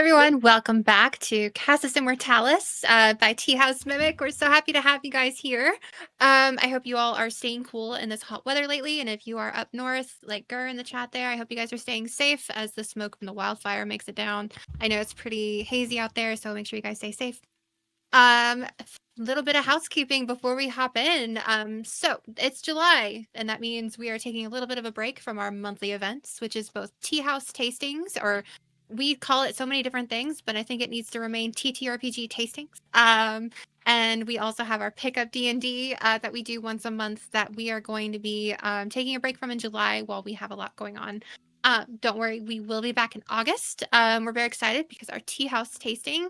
everyone, welcome back to Casus Immortalis by Tea House Mimic. We're so happy to have you guys here. I hope you all are staying cool in this hot weather lately, and if you are up north, like Gur in the chat there, I hope you guys are staying safe as the smoke from the wildfire makes it down. I know it's pretty hazy out there, so make sure you guys stay safe. Little bit of housekeeping before we hop in. So it's July, and that means we are taking a little bit of a break from our monthly events, which is both tea house tastings, or we call it so many different things, but I think it needs to remain TTRPG tastings. And we also have our pickup D&D that we do once a month that we are going to be taking a break from in July while we have a lot going on. Don't worry, we will be back in August. We're very excited because our tea house tasting,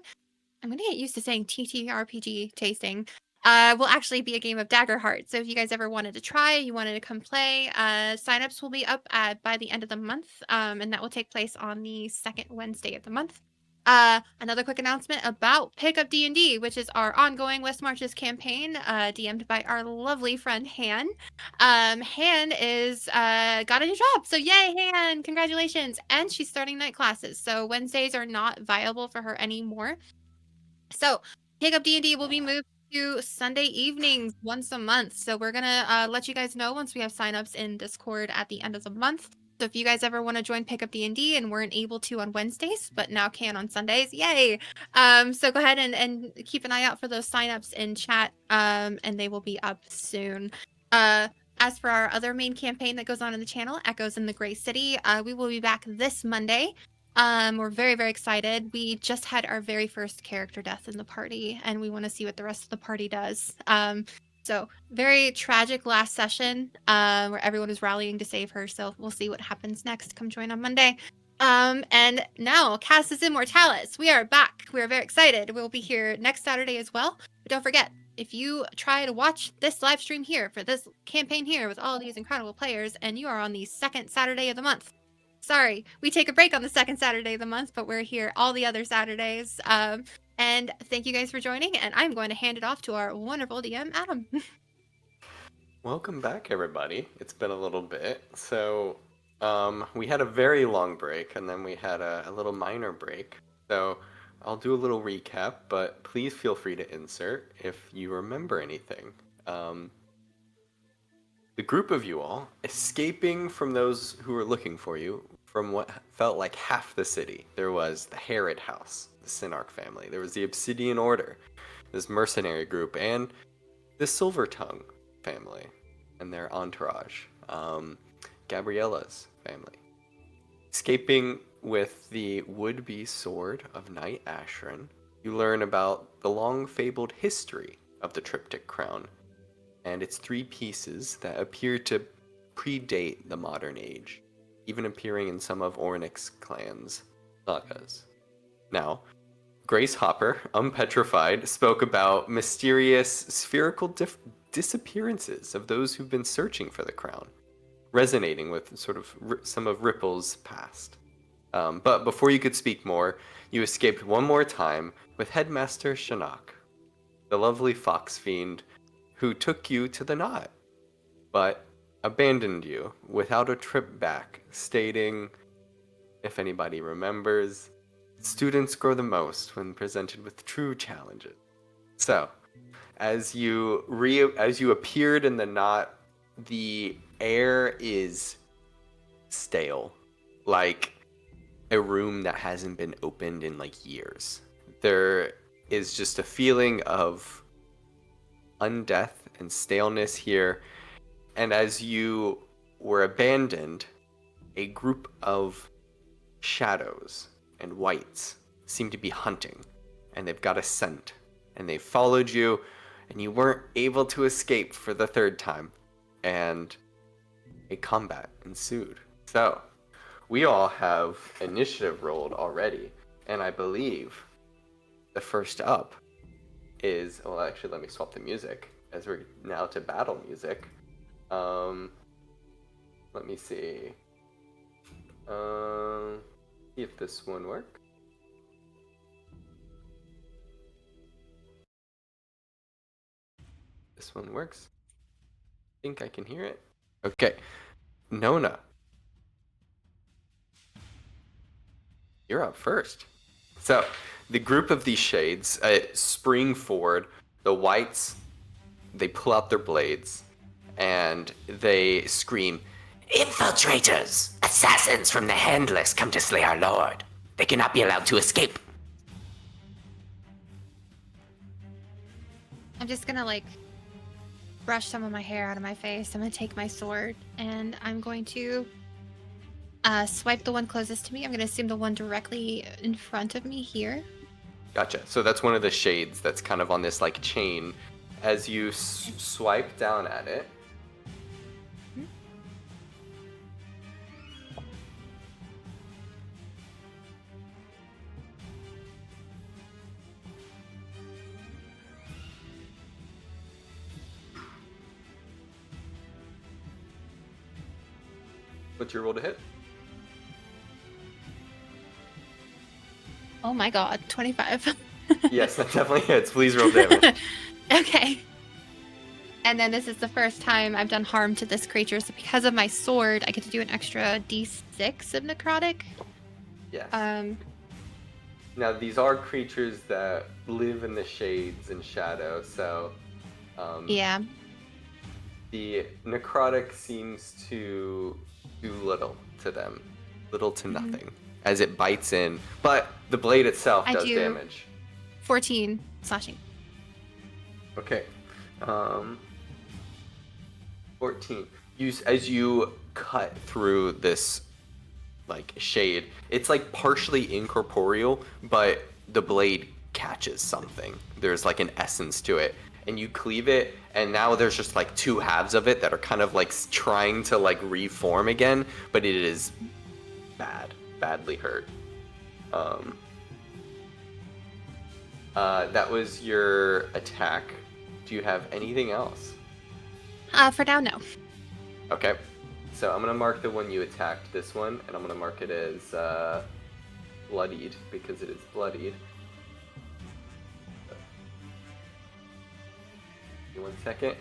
I'm going to get used to saying TTRPG tasting, will actually be a game of Daggerheart. So if you guys ever wanted to try, you wanted to come play, signups will be up by the end of the month, and that will take place on the second Wednesday of the month. Another quick announcement about Pickup D&D, which is our ongoing West Marches campaign, DM'd by our lovely friend Han. Han is got a new job, so yay, Han! Congratulations! And she's starting night classes, so Wednesdays are not viable for her anymore. So, Pickup D&D will be moved to Sunday evenings once a month. So we're gonna let you guys know once we have signups in Discord at the end of the month. So if you guys ever want to join Pickup D&D and weren't able to on Wednesdays, but now can on Sundays, yay! So go ahead and keep an eye out for those signups in chat, and they will be up soon. As for our other main campaign that goes on in the channel, Echoes in the Gray City, we will be back this Monday. We're very, very excited. We just had our very first character death in the party, and we want to see what the rest of the party does. So very tragic last session, where everyone was rallying to save her. So we'll see what happens next. Come join on Monday. And now, Casus Immortalis. We are back. We are very excited. We'll be here next Saturday as well. But don't forget, if you try to watch this live stream here for this campaign here with all these incredible players, and you are on the second Saturday of the month, sorry, we take a break on the second Saturday of the month, but we're here all the other Saturdays. And thank you guys for joining, and I'm going to hand it off to our wonderful DM, Adam. Welcome back, everybody. It's been a little bit. So, we had a very long break, and then we had a little minor break. So, I'll do a little recap, but please feel free to insert if you remember anything. The group of you all, escaping from those who were looking for you, from what felt like half the city. There was the Herod House, the Synarch family. There was the Obsidian Order, this mercenary group, and the Silver Tongue family and their entourage. Gabriella's family. Escaping with the would-be sword of Knight Ashran, you learn about the long-fabled history of the Triptych Crown and its three pieces that appear to predate the modern age, even appearing in some of Ornyx's clan's sagas. Now, Grace Hopper, unpetrified, spoke about mysterious spherical disappearances of those who've been searching for the crown, resonating with sort of some of Ripple's past. But before you could speak more, you escaped one more time with Headmaster Shinnok, the lovely fox fiend who took you to the knot, but abandoned you without a trip back, stating, if anybody remembers, students grow the most when presented with true challenges. So, as you appeared in the knot, the air is stale, like a room that hasn't been opened in like years. There is just a feeling of undeath and staleness here, and as you were abandoned, a group of shadows and whites seem to be hunting, and they've got a scent, and they followed you, and you weren't able to escape for the third time, and a combat ensued. So, we all have initiative rolled already, and I believe the first up is, well, actually, let me swap the music, as we're now to battle music. Let me see. See if this one works. This one works. I think I can hear it. Okay. Nona. You're up first. So, the group of these shades spring forward. The whites, they pull out their blades, and they scream, "Infiltrators! Assassins from the Handless come to slay our lord. They cannot be allowed to escape." I'm just gonna like brush some of my hair out of my face. I'm gonna take my sword and I'm going to swipe the one closest to me. I'm gonna assume the one directly in front of me here. Gotcha. So that's one of the shades that's kind of on this like chain. As you swipe down at it, what's your roll to hit? Oh my god, 25. Yes, that definitely hits. Please roll damage. Okay. And then this is the first time I've done harm to this creature, so because of my sword, I get to do an extra d6 of necrotic. Yes. Now, these are creatures that live in the shades and shadow, so... Yeah. The necrotic seems to do little to them. Little to nothing. As it bites in. But the blade itself does damage. 14 slashing. Okay. 14. As you cut through this like shade, it's like partially incorporeal, but the blade catches something. There's like an essence to it. And you cleave it, and now there's just like two halves of it that are kind of like trying to like reform again, but it is badly hurt. That was your attack. Do you have anything else? For now, no. Okay. So I'm gonna mark the one you attacked, this one, and I'm gonna mark it as bloodied because it is bloodied. Give me 1 second.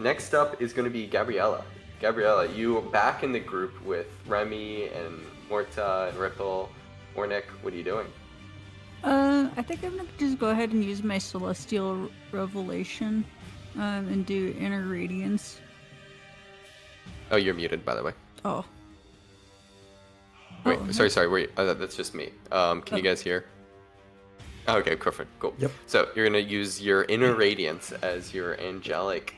Next up is gonna be Gabriella. Gabriella, you are back in the group with Remy and Morta and Ripple. Ornick, what are you doing? I think I'm gonna just go ahead and use my Celestial Revelation, and do Inner Radiance. Oh, you're muted, by the way. Oh. Wait, sorry, wait. That's just me. Can you guys hear? Okay, perfect, cool. Yep. So you're gonna use your Inner Radiance as your angelic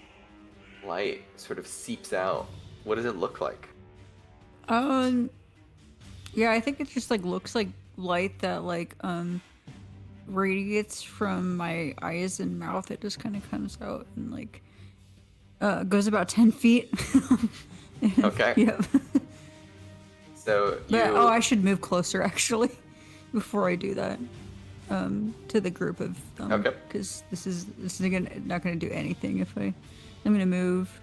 light sort of seeps out. What does it look like? Yeah, I think it just like looks like light that like radiates from my eyes and mouth. It just kind of comes out and like goes about 10 feet. Okay. Yep. So you... I should move closer actually before I do that. To the group of them. Okay. Because this is not gonna do anything if I'm gonna move.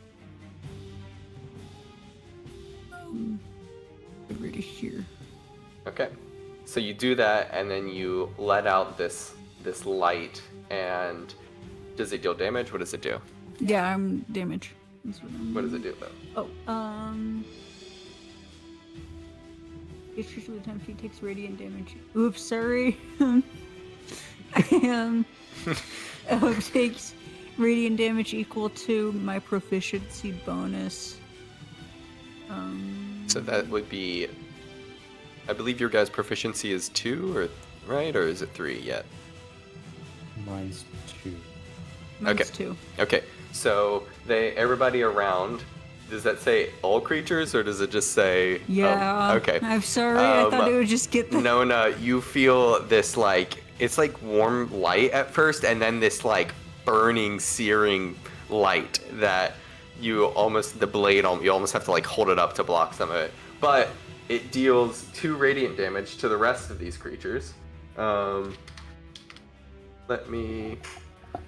Right here. Okay. So you do that, and then you let out this light, and does it deal damage? What does it do? Yeah, I'm damage. What does it do, though? Each creature within 10 feet takes radiant damage. Oops, sorry. Takes radiant damage equal to my proficiency bonus. So that would be... I believe your guys' proficiency is 2, or right? Or is it 3 yet? Mine's 2. Mine's 2. Okay. So everybody around, does that say all creatures, or does it just say... Yeah. Okay. I'm sorry, I thought it would just get the... Nona, you feel this like... It's like warm light at first, and then this like burning, searing light that you almost have to like hold it up to block some of it. But it deals 2 radiant damage to the rest of these creatures. Let me...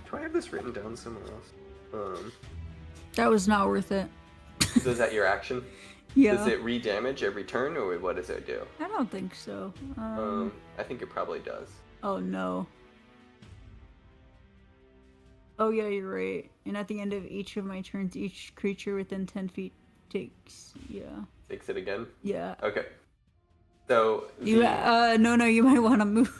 Do I have this written down somewhere else? That was not worth it. So is that your action? Yeah. Does it re-damage every turn, or what does it do? I don't think so. I think it probably does. Oh no. Oh yeah, you're right. And at the end of each of my turns, each creature within 10 feet takes... Yeah. Takes it again? Yeah. Okay. So... No, you might want to move.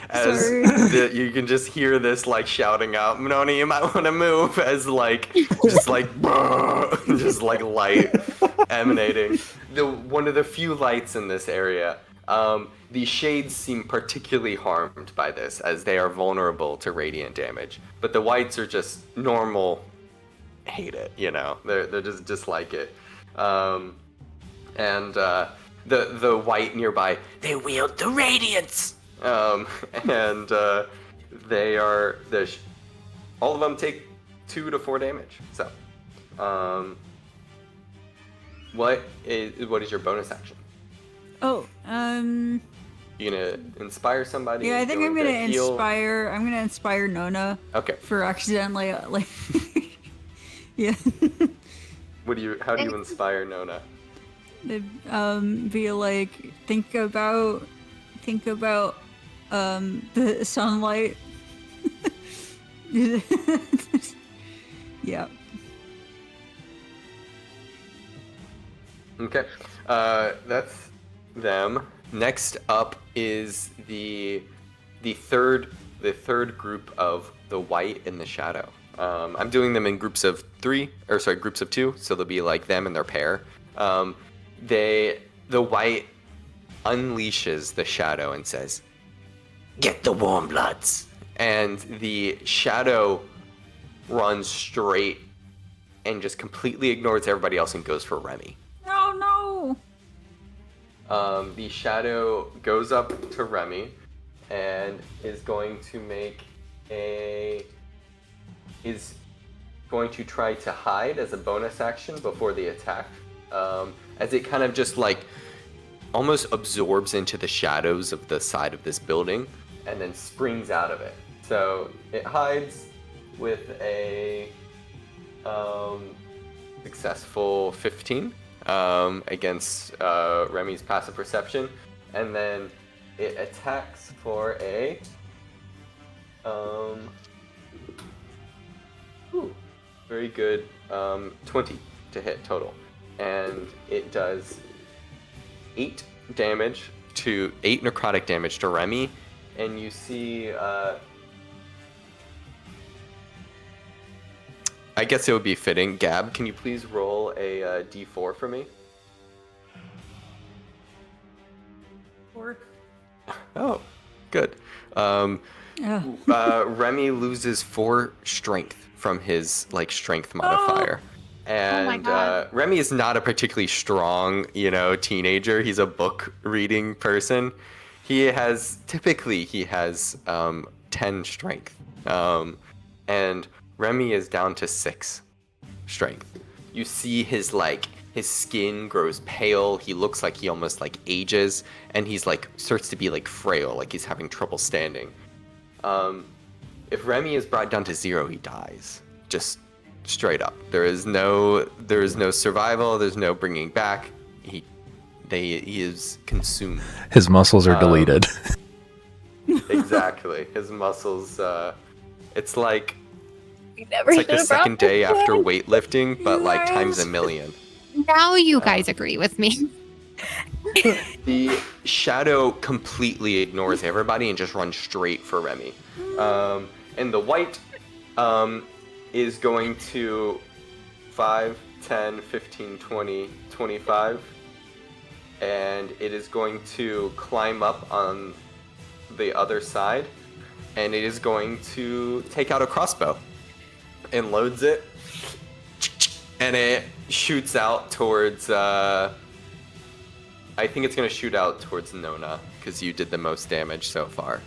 As Sorry. you can just hear this like shouting out, Nona, you might want to move, as like just like just like light emanating. One of the few lights in this area. The shades seem particularly harmed by this, as they are vulnerable to radiant damage. But the whites are just normal, hate it, you know. They're just dislike it. The white nearby, they wield the radiance. And they are all of them take 2 to 4 damage. So, what is your bonus action? Oh, You gonna inspire somebody? yeah, I think I'm gonna heal? inspire. I'm gonna inspire Nona. Okay. For accidentally, like, yeah. How do you inspire Nona? Be like, think about the sunlight. Yeah. Okay. That's them. Next up is the third group of the white and the shadow. I'm doing them in groups of 2, so they'll be like them and their pair. The white unleashes the shadow and says, "Get the warm bloods." And the shadow runs straight and just completely ignores everybody else and goes for Remy. Oh no! The shadow goes up to Remy and is going to try to hide as a bonus action before the attack. As it kind of just like almost absorbs into the shadows of the side of this building and then springs out of it. So it hides with a successful 15 against Remy's passive perception, and then it attacks for a very good 20 to hit total, and it does 8 necrotic damage to Remy, and you see I guess it would be fitting. Gab, can you please roll a d4 for me? 4. Oh, good. Remy loses 4 strength from his strength modifier. And my God. Remy is not a particularly strong, teenager. He's a book reading person. He has 10 strength. And Remy is down to 6 strength. You see his skin grows pale. He looks like he almost ages, and he's starts to be frail, like he's having trouble standing. If Remy is brought down to 0, he dies. Just straight up. There is no survival. There's no bringing back. He is consumed. His muscles are deleted. Exactly. His muscles. It's like Never the second day after weightlifting, but times a million. Now you guys agree with me. The shadow completely ignores everybody and just runs straight for Remy. And the white is going to 5, 10, 15, 20, 25. And it is going to climb up on the other side. And it is going to take out a crossbow. And loads it. And it shoots out towards... I think it's going to shoot out towards Nona, because you did the most damage so far.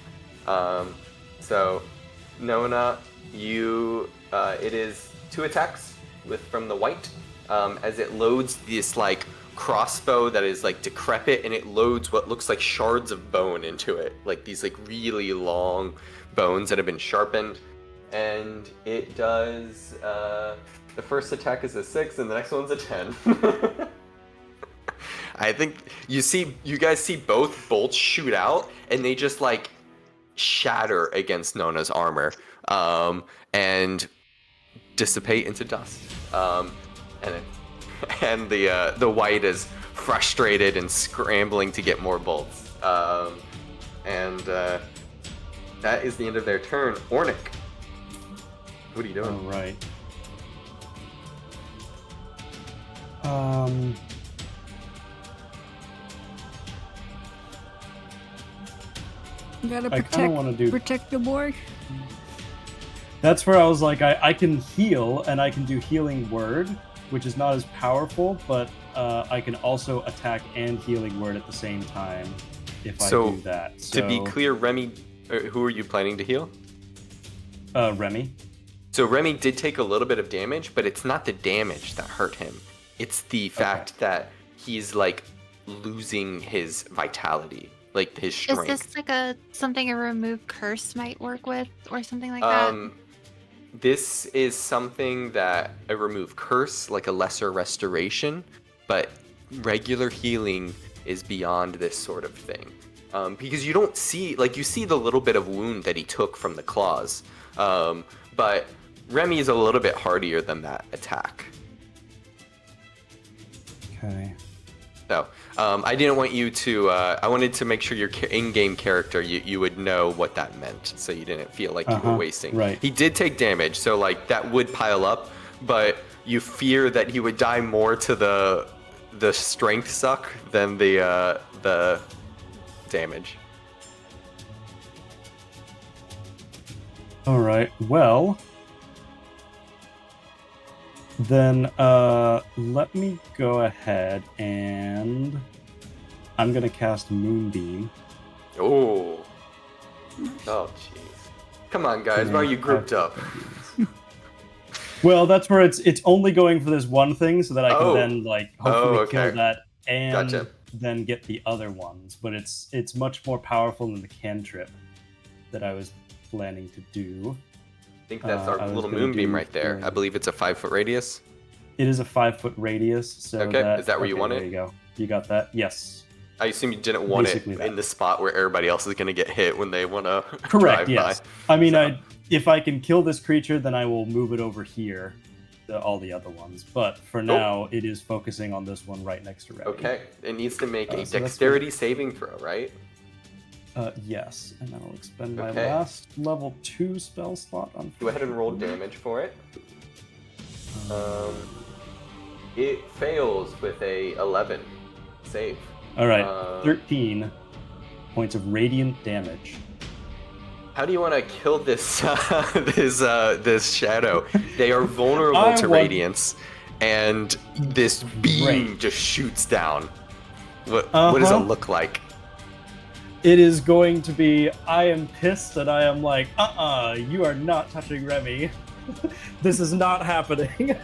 So, Nona, it is 2 attacks from the white, as it loads this crossbow that is decrepit, and it loads what looks like shards of bone into it, these really long bones that have been sharpened, and it does. The first attack is a 6, and the next one's a 10. I think you guys see both bolts shoot out, and they just shatter against Nona's armor, and dissipate into dust. And the white is frustrated and scrambling to get more bolts. And that is the end of their turn. Ornick, what are you doing? All right. You gotta I kind of want to do. protect the boy. That's where I was like, I can heal, and I can do Healing Word, which is not as powerful, but I can also attack and Healing Word at the same time if I do that. So, to be clear, Remy, who are you planning to heal? Remy. So Remy did take a little bit of damage, but it's not the damage that hurt him. It's the fact that he's like losing his vitality, like his strength. Is this like something a remove curse might work with, or something like that? This is something that a remove curse, like a lesser restoration, but regular healing is beyond this sort of thing. Because you don't see, like, you see the little bit of wound that he took from the claws, but Remy is a little bit hardier than that attack. Okay. So, I didn't want you to, I wanted to make sure your in-game character, you would know what that meant, so you didn't feel like you were wasting. Right. He did take damage, so like that would pile up, but you fear that he would die more to the strength suck than the damage. All right. Well, then let me go ahead and I'm gonna cast Moonbeam. Oh. Oh, jeez. Come on, guys. Why are you grouped up? Well, that's where it's only going for this one thing, so that I can then like hopefully kill that and then get the other ones. But it's much more powerful than the cantrip that I was planning to do. I think that's our little moonbeam right there. I believe it's a 5-foot radius. It is a 5-foot radius. So is that where you want it? There you go. You got that? Yes. I assume you didn't want it in the spot where everybody else is going to get hit when they want to Correct, drive yes. by. I mean, if I can kill this creature, then I will move it over here to all the other ones. But for now, it is focusing on this one right next to Remy. Okay. It needs to make a dexterity saving throw, right? Yes. And then I'll expend my last level 2 spell slot on. Go ahead and roll damage for it. It fails with a 11 save. All right, 13 points of radiant damage. How do you want to kill this this shadow? They are vulnerable to radiance, and this beam just shoots down. What does it look like? It is going to be, I am pissed that I am like, you are not touching Remy. This is not happening.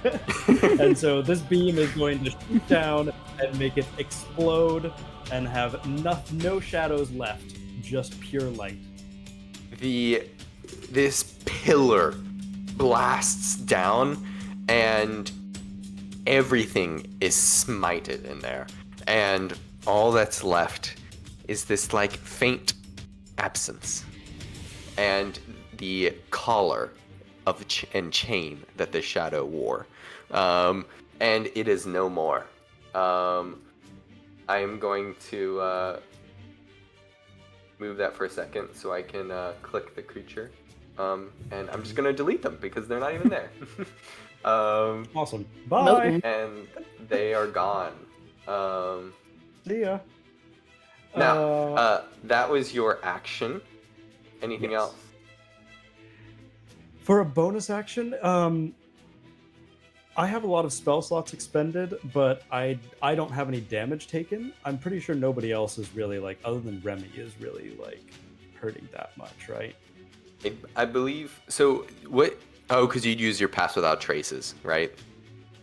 And so this beam is going to shoot down and make it explode and have no shadows left, just pure light. This pillar blasts down and everything is smited in there. And all that's left is this like faint absence and the collar and chain that the shadow wore, and it is no more. I am going to move that for a second so I can click the creature, and I'm just gonna delete them because they're not even there. Awesome. Bye. And they are gone. See ya. Now, that was your action. Anything else? For a bonus action, I have a lot of spell slots expended, but I don't have any damage taken. I'm pretty sure nobody else is really like, other than Remy, is really like hurting that much, right? I believe so. What? Oh, because you'd use your pass without traces, right?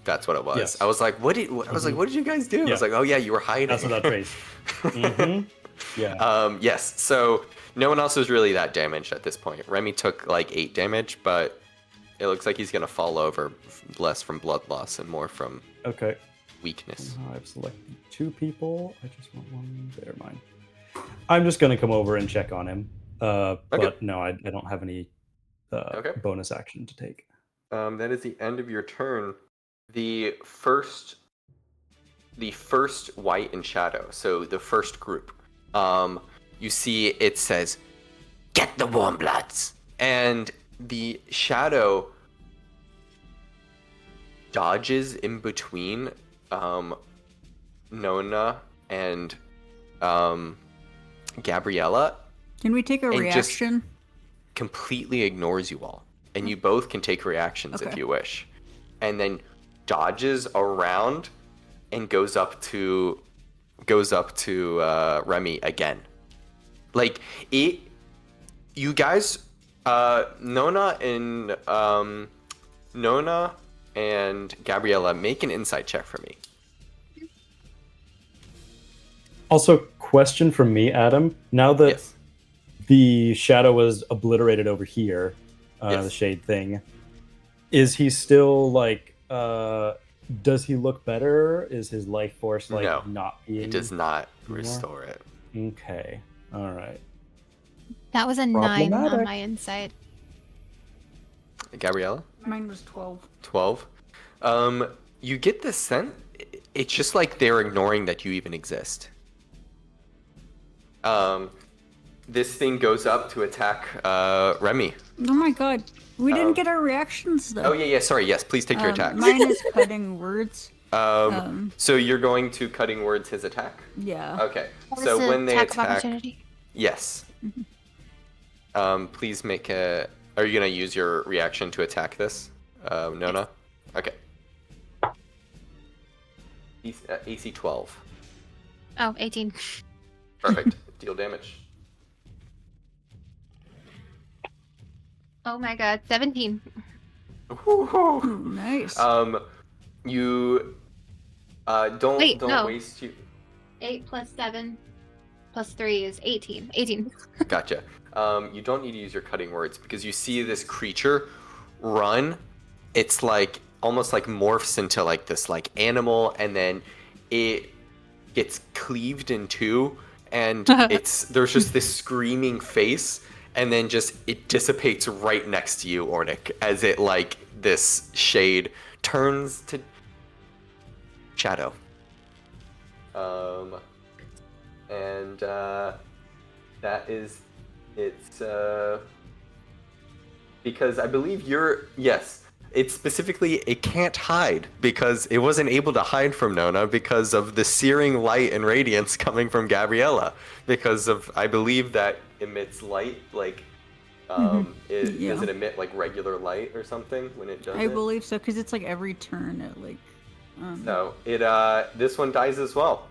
That's what it was. Yes. I was like, what did you guys do? I was like, oh yeah, you were hiding. Pass without trace. Yeah. Yes. So no one else was really that damaged at this point. Remy took like 8 damage, but it looks like he's gonna fall over, less from blood loss and more from weakness. I've selected 2 people. I just want one. There, mine. I'm just gonna come over and check on him. But no, I don't have any bonus action to take. That is the end of your turn. The first the first white and shadow, so the first group, you see it says, "Get the warm bloods," and the shadow dodges in between Nona and Gabriella. Can we take a And just- reaction? Completely ignores you all, and you both can take reactions if Okay. you wish, and then dodges around and goes up to Remy again. Like it, you guys, Nona and Gabriella, make an insight check for me. Also, question from me, Adam. Now that Yes. the shadow was obliterated over here, Yes. the shade thing, is he still like? Does he look better? Is his life force like No, not being? It does not More? restore it. Okay. All right. That was a 9 on Problematic. my insight. Gabriella? Mine was 12. 12. You get this sense, it's just like they're ignoring that you even exist. This thing goes up to attack Remy. Oh my god. We didn't get our reactions though. Oh yeah, sorry, yes, please take your attack. Mine is cutting words. So you're going to cutting words his attack? Yeah. Okay. What was So the when they attack of attack, opportunity? yes. Please make a. Are you gonna use your reaction to attack this, Nona? Okay. AC 12. Oh, 18. Perfect. Deal damage. Oh my god, 17. Woo-hoo. Nice. You don't Wait, no. waste you. 8 plus 7 plus 3 is 18. 18. Gotcha. You don't need to use your cutting words because you see this creature run. It's like almost like morphs into like this like animal, and then it gets cleaved in two, and there's just this screaming face, and then just it dissipates right next to you, Ornick, as it like this shade turns to shadow. And that is it's because I believe it's specifically it can't hide because it wasn't able to hide from Nona because of the searing light and radiance coming from Gabriella, because of I believe that emits light like does it emit like regular light or something when it does I it? believe so, because it's like every turn it like. So it this one dies as well.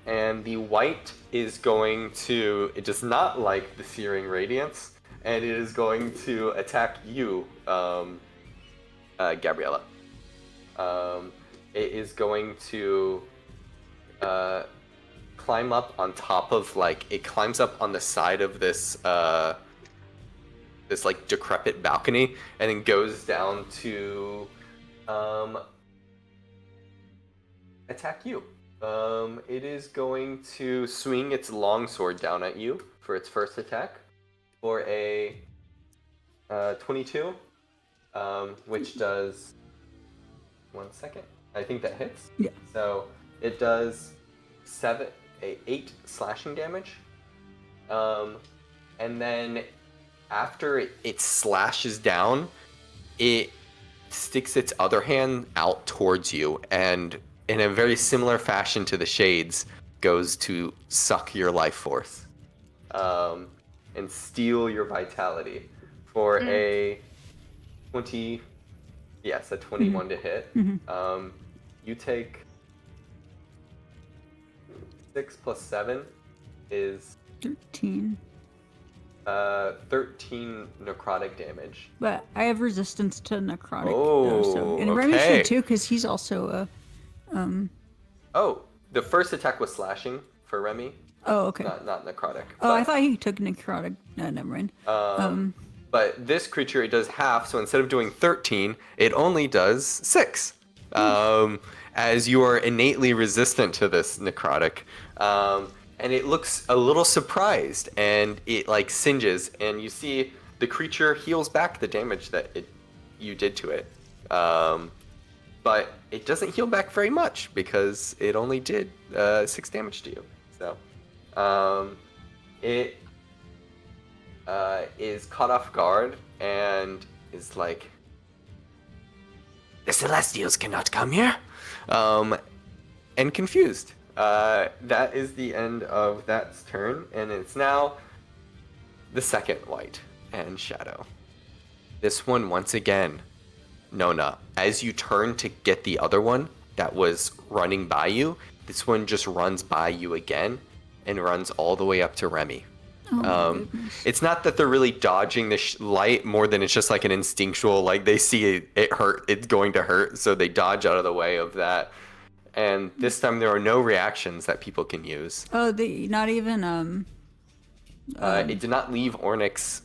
And the white is going to, it does not like the searing radiance, and it is going to attack you, Gabriella. It is going to climb up on top of it climbs up on the side of this this like decrepit balcony, and then goes down to attack you. It is going to swing its longsword down at you for its first attack for a 22, which does 1 second. I think that hits. Yeah. So it does 8 slashing damage. And then after it slashes down, it sticks its other hand out towards you, and in a very similar fashion to the shades, goes to suck your life force and steal your vitality for a 20. Yes, a 21 to hit. You take 6 plus 7 is 13. 13 necrotic damage. But I have resistance to necrotic. Oh, and Remy okay. should too, because he's also a. Oh, the first attack was slashing for Remy, Oh, okay. not necrotic. Oh, I thought he took necrotic. No, never mind. But this creature, it does half, so instead of doing 13, it only does 6. As you are innately resistant to this necrotic. And it looks a little surprised, and it like singes, and you see the creature heals back the damage that you did to it. but it doesn't heal back very much because it only did 6 damage to you. So it is caught off guard and is like, the Celestials cannot come here, and confused. That is the end of that's turn, and it's now the second white and shadow. This one, once again, Nona, as you turn to get the other one that was running by you, this one just runs by you again and runs all the way up to Remy. It's not that they're really dodging the light more than it's just like an instinctual, like they see it's going to hurt, so they dodge out of the way of that. And this time there are no reactions that people can use. Oh, not even It did not leave Ornyx.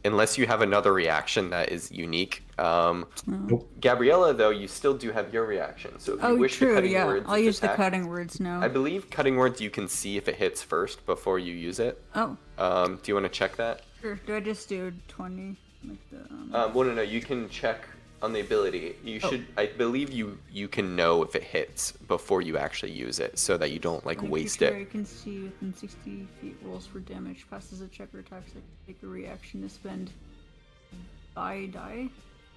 Unless you have another reaction that is unique. Gabriella, though, you still do have your reaction. So if you wish to cutting words, I'll use the cutting words now. I believe cutting words you can see if it hits first before you use it. Oh. Do you want to check that? Sure. Do I just do 20? Like the, Well, no. You can check on the ability. You should. I believe you can know if it hits before you actually use it, so that you don't waste it. I can see within 60 feet rolls for damage, passes a check or attacks. I can take a reaction to spend die.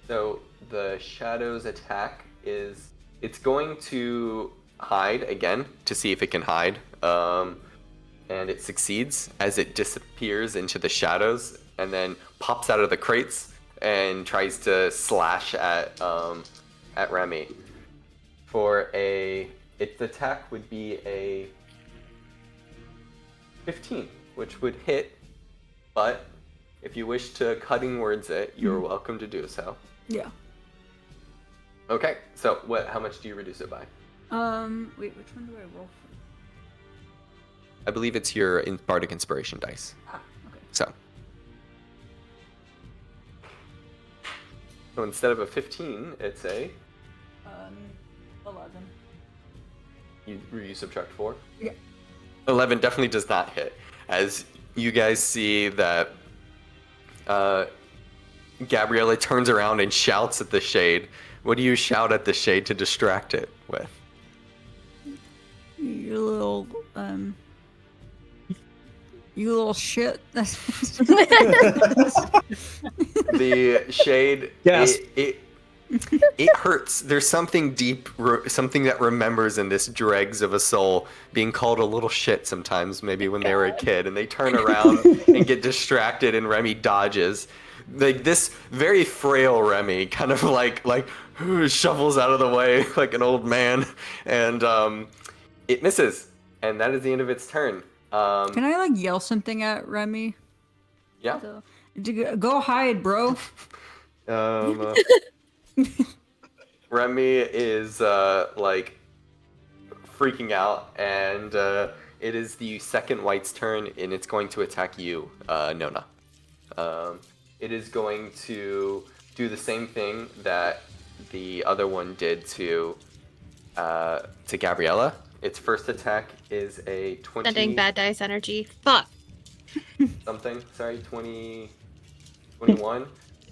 So the shadow's attack is it's going to hide again to see if it can hide, and it succeeds as it disappears into the shadows and then pops out of the crates and tries to slash at Remy. Its attack would be a 15, which would hit, but if you wish to cutting words it, you're welcome to do so. Yeah. Okay, so how much do you reduce it by? Wait, which one do I roll for? I believe it's your Bardic Inspiration dice. Okay. So instead of a 15, it's a 11. you subtract 4? Yeah. 11 definitely does not hit. As you guys see that Gabriella turns around and shouts at the shade. What do you shout at the shade to distract it with? You little shit. The shade, Yes. it hurts. There's something deep, something that remembers in this dregs of a soul being called a little shit sometimes, maybe when they were a kid, and they turn around and get distracted, and Remy dodges. Like this very frail Remy kind of like shovels out of the way like an old man, and it misses, and that is the end of its turn. Can I yell something at Remy? Yeah. Go hide, bro. Remy is freaking out, and it is the second white's turn, and it's going to attack you, Nona. It is going to do the same thing that the other one did to Gabriella. Its first attack is a 20... Sending bad dice energy. Fuck. Something. Sorry, 21.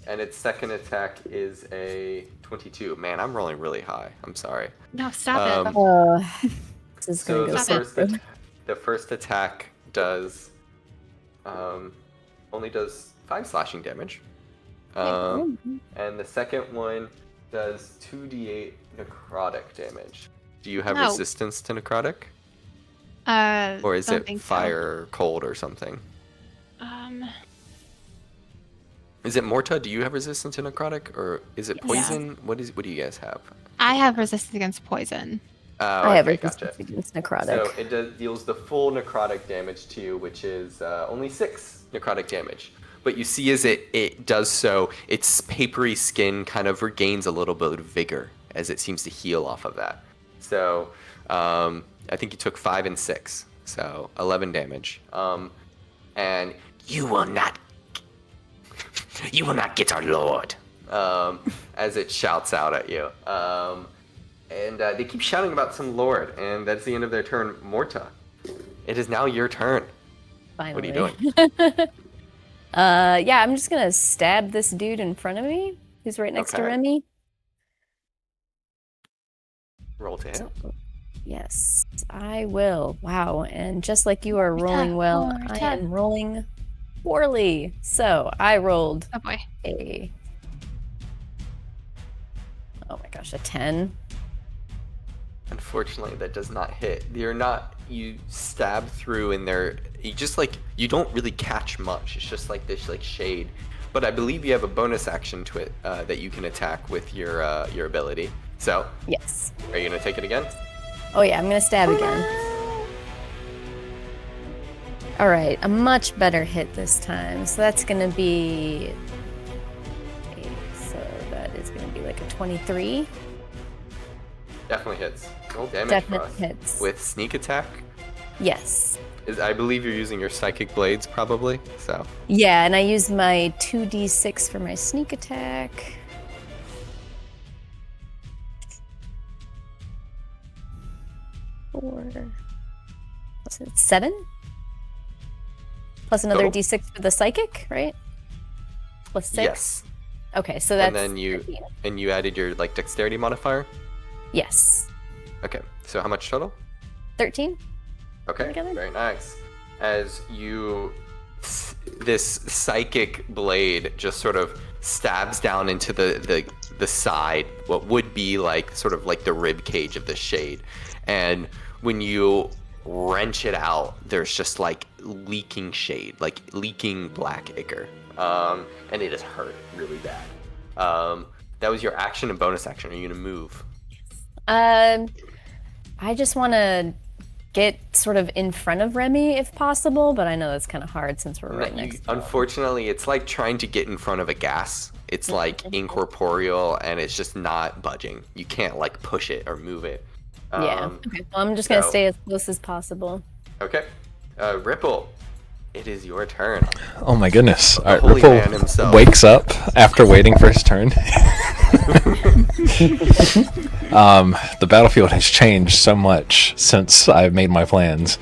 And its second attack is a 22. Man, I'm rolling really high. I'm sorry. No, stop it. This is So gonna go the first attack does only does 5 slashing damage. And the second one does 2d8 necrotic damage. Do you have resistance to necrotic? Or is it fire, cold, or something? Is it Morta? Do you have resistance to necrotic, or is it poison? Yeah. What do you guys have? I have resistance against poison. I have gotcha. resistance against necrotic. So it deals the full necrotic damage to you, which is only 6 necrotic damage. But you see as it does so, its papery skin kind of regains a little bit of vigor as it seems to heal off of that. So I think you took 5 and 6, so 11 damage. And you will not get our lord, as it shouts out at you. And they keep shouting about some lord, and that's the end of their turn. Morta, it is now your turn. Finally. What are you doing? Yeah, I'm just gonna stab this dude in front of me, who's right next to Okay. Remy. roll to hit. So, yes, I will. Wow, and just like you are Morta, rolling well, I Morta. am rolling poorly. So I rolled Oh boy. a... Oh my gosh, a 10. Unfortunately, that does not hit. You stab through and you don't really catch much. It's just like this shade. But I believe you have a bonus action to it that you can attack with your ability. So, Yes. are you gonna take it again? Oh yeah, I'm gonna stab again. Alright, a much better hit this time. So that's gonna be... So that is gonna be like a 23. Definitely hits. Roll damage Definitely for us. hits. With sneak attack. Yes. I believe you're using your psychic blades, probably. So. Yeah, and I used my 2d6 for my sneak attack. Four. What's it? 7? Plus another Total? d6 for the psychic, right? Plus 6? Yes. Okay, so that's... And then you added your dexterity modifier. Yes. Okay. So how much total? 13? Okay, Together? very nice. As this psychic blade just sort of stabs down into the side, what would be sort of like the rib cage of the shade, and when you wrench it out, there's just leaking shade, leaking black ichor, and it is hurt really bad. That was your action and bonus action. Are you gonna move? I just want to get sort of in front of Remy if possible, but I know that's kind of hard since we're right next to him. Unfortunately, it's like trying to get in front of a gas. It's incorporeal and it's just not budging. You can't push it or move it. Yeah. Okay. Well, I'm just gonna stay as close as possible. Okay. Ripple, it is your turn. Oh my goodness. All right, holy man Ripple himself. wakes up after waiting for his turn. The battlefield has changed so much since I've made my plans.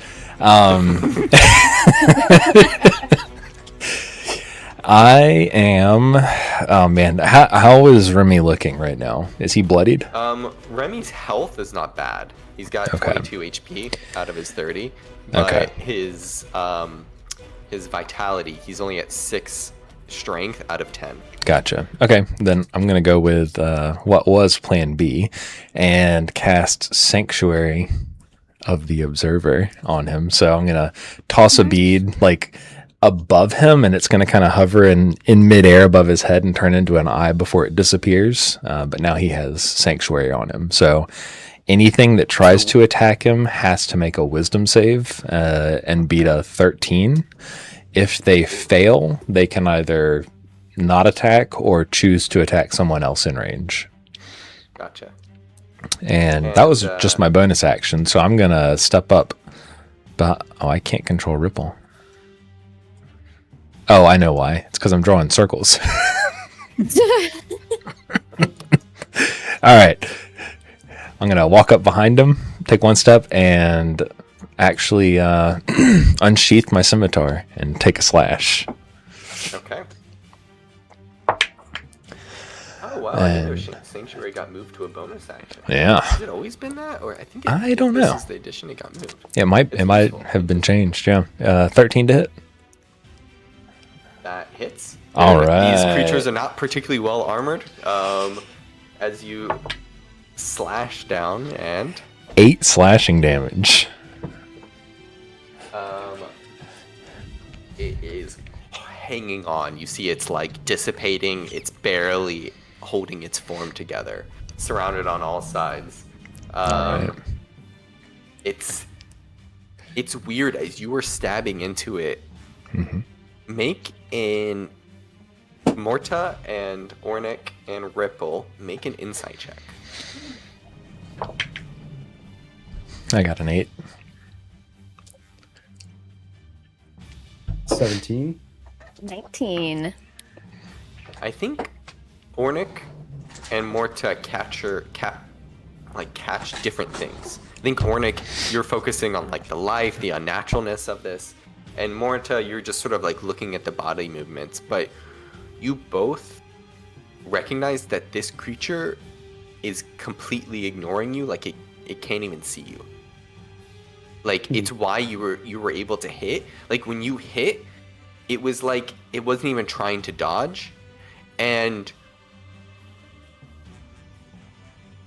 I am... Oh man, how is Remy looking right now? Is he bloodied? Remy's health is not bad. He's got 22 HP out of his 30. But Okay. his vitality, he's only at 6 strength out of 10. Gotcha. Okay, then I'm going to go with what was plan B and cast Sanctuary of the Observer on him. So I'm going to toss a bead above him, and it's going to kind of hover in midair above his head and turn into an eye before it disappears. But now he has Sanctuary on him. So anything that tries to attack him has to make a Wisdom save and beat a 13. If they fail, they can either not attack or choose to attack someone else in range. Gotcha. And that was just my bonus action, so I'm going to step up. But I can't control Ripple. Oh, I know why. It's because I'm drawing circles. All right. I'm going to walk up behind him, take one step, and actually unsheath my scimitar and take a slash. Okay. Oh wow! I didn't know Sanctuary got moved to a bonus action. Yeah. Has it always been that, or I don't know. This is the edition it got moved. Yeah, it might have been changed. Yeah, 13 to hit. That hits. All And right. These creatures are not particularly well armored. As you slash down and 8 slashing damage. it is hanging on. You see it's dissipating. It's barely holding its form together. Surrounded on all sides. Alright. It's weird as you were stabbing into it. Make an Morta and Ornick and Ripple make an insight check. I got an 8. 17. 19. I think Ornick and Morta catch different things. I think Ornick, you're focusing on the life, the unnaturalness of this, and Morta, you're just sort of looking at the body movements. But you both recognize that this creature is completely ignoring you. it can't even see you. Like, it's why you were able to hit. Like, when you hit, it was like it wasn't even trying to dodge, and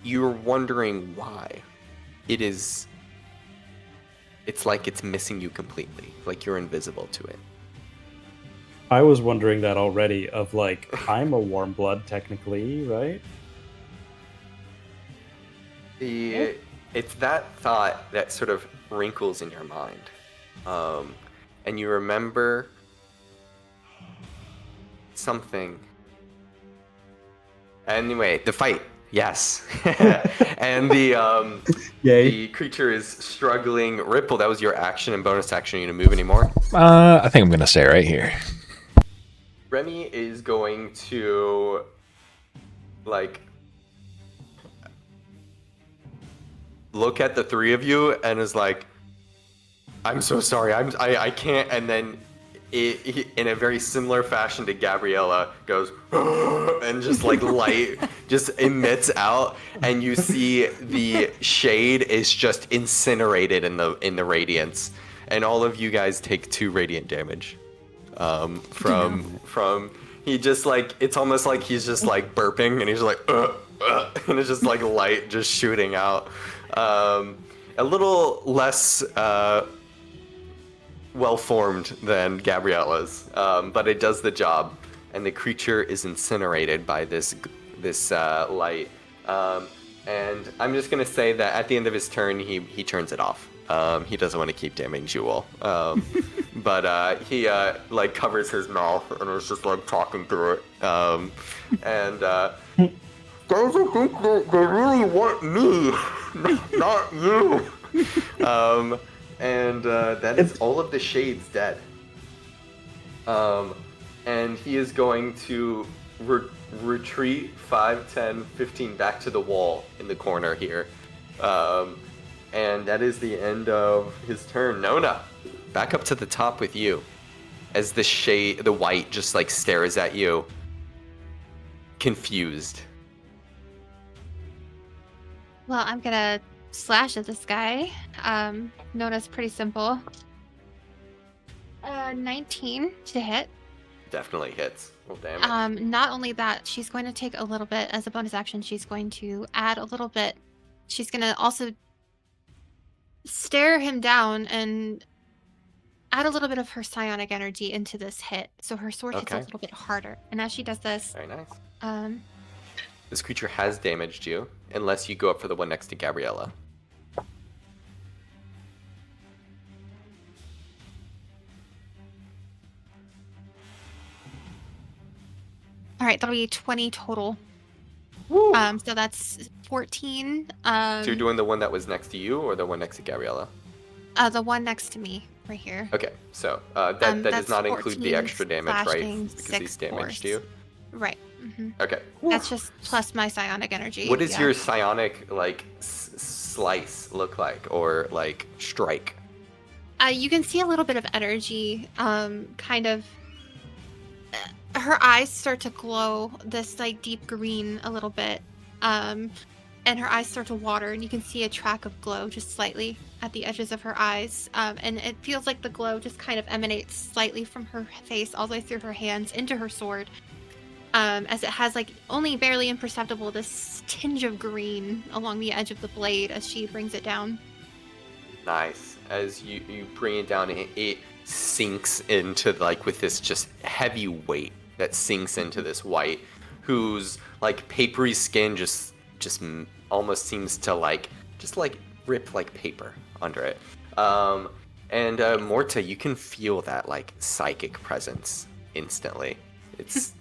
you're wondering why. It's like it's missing you completely. Like you're invisible to it. I was wondering that already. Of like, I'm a warm blood technically, right? It's that thought that sort of wrinkles in your mind, and you remember something. Anyway, the fight. Yes. And the creature is struggling. Ripple, that was your action and bonus action. Are you going to move anymore? I think I'm going to stay right here. Remy is going to, like, look at the three of you and is like, I'm so sorry. I can't. And then in a very similar fashion to Gabriella, goes and just like light just emits out, and you see the shade is just incinerated in the radiance, and all of you guys take 2 radiant damage. From he just like, it's almost like he's just like burping and he's like and it's just like light just shooting out. A little less well-formed than Gabriella's, but it does the job, and the creature is incinerated by this light. And I'm just gonna say that at the end of his turn, he turns it off. He doesn't want to keep damaging you all, but he like covers his mouth and is just like talking through it. And guys, I think they really want me, not you. And that is all of the shades dead. And he is going to retreat 5, 10, 15 back to the wall in the corner here. And that is the end of his turn. Nona, back up to the top with you. As the white just like stares at you, confused. Well, I'm gonna slash at this guy. Nona's pretty simple. 19 to hit. Definitely hits. Well, damn it. Not only that, she's going to take a little bit as a bonus action. She's going to add a little bit. She's going to also stare him down and add a little bit of her psionic energy into this hit, so her sword hits a little bit harder. And as she does this, very nice. This creature has damaged you, unless you go up for the one next to Gabriella. All right, that'll be 20 total. So that's 14. So you're doing the one that was next to you, or the one next to Gabriella? The one next to me, right here. Okay, so that does not include the extra damage, right? Because he's damaged you. Right. Mm-hmm. Okay. That's just plus my psionic energy. What does your psionic like slice look like, or like strike? You can see a little bit of energy, kind of. Her eyes start to glow this like deep green a little bit, and her eyes start to water, and you can see a track of glow just slightly at the edges of her eyes, and it feels like the glow just kind of emanates slightly from her face all the way through her hands into her sword, as it has like only barely imperceptible this tinge of green along the edge of the blade as she brings it down. Nice. As you bring it down, it sinks into like with this just heavy weight that sinks into this white, whose like papery skin just almost seems to like just like rip like paper under it. And Morta, you can feel that like psychic presence instantly. It's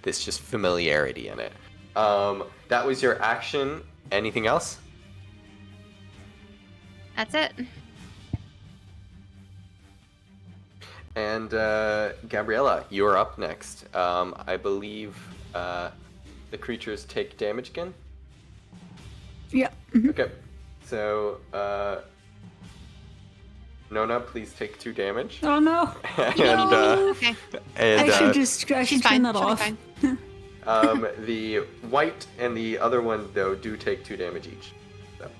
this just familiarity in it. That was your action. Anything else? That's it. And Gabriella, you are up next. I believe the creatures take damage again? Yeah. Mm-hmm. Okay. So, Nona, please take 2 damage. Oh no. And, Okay. and I should turn that off. the white and the other one, though, do take 2 damage each. So.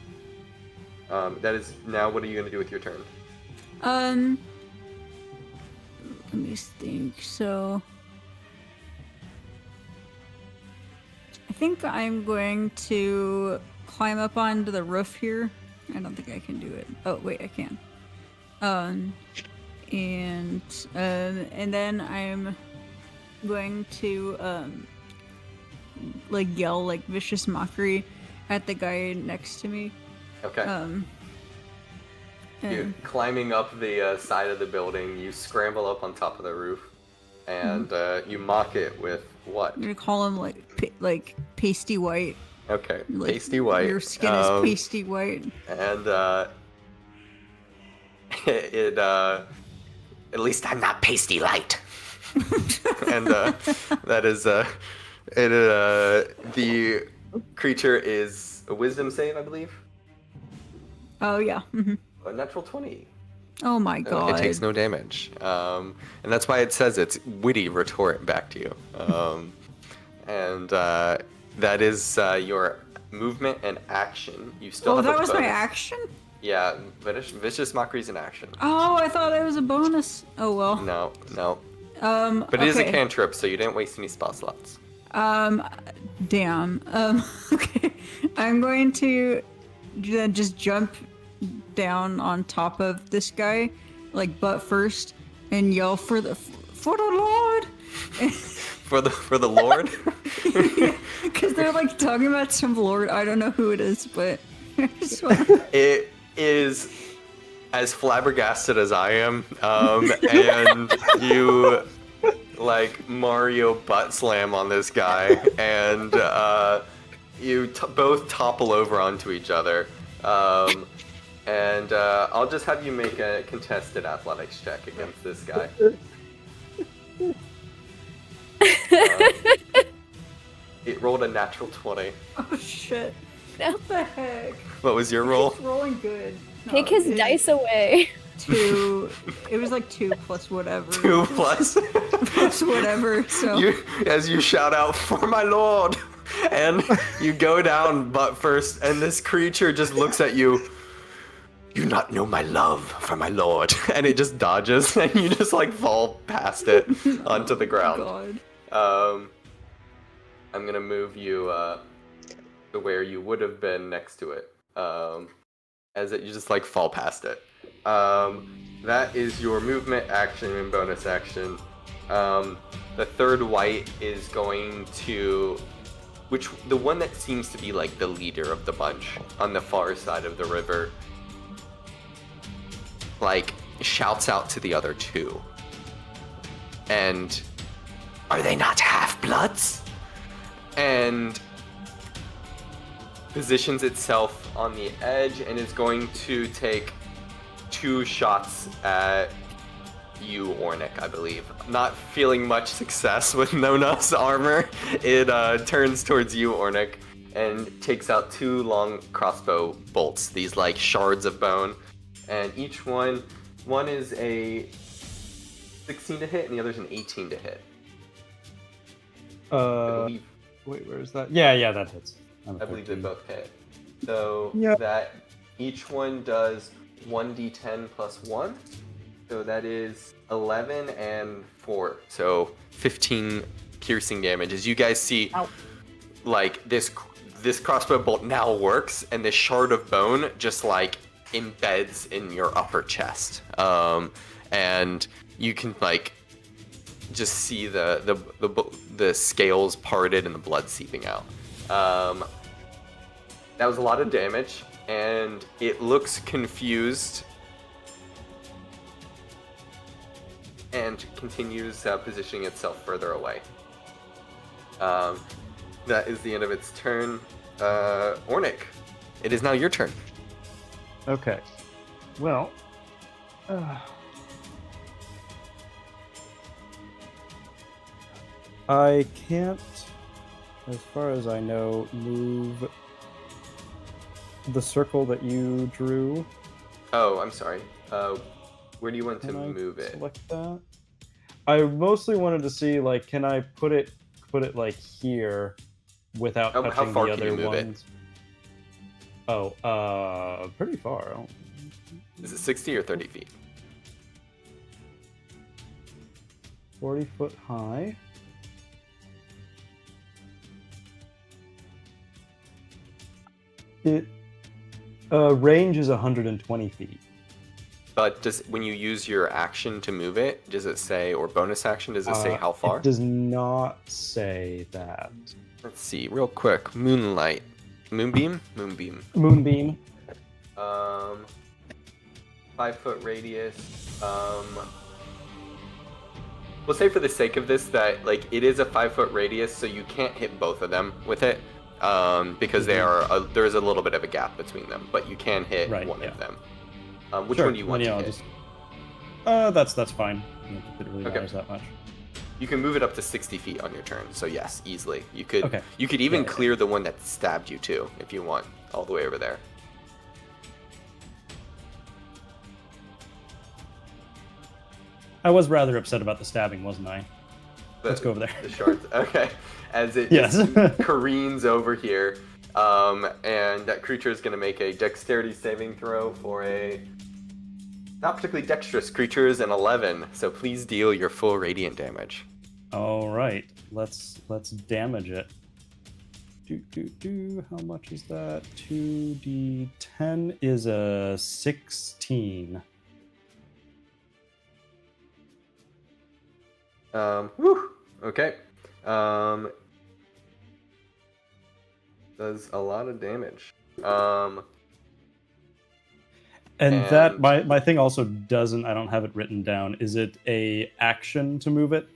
That is now. What are you going to do with your turn? Let me think. So, I think I'm going to climb up onto the roof here. I don't think I can do it. Oh wait, I can. And then I'm going to like yell like vicious mockery at the guy next to me. Okay. You're climbing up the side of the building. You scramble up on top of the roof, and you mock it with what? I'm gonna call him like pasty white. Okay, Like, pasty white. Your skin is pasty white. And at least I'm not pasty light. And that is the creature is a wisdom save, I believe. Oh yeah. A natural 20. Oh my god. It takes no damage. And that's why it says it's witty retort back to you. And that is your movement and action. You still have that a was my bonus. action? Yeah, vicious mockery is an action. Oh, I thought it was a bonus. Oh well. No. But it okay. is a cantrip, so you didn't waste any spell slots. Damn. Okay. I'm going to just jump down on top of this guy, like butt first, and yell for the Lord. For the Lord? Because they're like talking about some Lord. I don't know who it is, but It is as flabbergasted as I am, and you like Mario butt slam on this guy, and you both topple over onto each other. And I'll just have you make a contested athletics check against this guy. It rolled a natural 20. oh shit! No. What the heck? What was your roll? It's rolling good. No, Take his it- dice away. 2. It was like 2 plus whatever. 2 plus. Plus whatever. So As you shout out, "For my lord!" And you go down butt first, and this creature just looks at you. "You not know my love for my lord." And it just dodges, and you just like fall past it onto the ground. God. I'm gonna move you to where you would have been next to it. As you just like fall past it. That is your movement action and bonus action. The third white is going to, the one that seems to be like the leader of the bunch on the far side of the river, like shouts out to the other two. And are they not half-bloods? And positions itself on the edge and is going to take 2 shots at you, Ornick, I believe. Not feeling much success with Nona's armor, it turns towards you, Ornick, and takes out 2 long crossbow bolts, these like shards of bone. And each one is a 16 to hit and the other's an 18 to hit. I believe, Wait, where is that? Yeah, that hits. I believe they both hit. So Yep. that each one does 1d10 plus 1. So that is 11 and 4. So 15 piercing damage. As you guys see, like this crossbow bolt now works, and this shard of bone just like embeds in your upper chest. And you can like just see the scales parted and the blood seeping out. That was a lot of damage, and it looks confused and continues positioning itself further away. That is the end of its turn. Ornick, it is now your turn. Okay. Well. I can't, as far as I know, move the circle that you drew. Oh, I'm sorry. Where do you want to Can I move it? select that? I mostly wanted to see, like, can I put it like here without How touching far the can you other move it? ones? Oh, pretty far. Is it 60 or 30 feet? 40 foot high. It range is 120 feet. But when you use your action to move it, does it say, or bonus action, does it say how far? It does not say that. Let's see, real quick. Moonlight. Moonbeam? Moonbeam. Moonbeam. 5-foot radius. We'll say for the sake of this that like it is a 5-foot radius, so you can't hit both of them with it, because there is a little bit of a gap between them, but you can hit one of them. Which one do you want to hit? That's fine. It really matters that much. You can move it up to 60 feet on your turn, so yes, easily. You could. Okay. You could even clear the one that stabbed you too, if you want, all the way over there. I was rather upset about the stabbing, wasn't I? Let's go over there. The shards. Okay. As it careens over here, and that creature is going to make a dexterity saving throw for a not particularly dexterous creature is an 11. So please deal your full radiant damage. All right. Let's damage it. How much is that? 2d10 is a 16. Okay. Does a lot of damage. And that my thing also doesn't. I don't have it written down. Is it a action to move it?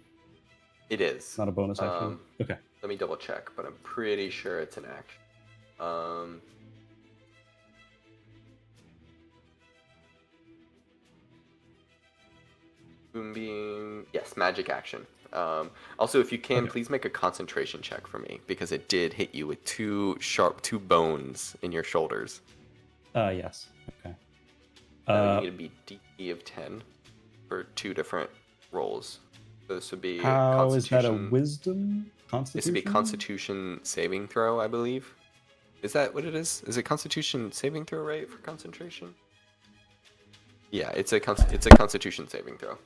It is. It's not a bonus action. Okay. Let me double check, but I'm pretty sure it's an action. Moonbeam. Yes, magic action. Also, if you can, please make a concentration check for me, because it did hit you with two bones in your shoulders. Yes. Okay. You need to be DC of 10 for 2 different rolls. So this would be how is that a wisdom? Constitution? This would be Constitution saving throw, I believe. Is that what it is? Is it Constitution saving throw, right, for concentration? Yeah, it's a Constitution saving throw.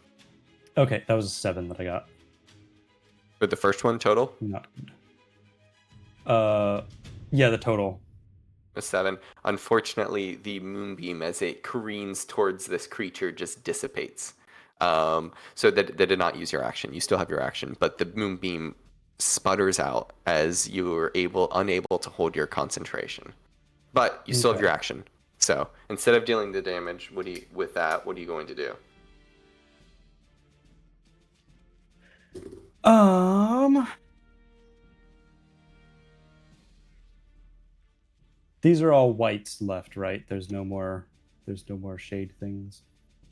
Okay, that was a 7 that I got. For the first one total? Not. Yeah, the total. A 7. Unfortunately, the moonbeam, as it careens towards this creature, just dissipates. So that did not use your action. You still have your action, but the moonbeam sputters out as you were unable to hold your concentration. But you still have your action. So instead of dealing the damage, what are you going to do? These are all whites left, right? There's no more shade things.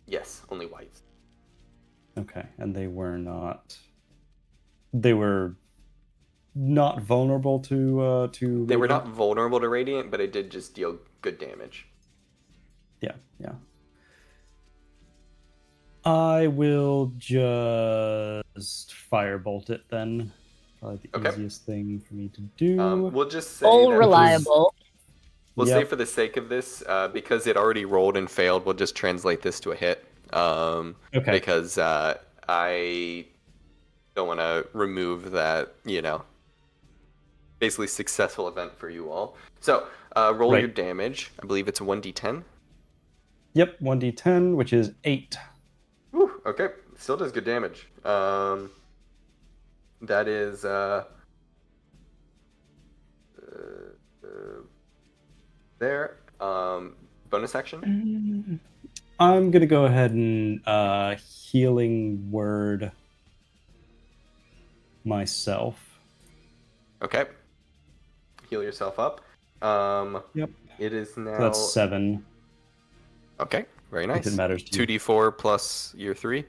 Yes, only whites. Okay, and they were not vulnerable to They were not vulnerable to radiant, but it did just deal good damage. Yeah. I will just firebolt it then. Probably the easiest thing for me to do. We'll just say reliable. We'll say for the sake of this, because it already rolled and failed, we'll just translate this to a hit. Because I don't want to remove that, basically successful event for you all. So roll your damage. I believe it's a 1d10. Yep, 1d10, which is 8. Whew, okay, still does good damage. That is there. Bonus action. I'm gonna go ahead and healing word myself. Okay. Heal yourself up. Yep. It is now. So that's 7. Okay. Very nice. If it matters to you. 2d4 plus your 3.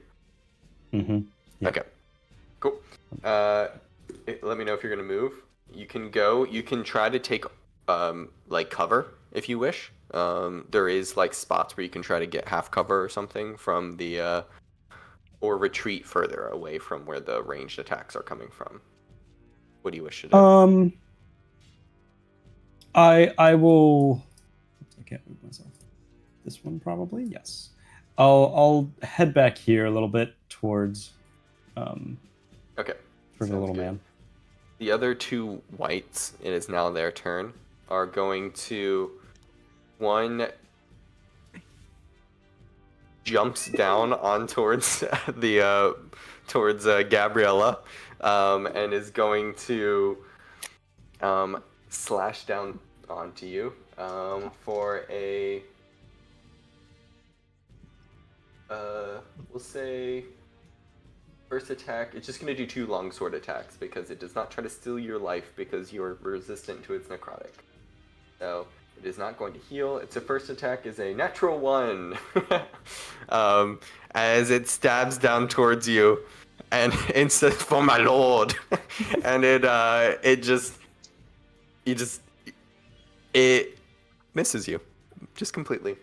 Mm-hmm. Yep. Okay. Cool. Let me know if you're gonna move. You can go. You can try to take cover if you wish. There is spots where you can try to get half cover or something from the or retreat further away from where the ranged attacks are coming from. What do you wish to do? I will can't move myself. This one probably, yes. I'll head back here a little bit towards Okay. for the Sounds little good. man. The other two whites, it is now their turn, are going to one jumps down on towards the towards Gabriella, and is going to slash down onto you for a we'll say first attack. It's just going to do 2 longsword attacks because it does not try to steal your life because you're resistant to its necrotic. So it is not going to heal. Its first attack is a natural 1 as it stabs down towards you, and it says, "For my lord," and it misses you just completely.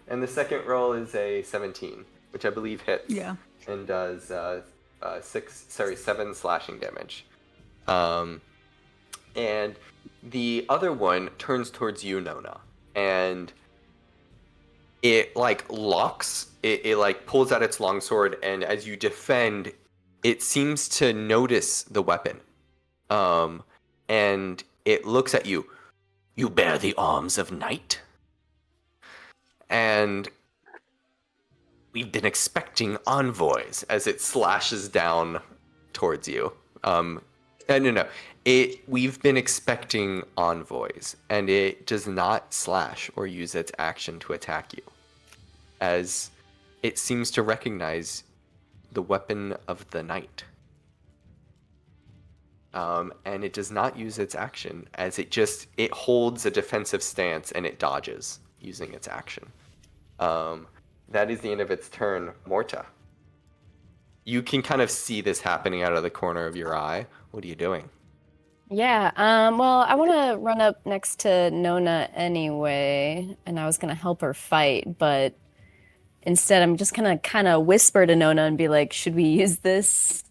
And the second roll is a 17, which I believe hits. Yeah. And does 7 slashing damage. And the other one turns towards you, Nona, and it like locks. It like pulls out its longsword, and as you defend, it seems to notice the weapon. And it looks at you. "You bear the arms of night." And we've been expecting envoys as it slashes down towards you. No. We've been expecting envoys, and it does not slash or use its action to attack you, as it seems to recognize the weapon of the night. And it does not use its action, as it holds a defensive stance and it dodges using its action. That is the end of its turn. Morta, you can kind of see this happening out of the corner of your eye. What are you doing? Yeah, well, I want to run up next to Nona anyway, and I was going to help her fight, but instead I'm just going to kind of whisper to Nona and be like, should we use this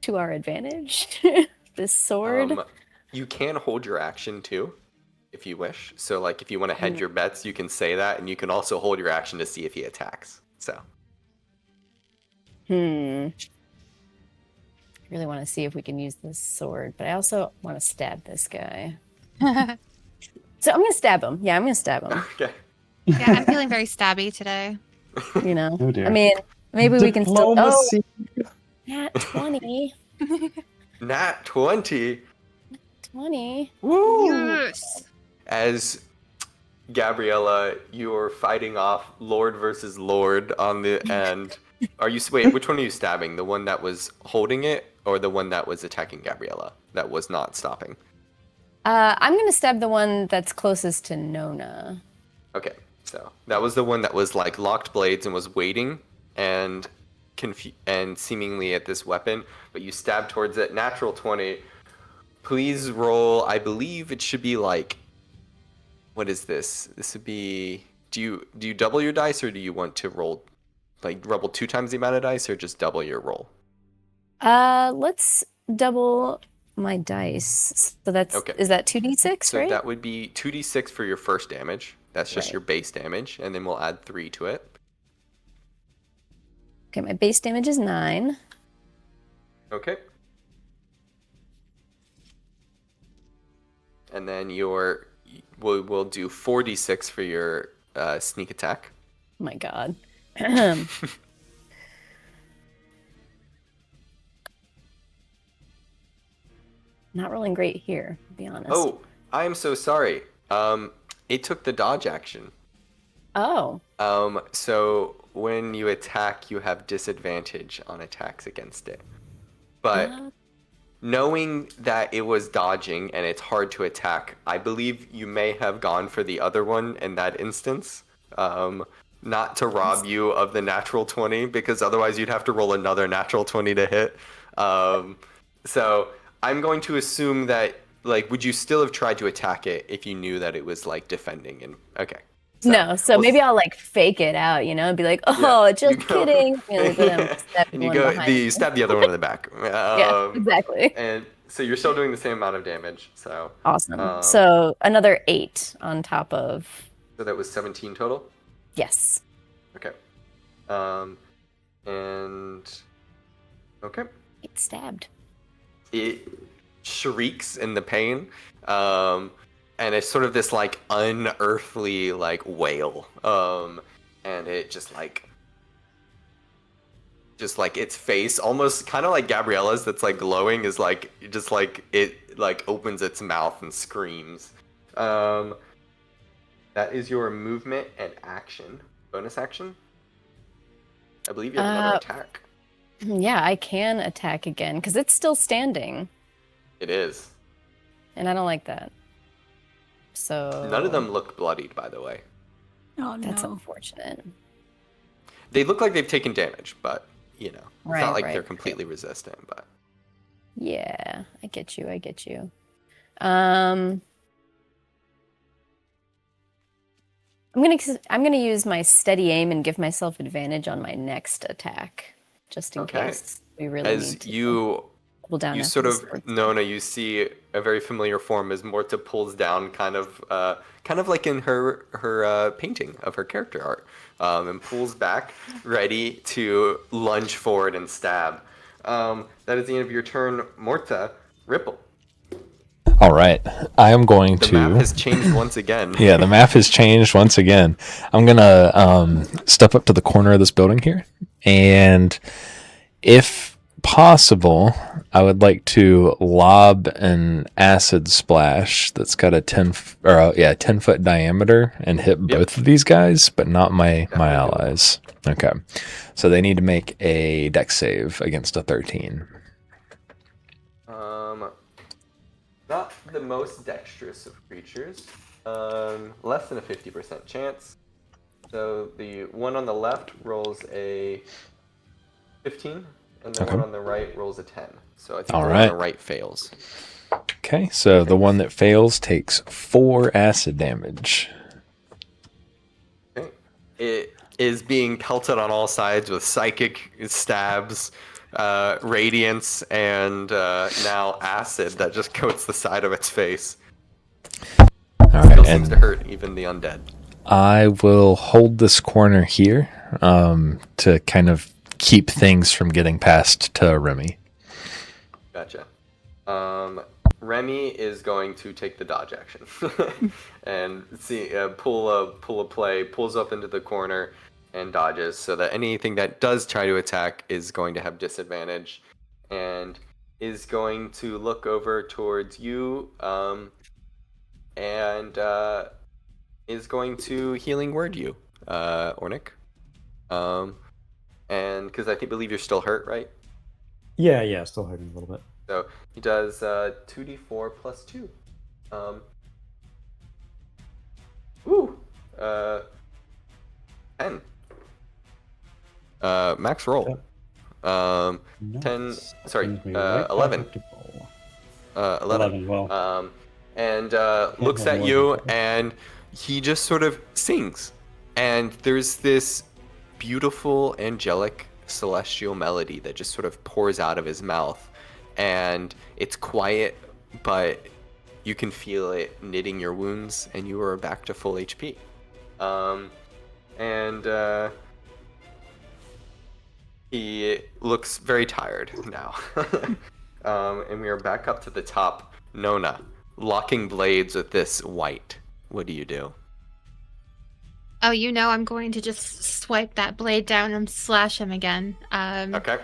to our advantage? This sword? You can hold your action too, if you wish. So, like, if you want to hedge your bets, you can say that, and you can also hold your action to see if he attacks. So. I really want to see if we can use this sword, but I also want to stab this guy. So I'm going to stab him. Yeah, I'm going to stab him. Okay. Yeah, I'm feeling very stabby today. You know? Oh dear. I mean, maybe we can still... Diplomacy. Nat 20. Nat 20. 20. Woo! Yes. As Gabriella, you're fighting off Lord versus Lord on the end. Wait, which one are you stabbing? The one that was holding it, or the one that was attacking Gabriella that was not stopping? I'm going to stab the one that's closest to Nona. Okay, so that was the one that was like locked blades and was waiting and seemingly at this weapon, but you stab towards it. Natural 20. Please roll. I believe it should be like, what is this? This would be. Do you double your dice, or do you want to roll 2 times the amount of dice, or just double your roll? Let's double my dice. So that's Okay. Is that 2d6, So right? that would be 2d6 for your first damage. That's just Right. your base damage, and then we'll add 3 to it. Okay, my base damage is 9. Okay. And then we'll do 4d6 for your sneak attack. Oh my god. Not rolling great here, to be honest. Oh, I am so sorry. It took the dodge action. Oh. So when you attack, you have disadvantage on attacks against it. But knowing that it was dodging and it's hard to attack, I believe you may have gone for the other one in that instance. Not to rob you of the natural 20, because otherwise you'd have to roll another natural 20 to hit. So I'm going to assume that, like, would you still have tried to attack it if you knew that it was, like, defending? And okay. No, so maybe I'll like fake it out, you know, and be like, "Oh, Yeah, just you go- kidding." You know, but I'm and you one go, behind you me. stab the other one in the back. Yeah, exactly. And so you're still doing the same amount of damage. So Awesome. So another 8 on top of So that was 17 total? Yes. Okay. And... Okay. Get stabbed. It shrieks in the pain, and it's sort of this like unearthly like wail, and it just like its face, almost kind of like Gabriella's that's like glowing, is like just like it like opens its mouth and screams. That is your movement and action. Bonus action? I believe you have another attack. Yeah, I can attack again because it's still standing. It is. And I don't like that. So None of them look bloodied, by the way. Oh that's no. unfortunate. They look like they've taken damage, but you know, it's Right, not like right, they're completely resistant. But Yeah, I get you. I'm gonna use my steady aim and give myself advantage on my next attack, just in Okay. case we really as need to you pull down. you after sort this of fourth Nona, you see a very familiar form as Morta pulls down, kind of like in her painting of her character art, and pulls back, ready to lunge forward and stab. That is the end of your turn, Morta. Ripple. All right. I am going The to. map has changed once again. Yeah, the map has changed once again. I'm gonna step up to the corner of this building here, and if possible, I would like to lob an acid splash that's got a 10-foot diameter and hit both of these guys, but not my allies. Okay, so they need to make a dex save against a 13. Not the most dexterous of creatures. Less than a 50% chance. So the one on the left rolls a 15, and the one on the right rolls a 10. So I think the one on the right fails. Okay, so the one that fails takes 4 acid damage. Okay. It is being pelted on all sides with psychic stabs, radiance, and now acid that just coats the side of its face. All right, Still and seems to hurt even the undead. I will hold this corner here to kind of keep things from getting past to Remy. Gotcha. Remy is going to take the dodge action and pull a play, pulls up into the corner and dodges, so that anything that does try to attack is going to have disadvantage, and is going to look over towards you, and is going to healing word you, Ornick. And because I believe you're still hurt, right? Yeah, still hurting a little bit. So he does 2d4 plus 2. Ooh, 10. Max roll. 10. Sorry, 11. 11. Well, And looks at you, and he just sort of sings, and there's this beautiful, angelic, celestial melody that just sort of pours out of his mouth, and it's quiet, but you can feel it knitting your wounds, and you are back to full HP. He looks very tired now. And we are back up to the top. Nona, locking blades with this white. What do you do? Oh, I'm going to just swipe that blade down and slash him again. Okay.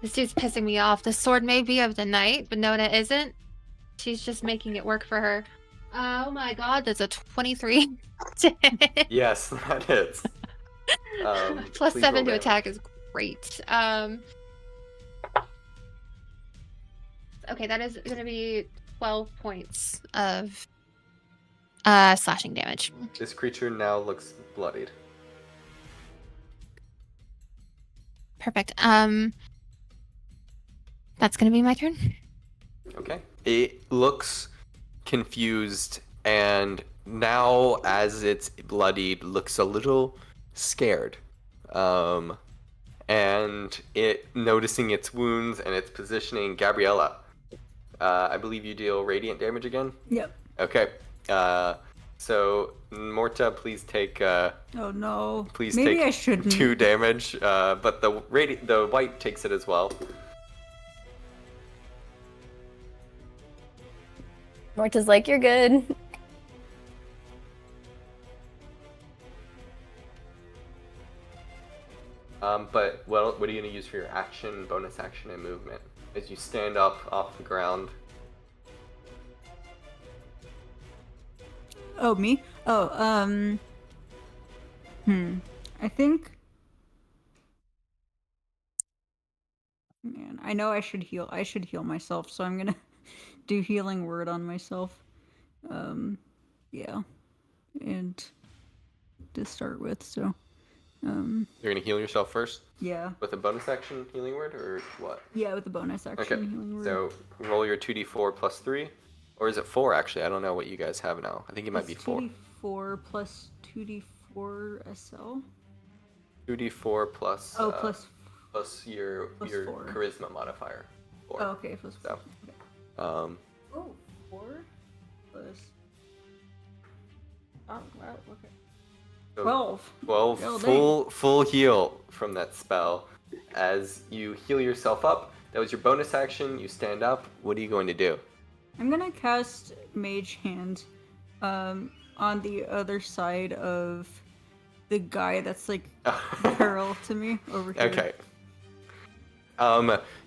This dude's pissing me off. The sword may be of the night, but Nona isn't. She's just making it work for her. Oh my god, that's a 23. Yes, that hits. Plus Please 7 roll to damage. attack is great. Okay, that is going to be 12 points of slashing damage. This creature now looks bloodied. Perfect. That's going to be my turn. Okay. It looks confused, and now as it's bloodied, looks a little scared. And it noticing its wounds and its positioning. Gabriella, I believe you deal radiant damage again? Yep. Okay. So Morta, please take Oh no. please Maybe take I shouldn't. 2 damage. But the white takes it as well. Morta's like, you're good. But what are you gonna use for your action, bonus action, and movement as you stand up off the ground? Oh, me? Oh, I think. Man, I know I should heal. I should heal myself, so I'm gonna do healing word on myself. Yeah, and to start with, so. You're gonna heal yourself first Yeah. with a bonus action healing word, or what? Yeah, with the bonus action Okay. healing word. So roll your 2d4 plus 3, or is it 4 actually? I don't know what you guys have now. I think it might be 4. 2d4 plus 2d4 SL. 2d4 plus plus your plus your 4. charisma modifier. 4. Oh, okay, plus 4. So, Okay. um, Oh, 4 plus. Oh, wow, okay. so 12. 12 Oh, dang. full heal from that spell. As you heal yourself up, that was your bonus action. You stand up. What are you going to do? I'm gonna cast Mage Hand on the other side of the guy that's like parallel to me over here. Okay.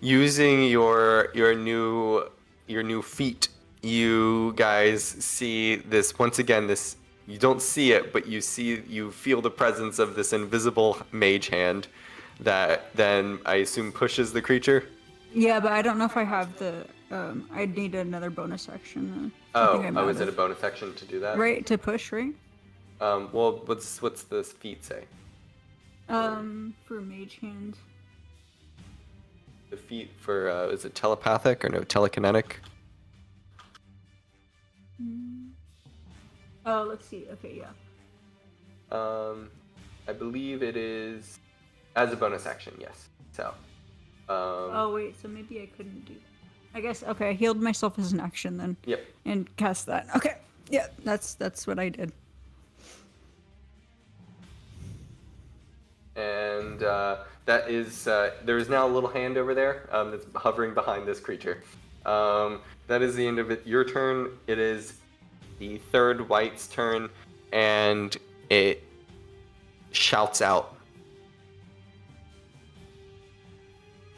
Using your new feat, you guys see this once again. This you don't see it, but you feel the presence of this invisible mage hand that then I assume pushes the creature. Yeah, but I don't know if I have the. I'd need another bonus action. I think I'm out is it a of. bonus action to do that? Right to push, right? Well, what's the feat say? For Mage Hand. The feat for is it telepathic or no telekinetic? Oh, let's see. Okay, yeah. I believe it is as a bonus action. Yes. So. Oh wait, so maybe I couldn't do that. I guess okay. I healed myself as an action then. Yep. And cast that. Okay. Yeah, that's what I did. And that is there is now a little hand over there that's hovering behind this creature. That is the end of it. Your turn. It is the third white's turn, and it shouts out,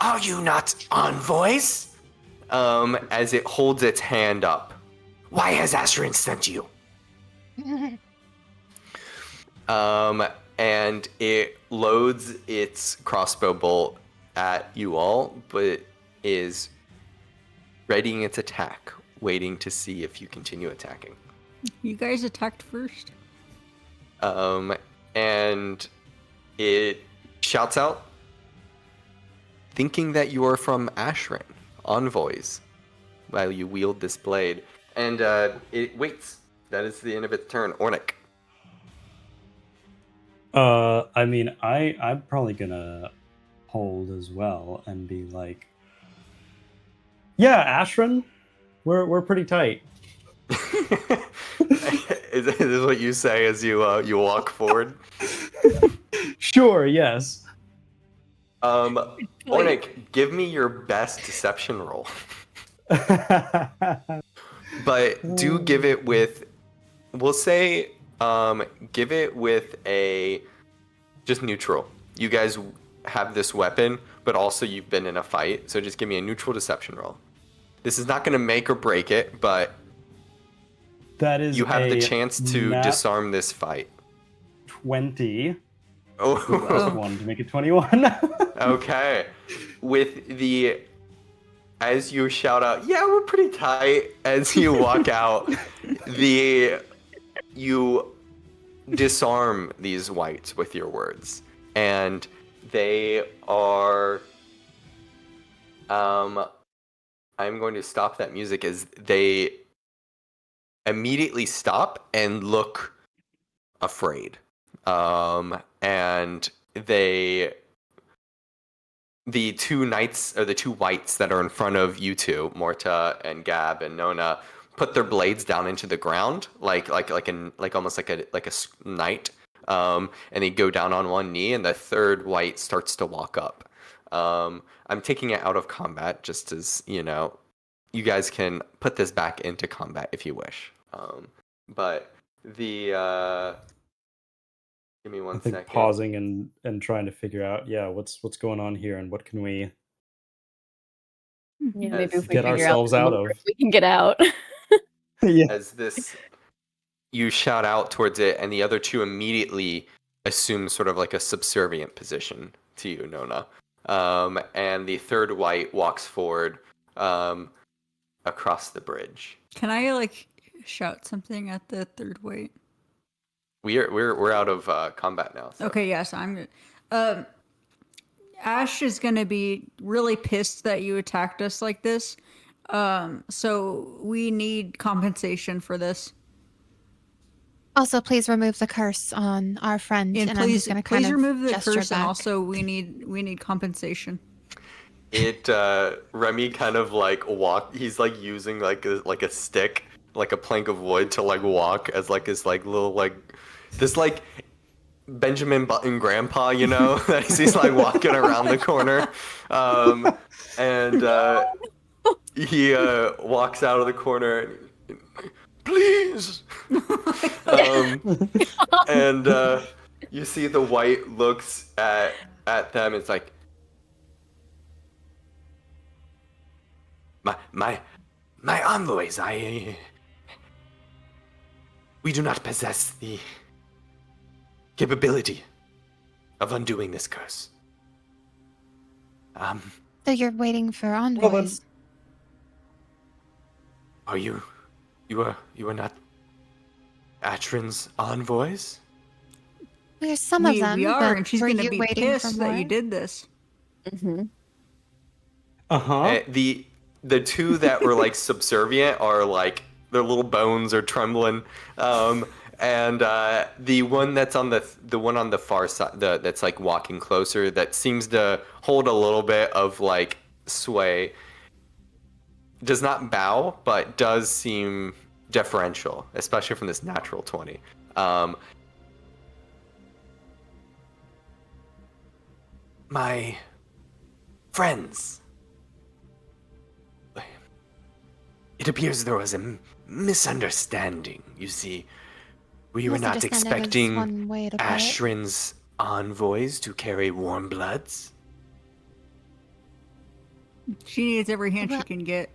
"Are you not envoys?" As it holds its hand up. "Why has Astrid sent you?" And it loads its crossbow bolt at you all, but is readying its attack, waiting to see if you continue attacking. You guys attacked first. And it shouts out, thinking that you are from Ashran, envoys, while you wield this blade. And it waits. That is the end of its turn. Ornick. I mean, I'm probably gonna hold as well and be like, yeah, Ashran, we're pretty tight. Is this what you say as you walk forward? Sure, yes. Ornick, give me your best deception roll. But do give it with, we'll say, give it with a just neutral. You guys have this weapon, but also you've been in a fight, so just give me a neutral deception roll. This is not going to make or break it, but that is you have the chance to disarm this fight. 20. Oh, Plus 1 to make it 21. Okay. With the, as you shout out, yeah, we're pretty tight, as you walk out, you disarm these whites with your words. And they are, I'm going to stop that music as they immediately stop and look afraid. And the two knights, or the two whites that are in front of you two, Morta and Gab and Nona, put their blades down into the ground, like almost like a knight. And they go down on one knee, and the third wight starts to walk up. I'm taking it out of combat just as, you guys can put this back into combat if you wish. But the give me one I think second. pausing and trying to figure out, what's going on here and what can we Yeah, maybe if we get figure ourselves out out more, of. we can get out. Yeah. As this, you shout out towards it, and the other two immediately assume sort of like a subservient position to you, Nona. And the third wight walks forward across the bridge. Can I shout something at the third weight? We're out of combat now. So. Okay, yes, I'm good. Ash is gonna be really pissed that you attacked us like this. So we need compensation for this. Also, please remove the curse on our friend, and I'm just going to kind of remove the gesture curse, and back. also we need compensation. Remy kind of he's using like a stick, like a plank of wood to walk as his little this Benjamin Button grandpa, that he's walking around the corner. And he walks out of the corner. Please. And you see the wight looks at them. It's like, my envoys. We do not possess the capability of undoing this curse. So you're waiting for Well, then, envoys. Are you? You are not Atrin's envoys? There's some of them. We are, but and she's were gonna you be waiting for pissed that you more? did this. Mm-hmm. Uh-huh. The two that were subservient are their little bones are trembling. And the one that's on the far side, that's walking closer, that seems to hold a little bit of sway, does not bow, but does seem deferential, especially from this natural 20. My friends, it appears there was a misunderstanding. You see, we were not expecting one way to put it. Ashrin's envoys to carry warm bloods. She needs every hand she Well- can get.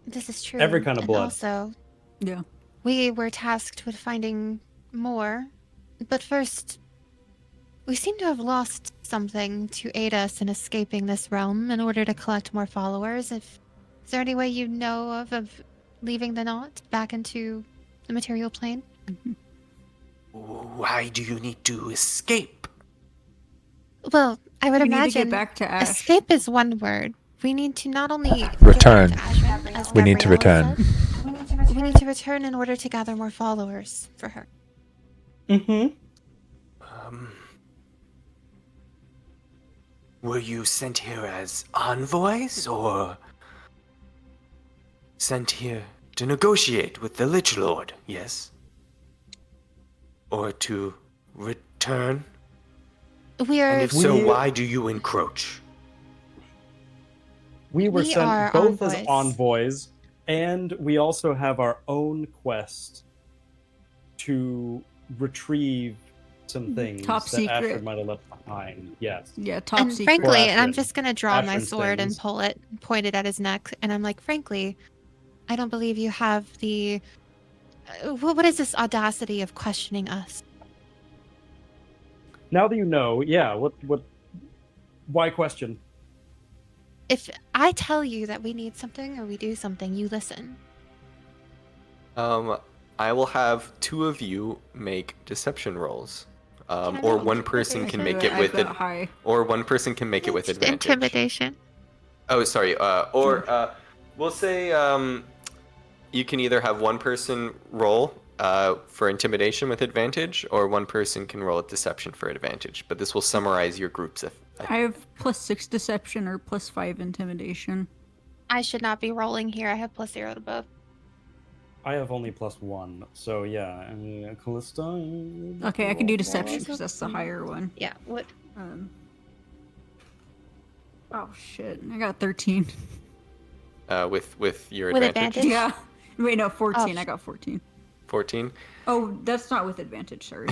This is true. Every kind of and blood. Also, Yeah. we were tasked with finding more, but first, we seem to have lost something to aid us in escaping this realm in order to collect more followers. Is there any way you know of leaving the knot back into the material plane? Why do you need to escape? Well, I would We need to imagine get back to Ash. escape is one word. We need to not only get Return. back to Ashram, as We need to Gabriella return. said, we need to return in order to gather more followers for her. Mm-hmm. Were you sent here as envoys, or sent here to negotiate with the Lich Lord, yes? Or to return? We are And if so, why do you encroach? We were We sent are both as envoys. envoys, and we also have our own quest to retrieve some things Top that secret. Ashford might have left behind. Yes. Yeah, top and secret. frankly, For and I'm Ashrin. just gonna draw my Ashrin's sword and things. pull it, point it at his neck, and I'm like, frankly, I don't believe you have the. What is this audacity of questioning us? Now that you know, yeah, why question? If I tell you that we need something or we do something, you listen. I will have two of you make deception rolls. Can I Or make one person can make it I've with got it, high. or one person can make it with advantage. Intimidation. Oh, sorry. We'll say you can either have one person roll for intimidation with advantage, or one person can roll a deception for advantage. But this will summarize your groups. I have +6 deception or +5 intimidation. I should not be rolling here. I have +0 to both. I have only +1, so yeah. Callista. Okay, I can do roll deception as because that's the well. higher one. Yeah. What? Oh shit! I got 13. With your With advantage? advantage? Yeah. Wait, no, 14. Oh. I got 14. 14. Oh, that's not with advantage. Sorry.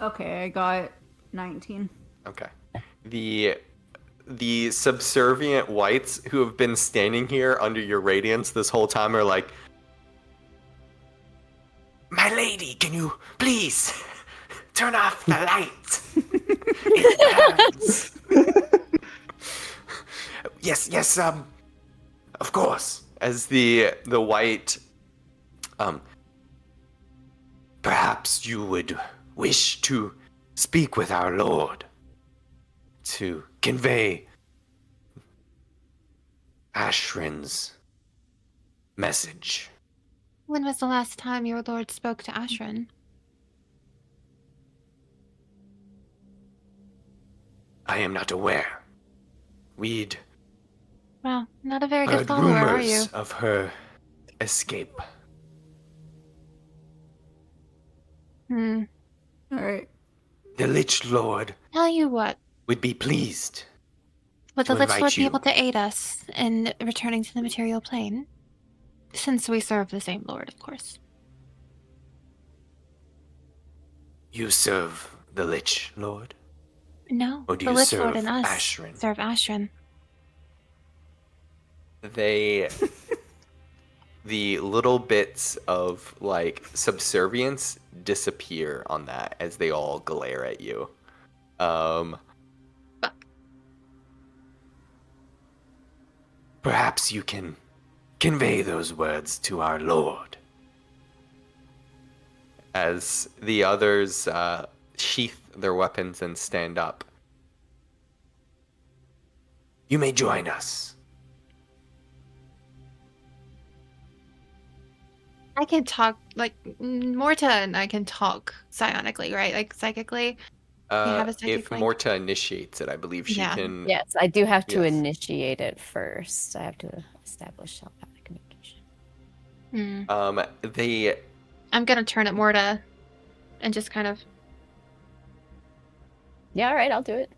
Okay, I got 19. Okay. The subservient whites who have been standing here under your radiance this whole time are like, "My lady, can you please turn off the light? It burns." Yes, of course. As the white, perhaps you would wish to speak with our lord to convey Ashrin's message. When was the last time your lord spoke to Ashrin? I am not aware. We'd Well, not a very good heard follower, are you? rumors of her escape. Hmm. All right. The Lich Lord Tell you what. would be pleased. Would the To Lich invite Lord be you. able to aid us in returning to the material plane? Since we serve the same lord, of course. You serve the Lich Lord? No, Or do the you Lich Lord serve and us Ashrin? serve Ashrin. The little bits of like subservience disappear on that as they all glare at you. Fuck. Perhaps you can convey those words to our lord. As the others sheath their weapons and stand up. You may join us. I can talk, like, Morta and I can talk psionically, right? Like, psychically. have a psychic If link? Morta initiates it, I believe she Yeah. can. Yes, I do have to Yes. initiate it first. I have to establish telepathic communication. Hmm. I'm gonna turn at Morta and just kind of... Yeah, all right, I'll do it.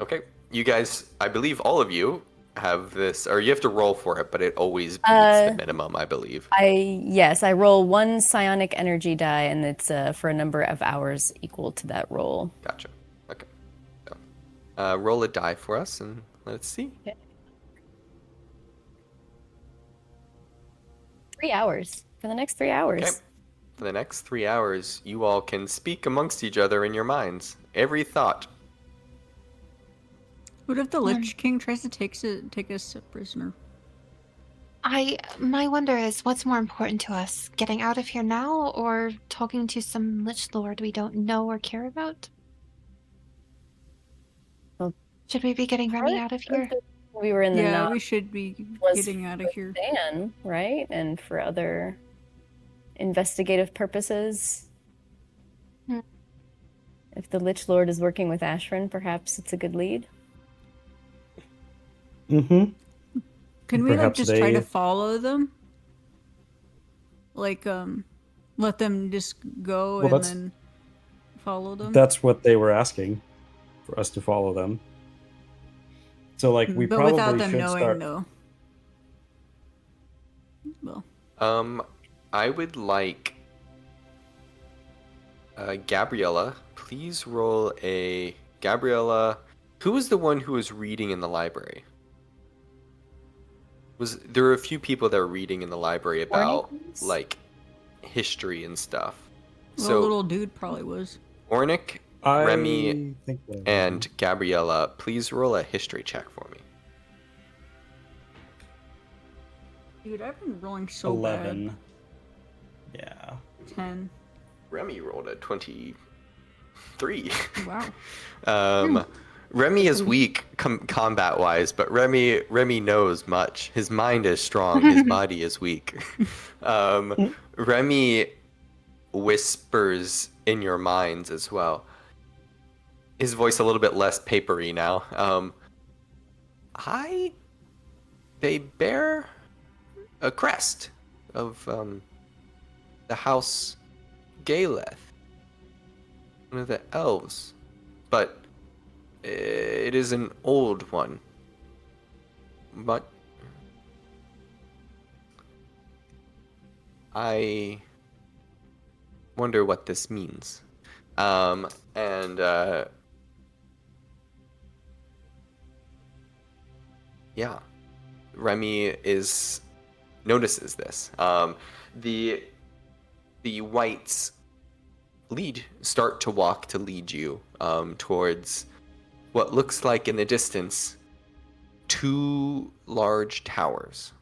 Okay, you guys, I believe all of you have this, or you have to roll for it, but it always beats the minimum, I believe. Yes, I roll one psionic energy die, and it's for a number of hours equal to that roll. Gotcha. Okay. So, roll a die for us, and let's see. Okay. 3 hours. For the next 3 hours. Okay. For the next 3 hours, you all can speak amongst each other in your minds. Every thought. What if the Lich King tries to take us prisoner? My wonder is, what's more important to us? Getting out of here now, or talking to some Lich Lord we don't know or care about? Well, Should we be getting Remy out of here? We were in the Yeah, knot we should be was getting out of here. Dan, right? And for other investigative purposes. Hmm. If the Lich Lord is working with Ashrin, perhaps it's a good lead. Mm-hmm. Can we like Perhaps just try to they- follow them? Like let them just go Well, and that's- then follow them? That's what they were asking, for us to follow them. So, like, we but probably without them should knowing start. though. Well, I would like Gabriella. Please roll a Gabriella. Who was the one who was reading in the library? There were a few people that were reading in the library about Ornick? like history and stuff. the So little dude probably was. Ornick, I Remy, think that- and Gabriella, please roll a history check for me. Dude, I've been rolling so 11. Yeah. bad. 10. Remy rolled a 23. Wow. Remy is weak combat-wise, but Remy knows much. His mind is strong. His body is weak. Remy whispers in your minds as well. His voice a little bit less papery now. They bear a crest of the house Galeth, one of the elves, but it is an old one. But I wonder what this means. Yeah, Remy notices this. The whites start to walk to lead you towards what looks like in the distance 2 large towers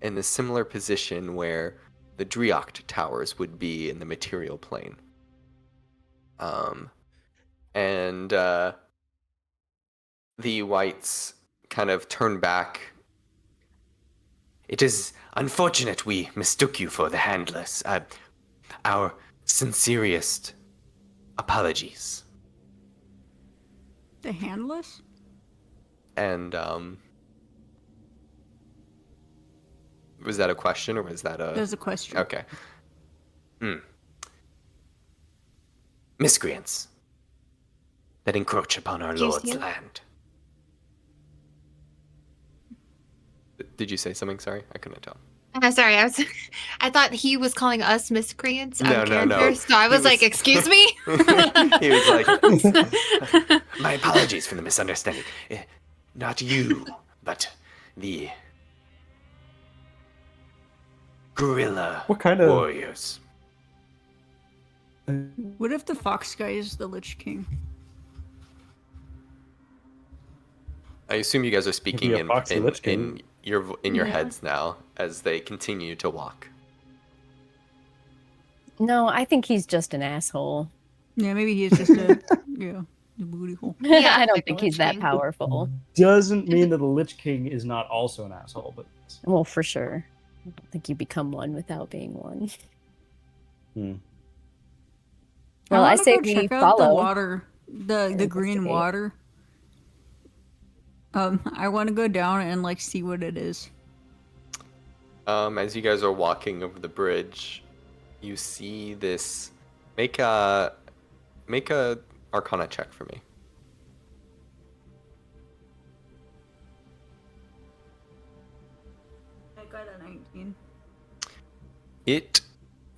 in the similar position where the Driocht towers would be in the material plane. The whites kind of turn back. It is unfortunate we mistook you for the handless. Our sincerest apologies. The handless? And was that a question or was that a... There's a question. Okay. Miscreants that encroach upon our lord's land. Did you say something? Sorry, I couldn't tell. I'm sorry. I thought he was calling us miscreants. No. So I was like, "Excuse me." He was like, "My apologies for the misunderstanding. Not you, but the gorilla What kind of- warriors." What if the fox guy is the Lich King? I assume you guys are speaking Maybe a foxy Lich in King. your heads now as they continue to walk. No, I think he's just an asshole. Yeah, maybe he's just a the booty hole. Yeah, I don't like a think Lich he's that King. powerful. Doesn't mean that the Lich King is not also an asshole, but Well, for sure. I don't think you become one without being one. Well, I wanna say go we check out the follow. water, the green investigate. water. I want to go down and like see what it is. As you guys are walking over the bridge, you see this. Make a Arcana check for me. I got a 19. It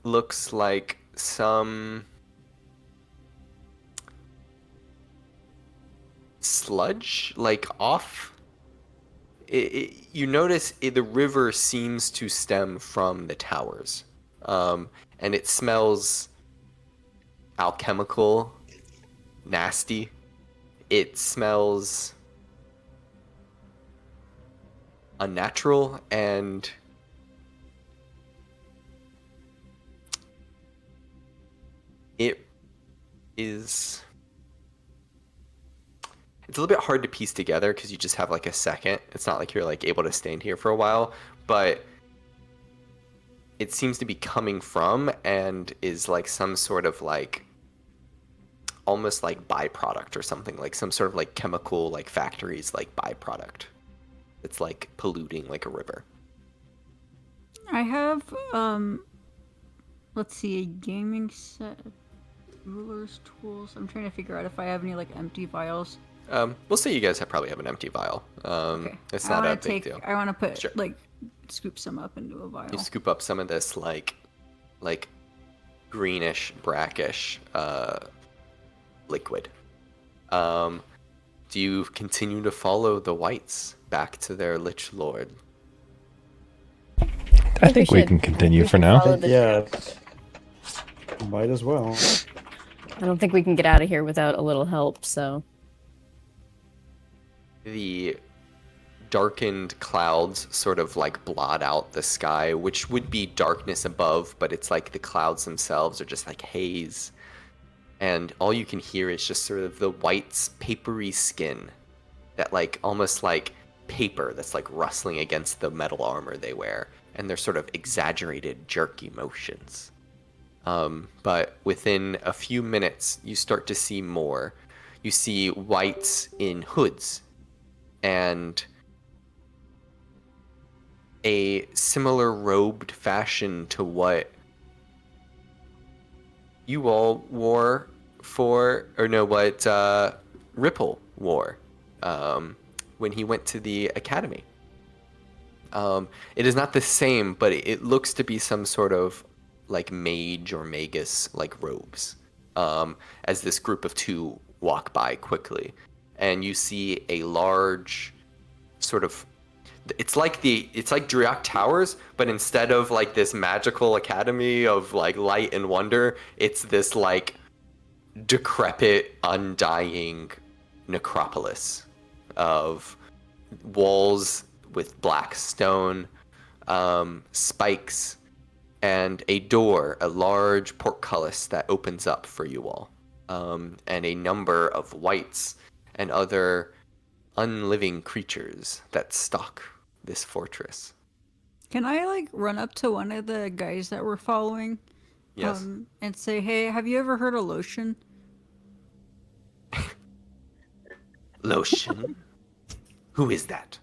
looks like some sludge, like off. You notice the river seems to stem from the towers, and it smells alchemical, nasty. It smells unnatural and it is... It's a little bit hard to piece together because you just have like a second. It's not like you're like able to stand here for a while, but it seems to be coming from and is like some sort of like almost like byproduct or something, like some sort of like chemical like factories like byproduct. It's like polluting like a river. I have let's see, a gaming set, rulers, tools. I'm trying to figure out if I have any like empty vials. We'll say you guys probably have an empty vial. Okay. It's not I a wanna big deal. I want to put Sure. like scoop some up into a vial. You scoop up some of this like greenish, brackish liquid. Do you continue to follow the whites back to their Lich Lord? I think we should- can continue we for should now. follow the- yeah, might as well. I don't think we can get out of here without a little help, so. The darkened clouds sort of like blot out the sky, which would be darkness above, but it's like the clouds themselves are just like haze. And all you can hear is just sort of the white's papery skin that like almost like paper that's like rustling against the metal armor they wear, and their sort of exaggerated jerky motions. But within a few minutes, you start to see more. You see whites in hoods and a similar robed fashion to what you all wore what Ripple wore when he went to the academy. It is not the same, but it looks to be some sort of like mage or magus like robes. As this group of two walk by quickly, and you see a large sort of it's like Driak Towers, but instead of like this magical academy of like light and wonder, it's this like decrepit, undying necropolis of walls with black stone, spikes, and a door, a large portcullis that opens up for you all, and a number of wights and other unliving creatures that stalk this fortress. Can I like run up to one of the guys that we're following? Yes. And say, hey, have you ever heard of lotion? Lotion? Who is that?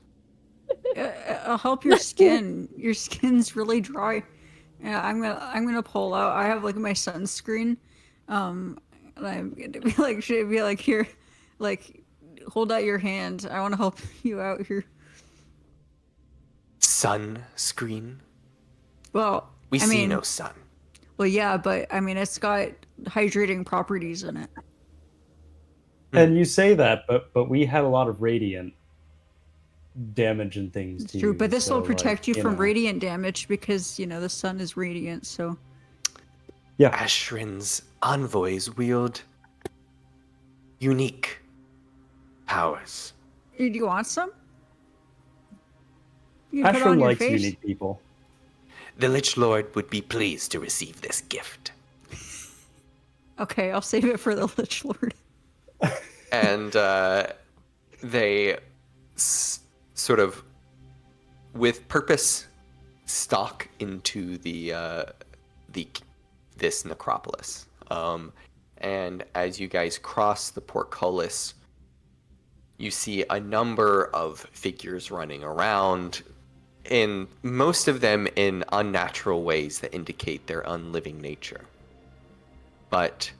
I'll help your skin. Your skin's really dry. Yeah, I'm gonna pull out. I have like my sunscreen. And I'm gonna be like, should I be like, here, like, hold out your hand. I want to help you out here. Sunscreen? Well, We I see mean, no sun. well, yeah, but I mean, it's got hydrating properties in it. And you say that, but we had a lot of radiant damage and things It's too. true, but this will so, protect like, you from know. radiant damage because the sun is radiant. So Yeah. Ashrin's envoys wield unique powers. do you want some? You can put it on Ashrin your likes face. unique people. The Lich Lord would be pleased to receive this gift. Okay, I'll save it for the Lich Lord. And they sort of, with purpose, stalk into this necropolis. And as you guys cross the portcullis, you see a number of figures running around, in most of them in unnatural ways that indicate their unliving nature. But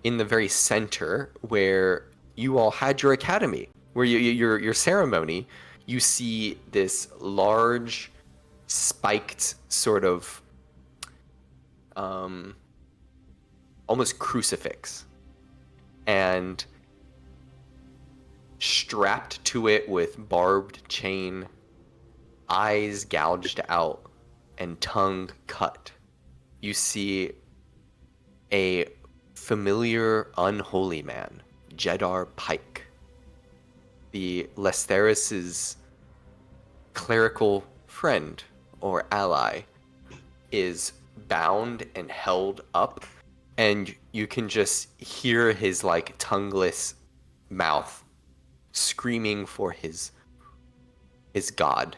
in the very center, where you all had your academy, where your ceremony, you see this large, spiked sort of almost crucifix, and strapped to it with barbed chain, eyes gouged out, and tongue cut, you see a familiar unholy man, Jedar Pike, the Lesteris's clerical friend or ally, is bound and held up, and you can just hear his like tongueless mouth screaming for his god.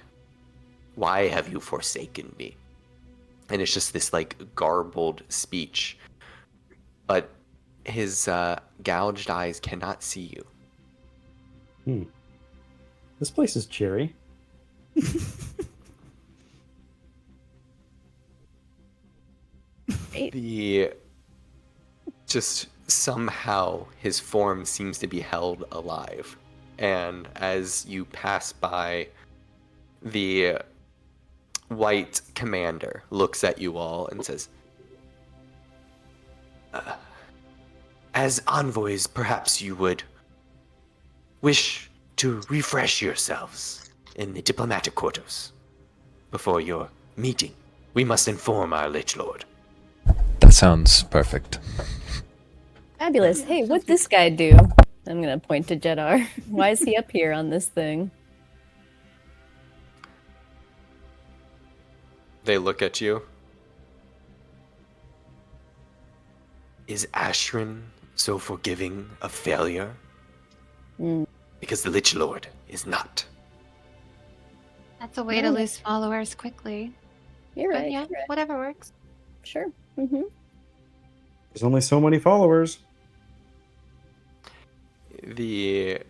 Why have you forsaken me? And it's just this like garbled speech, but his gouged eyes cannot see you. This place is cheery. Just somehow his form seems to be held alive, and as you pass by, the white commander looks at you all and says, as envoys, perhaps you would wish to refresh yourselves in the diplomatic quarters before your meeting. We must inform our Lich Lord. That sounds perfect. Fabulous. Hey, what'd this guy do? I'm gonna point to Jedar. Why is he up here on this thing? They look at you. Is Ashrin so forgiving of failure? Because the Lich Lord is not. That's a way to lose followers quickly. You're But right. yeah, you're right. whatever works. Sure. There's only so many followers. The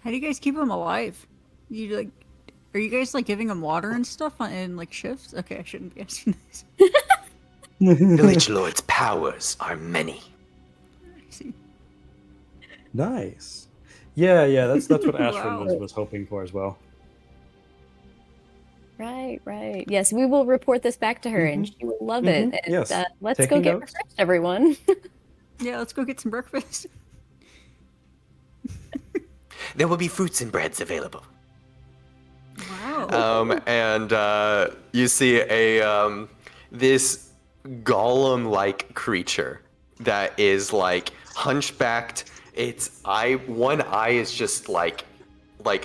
How do you guys keep them alive? You like, are you guys like giving them water and stuff in like shifts? Okay, I shouldn't be asking this. Village Lord's powers are many. I see. Nice. Yeah, that's what Ashwin Wow. was hoping for as well. Right. Yes, we will report this back to her, and she will love it. And, Yes. let's Taking go get notes. refreshed, everyone. Yeah, let's go get some breakfast. There will be fruits and breads available. Wow. And you see a this golem-like creature that is like hunchbacked. Its one eye is just like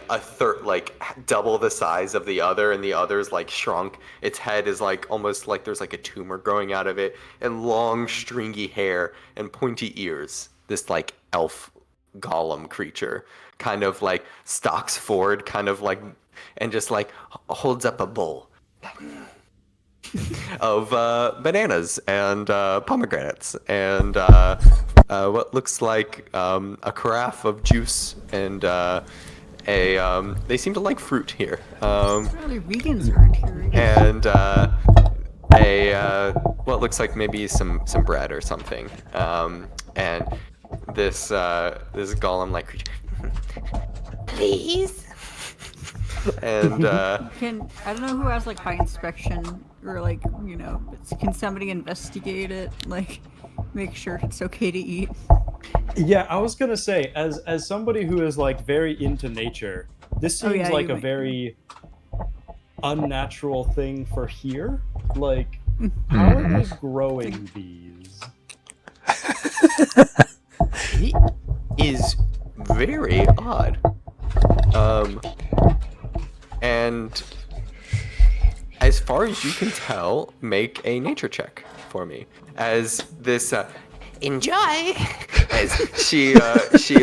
a third, like double the size of the other, and the other's like shrunk. Its head is like almost like there's like a tumor growing out of it, and long stringy hair and pointy ears. This like elf golem creature kind of like stalks forward, kind of like, and just like holds up a bowl of bananas and pomegranates and what looks like a carafe of juice and they seem to like fruit here. Probably vegans around here. And what looks like maybe some bread or something. And this golem like creature. Please. And I don't know who has like high inspection or like, you know, can somebody investigate it? Like, make sure it's okay to eat. Yeah, I was gonna say, as somebody who is like very into nature, this seems yeah, like you a might. very unnatural thing for here. Like, how are they growing these? he is very odd. And as far as you can tell, make a nature check for me. As this enjoy, as she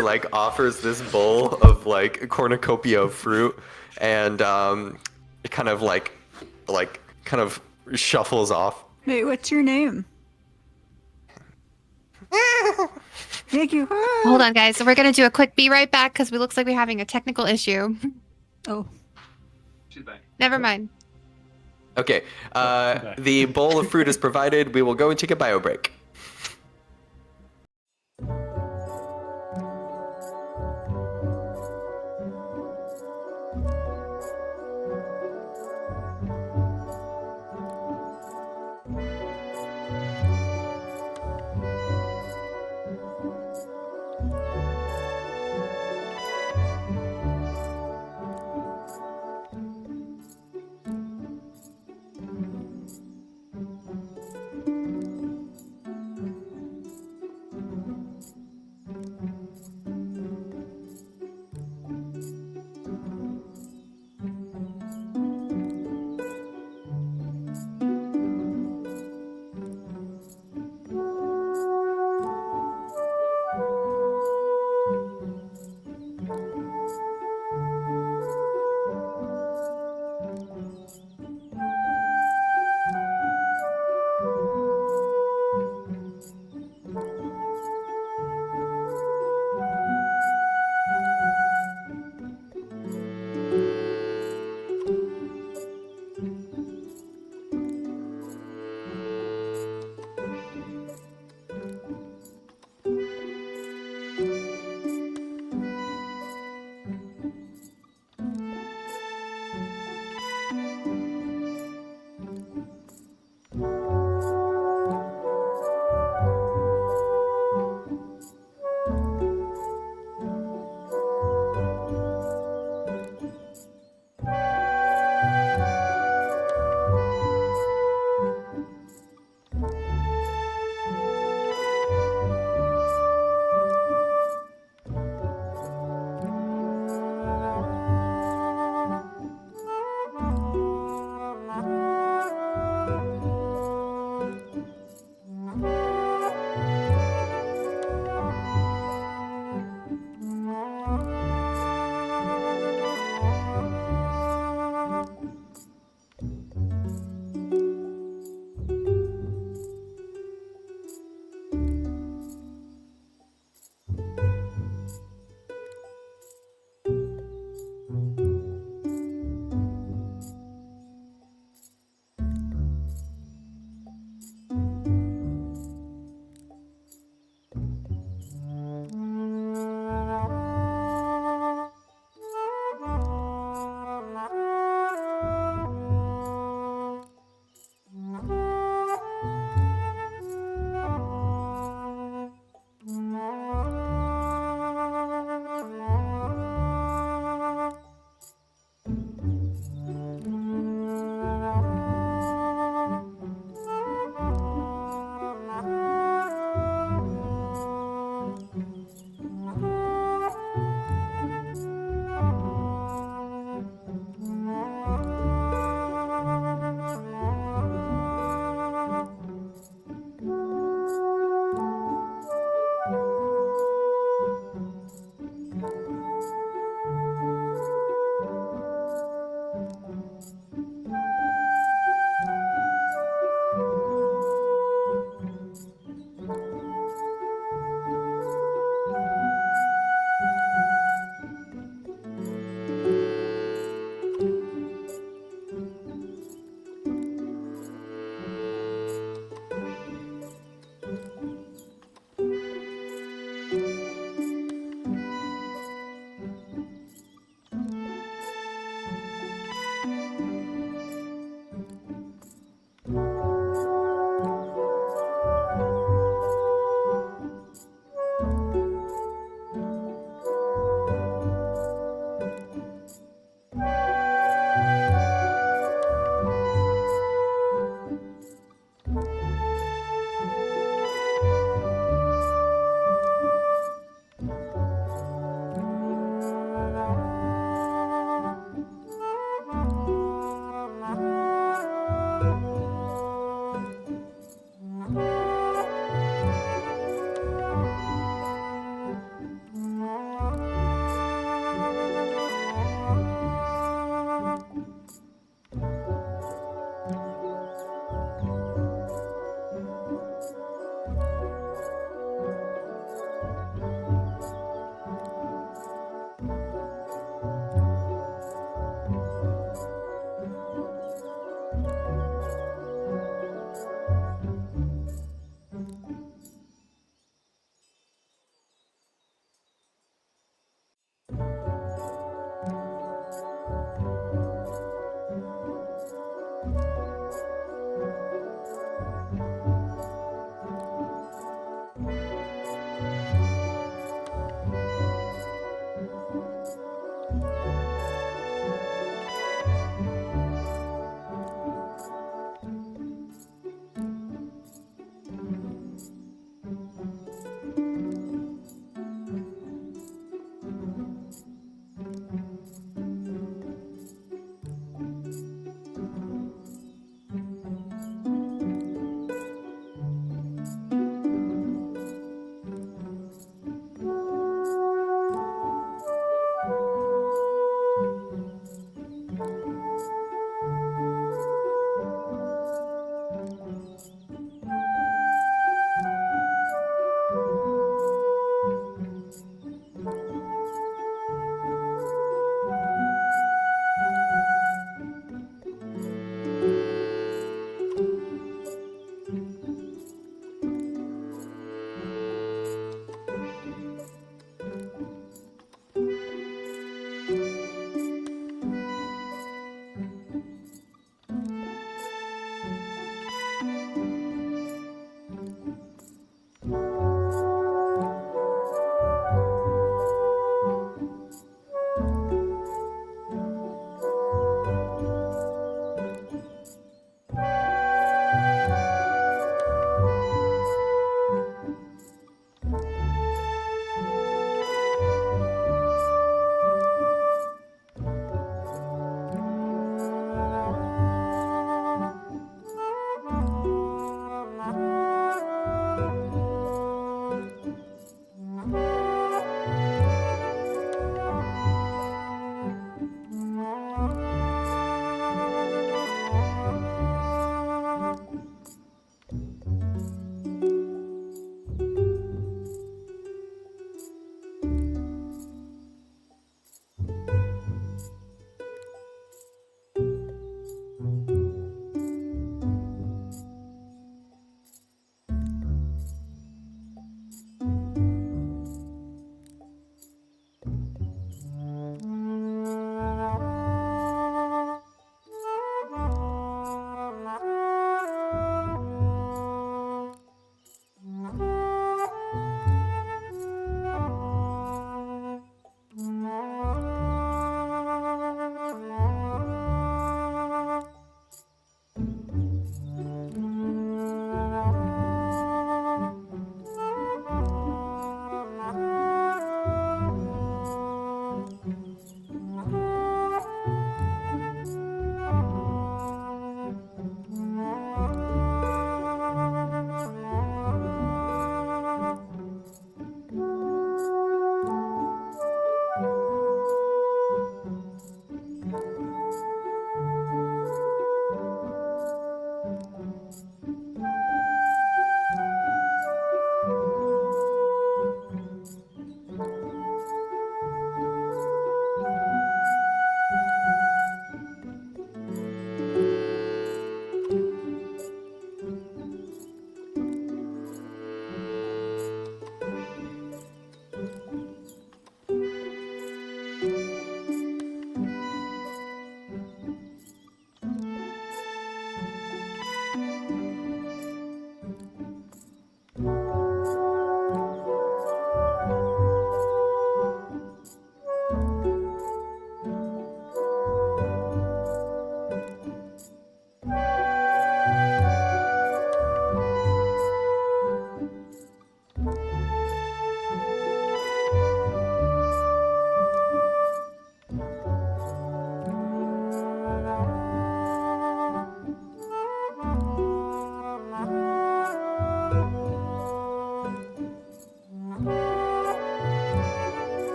like offers this bowl of like a cornucopia of fruit, and it kind of shuffles off. Hey, what's your name? Thank you. Hold on, guys. So we're gonna do a quick be right back because we looks like we're having a technical issue. Oh. She's back. Never mind. Okay, Okay. the bowl of fruit is provided. We will go and take a bio break.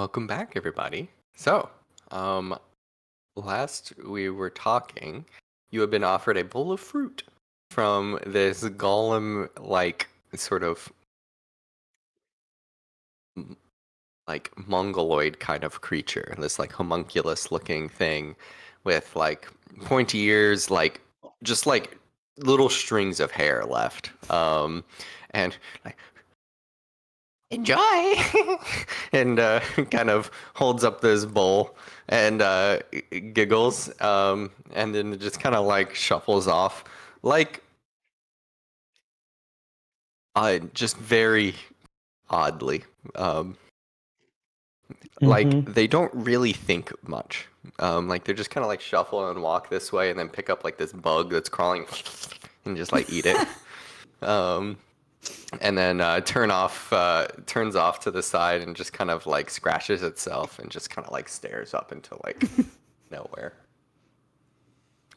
Welcome back, everybody. So, last we were talking, you had been offered a bowl of fruit from this golem-like sort of like mongoloid kind of creature, this like homunculus-looking thing with like pointy ears, like just like little strings of hair left, and like enjoy, and kind of holds up this bowl and giggles, and then just kind of like shuffles off, like just very oddly. Like they don't really think much. Like they're just kind of like shuffle and walk this way, and then pick up like this bug that's crawling, and just like eat it. And then turns off to the side and just kind of like scratches itself and just kind of like stares up into like nowhere.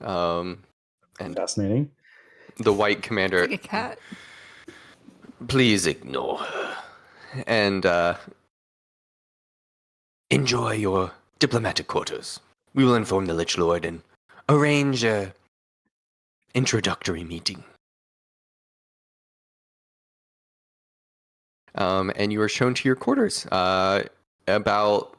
And Fascinating. the white commander, Like a cat. please ignore her and enjoy your diplomatic quarters. We will inform the Lich Lord and arrange a introductory meeting. And you are shown to your quarters. About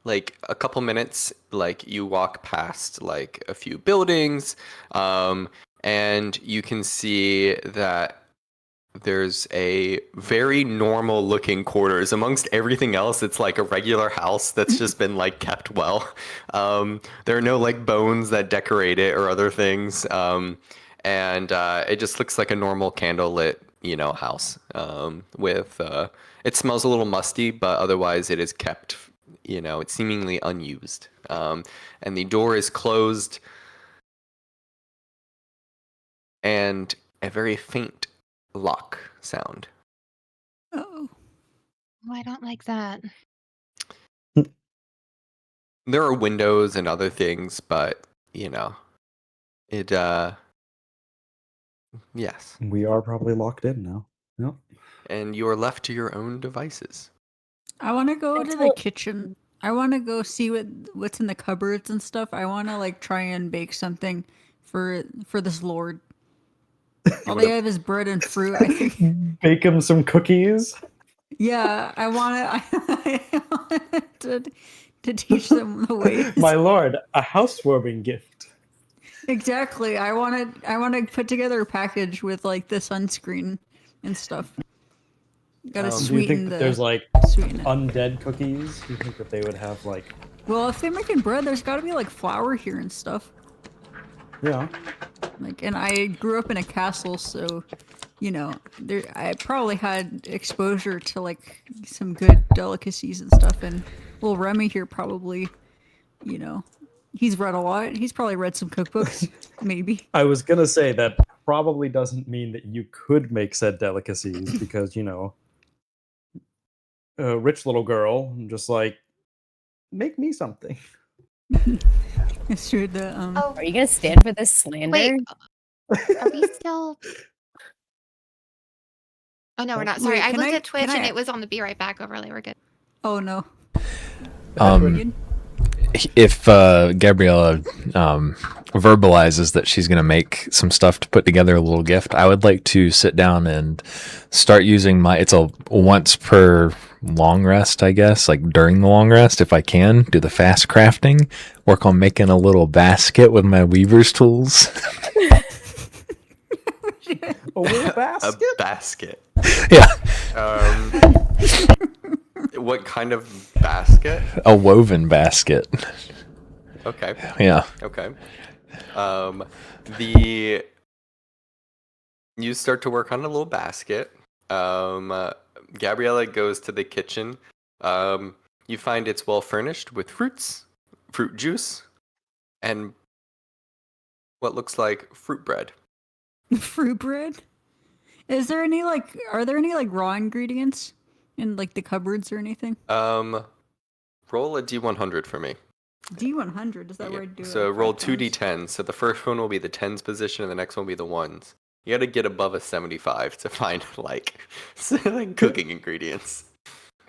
like a couple minutes, like you walk past like a few buildings, and you can see that there's a very normal looking quarters. Amongst everything else, it's like a regular house that's just been like kept well. There are no like bones that decorate it or other things. And it just looks like a normal candlelit, house. With it smells a little musty, but otherwise it is kept, it's seemingly unused. And the door is closed, and a very faint lock sound. Oh. Oh, I don't like that. There are windows and other things, but it yes. We are probably locked in now. Yep. And you are left to your own devices. I want to go to the Until- kitchen. I want to go see what's in the cupboards and stuff. I want to like try and bake something for this lord. All they have is bread and fruit. I think. Bake him some cookies. Yeah, I want to teach them the ways. My lord, a housewarming gift. Exactly. I want to put together a package with like the sunscreen and stuff. Gotta Do you Do you sweeten think the that there's like sweeten it. undead cookies? Do you think that they would have like? Well, if they're making bread, there's got to be like flour here and stuff. Yeah. Like, and I grew up in a castle, so I probably had exposure to like some good delicacies and stuff. And little Remy here probably, he's read a lot. He's probably read some cookbooks, maybe. I was gonna say that probably doesn't mean that you could make said delicacies because a rich little girl just like make me something. It's true. The Oh, Are you gonna stand for this slander? wait. Are we still? Oh no, we're not. Sorry, Wait, I can looked I- at Twitch can and I- it was on the Be Right Back overlay. We're good. oh no. Um, if Gabriella verbalizes that she's going to make some stuff to put together a little gift, I would like to sit down and start using it's a once per long rest, I guess, like during the long rest, if I can, do the fast crafting, work on making a little basket with my weaver's tools. A little A basket. basket. Yeah, What kind of basket? a woven basket. Okay. Yeah. Okay. You start to work on a little basket. Gabriella goes to the kitchen. You find it's well furnished with fruits, fruit juice, and what looks like fruit bread. Fruit bread? Are there any like raw ingredients in like the cupboards or anything? Roll a d100 for me. D100, is that Yeah. where I do it? So roll 5 times? 2d10s. So the first one will be the tens position, and the next one will be the ones. You got to get above a 75 to find like cooking ingredients.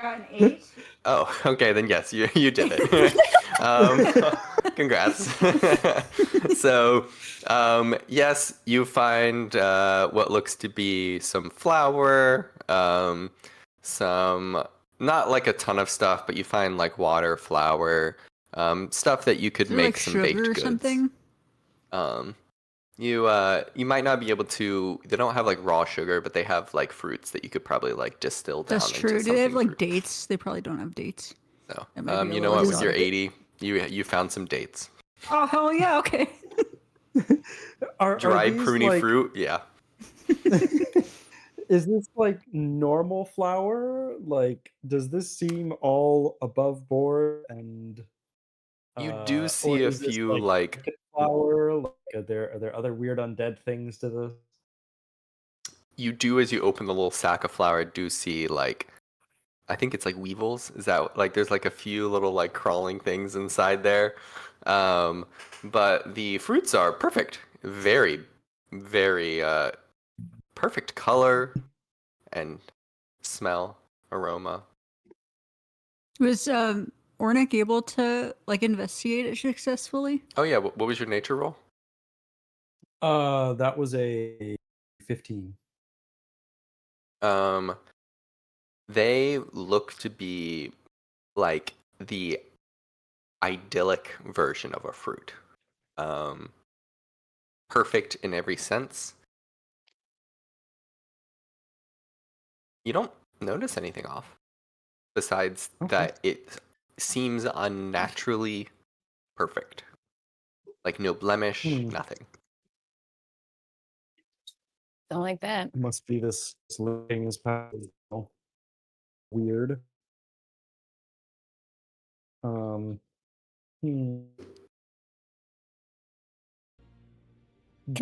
Got an 8. Oh, okay, then yes, you did it. Congrats. So, yes, you find what looks to be some flour, some not like a ton of stuff, but you find like water, flour, stuff that you could Is there, make like, some sugar baked or goods. something? You might not be able to. They don't have like raw sugar, but they have like fruits that you could probably like distill down. That's into true. Do they have something like dates? They probably don't have dates. No. That might be a You know little what? With your exotic. 80, you found some dates. Oh hell yeah! Okay. Are Dry these, pruny like, fruit, yeah. Is this like normal flour? Like, does this seem all above board? And You do or see a is this few like like market flour? Like, are there other weird undead things to this? you do as you open the little sack of flour. Do see like I think it's like weevils. Is that like there's like a few little like crawling things inside there, but the fruits are perfect. Very, very perfect color and smell, aroma. Was Ornick able to like investigate it successfully? Oh yeah, what was your nature roll? That was a 15. They look to be like the idyllic version of a fruit. Perfect in every sense. You don't notice anything off besides that it seems unnaturally perfect. Like no blemish, nothing. Don't like that. Must be this living is weird. Hmm. Can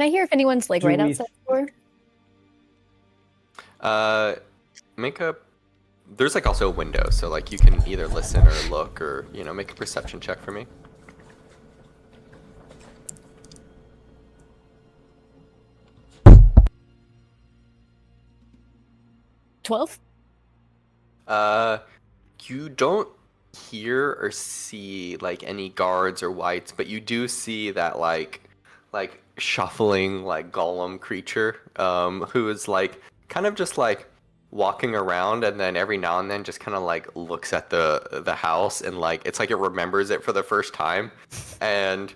I hear if anyone's like Do right we- outside the door? Make a. There's like also a window, so like you can either listen or look or make a perception check for me. 12? You don't hear or see like any guards or wights, but you do see that like shuffling like golem creature, who is like kind of just like walking around, and then every now and then just kind of like looks at the house, and like it's like it remembers it for the first time, and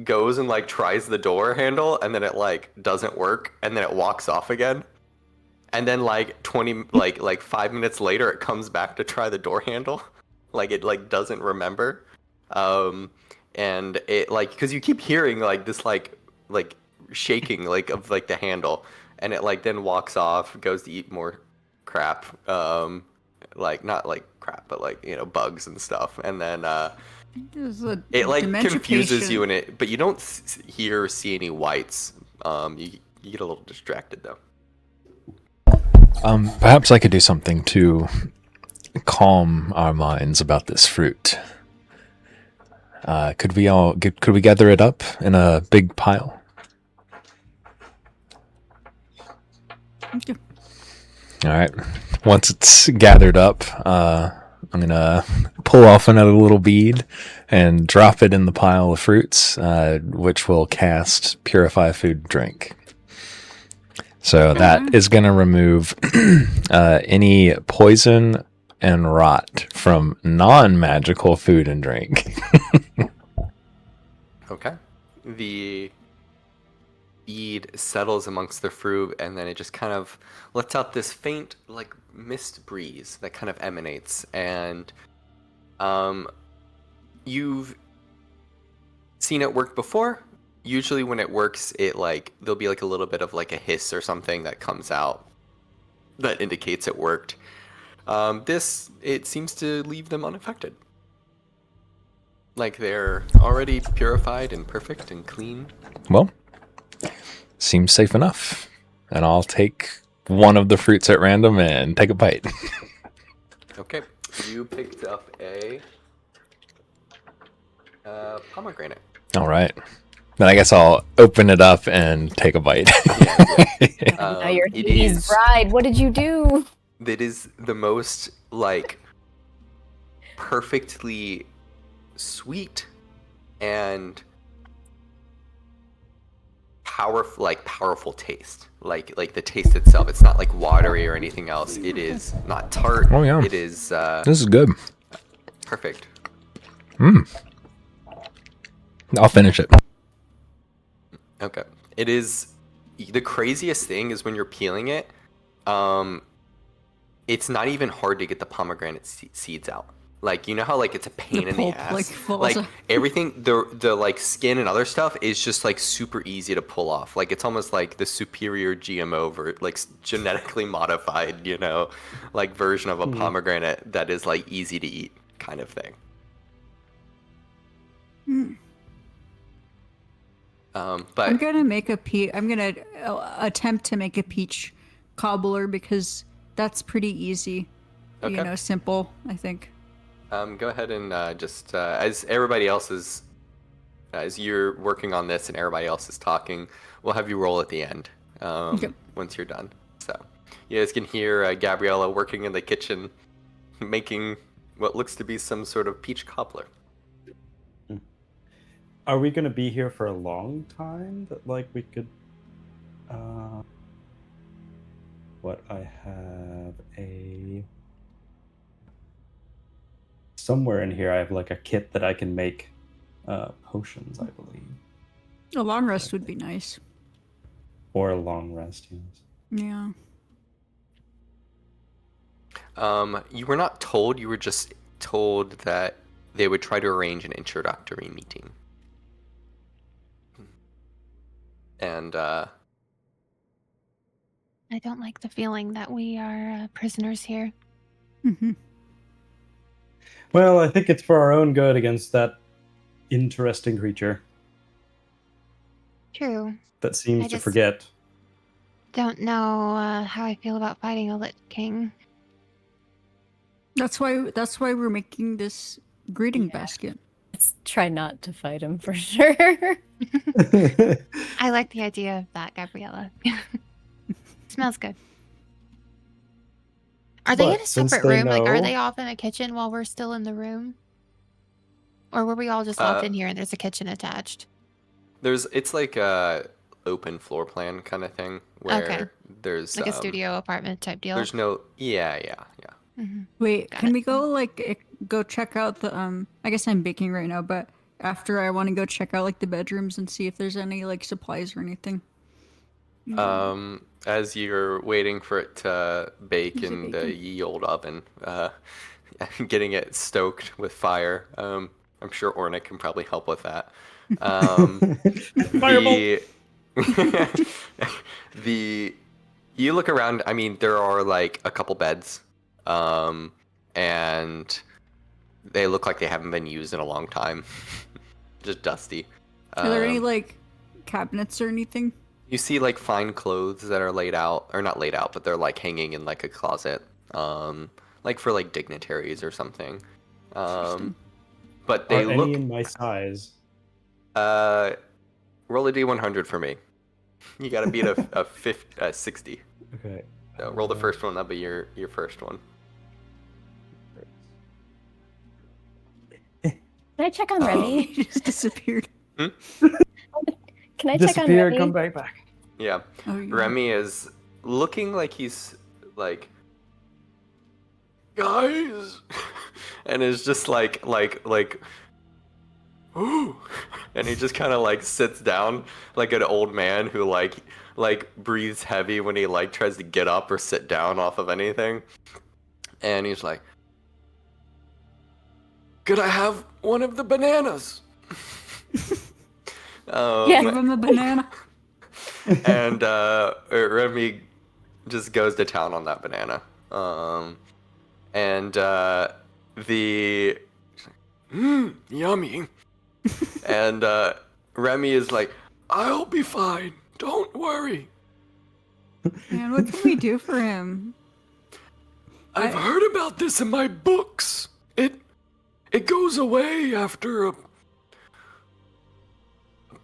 goes and like tries the door handle, and then it like doesn't work, and then it walks off again. And then like 5 minutes later, it comes back to try the door handle, like it like doesn't remember, and it like because you keep hearing like this like shaking like of like the handle, and it like then walks off, goes to eat more crap, like not like crap, but like bugs and stuff, and then it like confuses you, but you don't hear or see any whites. You get a little distracted though. Perhaps I could do something to calm our minds about this fruit. Could we gather it up in a big pile? Okay. All right. Once it's gathered up, I'm gonna pull off another little bead and drop it in the pile of fruits, which will cast Purify Food Drink. So that is going to remove any poison and rot from non-magical food and drink. Okay. The bead settles amongst the fruit, and then it just kind of lets out this faint, like, mist breeze that kind of emanates. And you've seen it work before. Usually when it works, it like there'll be like a little bit of like a hiss or something that comes out that indicates it worked. It seems to leave them unaffected. Like they're already purified and perfect and clean. Well, seems safe enough. And I'll take one of the fruits at random and take a bite. Okay, you picked up a pomegranate. All right. Then I guess I'll open it up and take a bite. Now you're It Hades' is- bride. What did you do? That is the most like perfectly sweet and powerful taste. Like the taste itself. It's not like watery or anything else. It is not tart. Oh, yeah. It is This is good. perfect. I'll finish it. Okay. It is the craziest thing is when you're peeling it, it's not even hard to get the pomegranate seeds out. Like, you know how like it's a pain in the pulp, ass? like, falls Like out. everything, the like skin and other stuff is just like super easy to pull off. Like it's almost like the superior GMO like genetically modified, you know, like version of a pomegranate that is like easy to eat kind of thing. But I'm gonna make a I'm gonna attempt to make a peach cobbler because that's pretty easy. Okay. You know, simple. I think. go ahead and just as everybody else is, as you're working on this and everybody else is talking, we'll have you roll at the end once you're done. So you guys can hear Gabriella working in the kitchen, making what looks to be some sort of peach cobbler. Are we going to be here for a long time? That like we could. What I have somewhere in here. I have like a kit that I can make potions, I believe, A long rest would be nice. or a long rest. Yes. Yeah. You were not told. You were just told that they would try to arrange an introductory meeting. And I don't like the feeling that we are prisoners here. Hmm. Well, I think it's for our own good against that interesting creature True. that seems I to just- forget. Don't know how I feel about fighting a Lich King. That's why we're making this greeting basket. Let's try not to fight him for sure. I like the idea of that, Gabriella. Smells good. Are they But in a since separate they room? Like, are know- they off in a kitchen while we're still in the room? Or were we all just locked in here and there's a kitchen attached? it's like a open floor plan kind of thing where Okay. there's Like a studio apartment type deal? There's no yeah. Mhm. Wait, Got can it. we go check out the I guess I'm baking right now, but after I want to go check out like the bedrooms and see if there's any like supplies or anything. As you're waiting for it to bake Is it in the baking? ye old oven, getting it stoked with fire. I'm sure Orna can probably help with that. Fireball! You look around. I mean, there are like a couple beds, and they look like they haven't been used in a long time. Just dusty. Are there any like cabinets or anything? You see like fine clothes that are laid out, or not laid out, but they're like hanging in like a closet, like for like dignitaries or something. Interesting. But they Are look. any in my size? Roll a d100 for me. You gotta beat a 60. Okay. So roll the first one. That'll be your first one. Can I check on Remy? He just disappeared. Can I check on Disappear, Remy? come back. Yeah. Oh, yeah. Remy is looking like he's like, guys, and is just like, ooh, and he just kind of like sits down like an old man who like breathes heavy when he like tries to get up or sit down off of anything, and he's like, could I have one of the bananas? Yeah. Give him a banana. And Remy just goes to town on that banana. Yummy. And Remy is like, I'll be fine. Don't worry. Man, what can we do for him? I've heard about this in my books. It goes away after a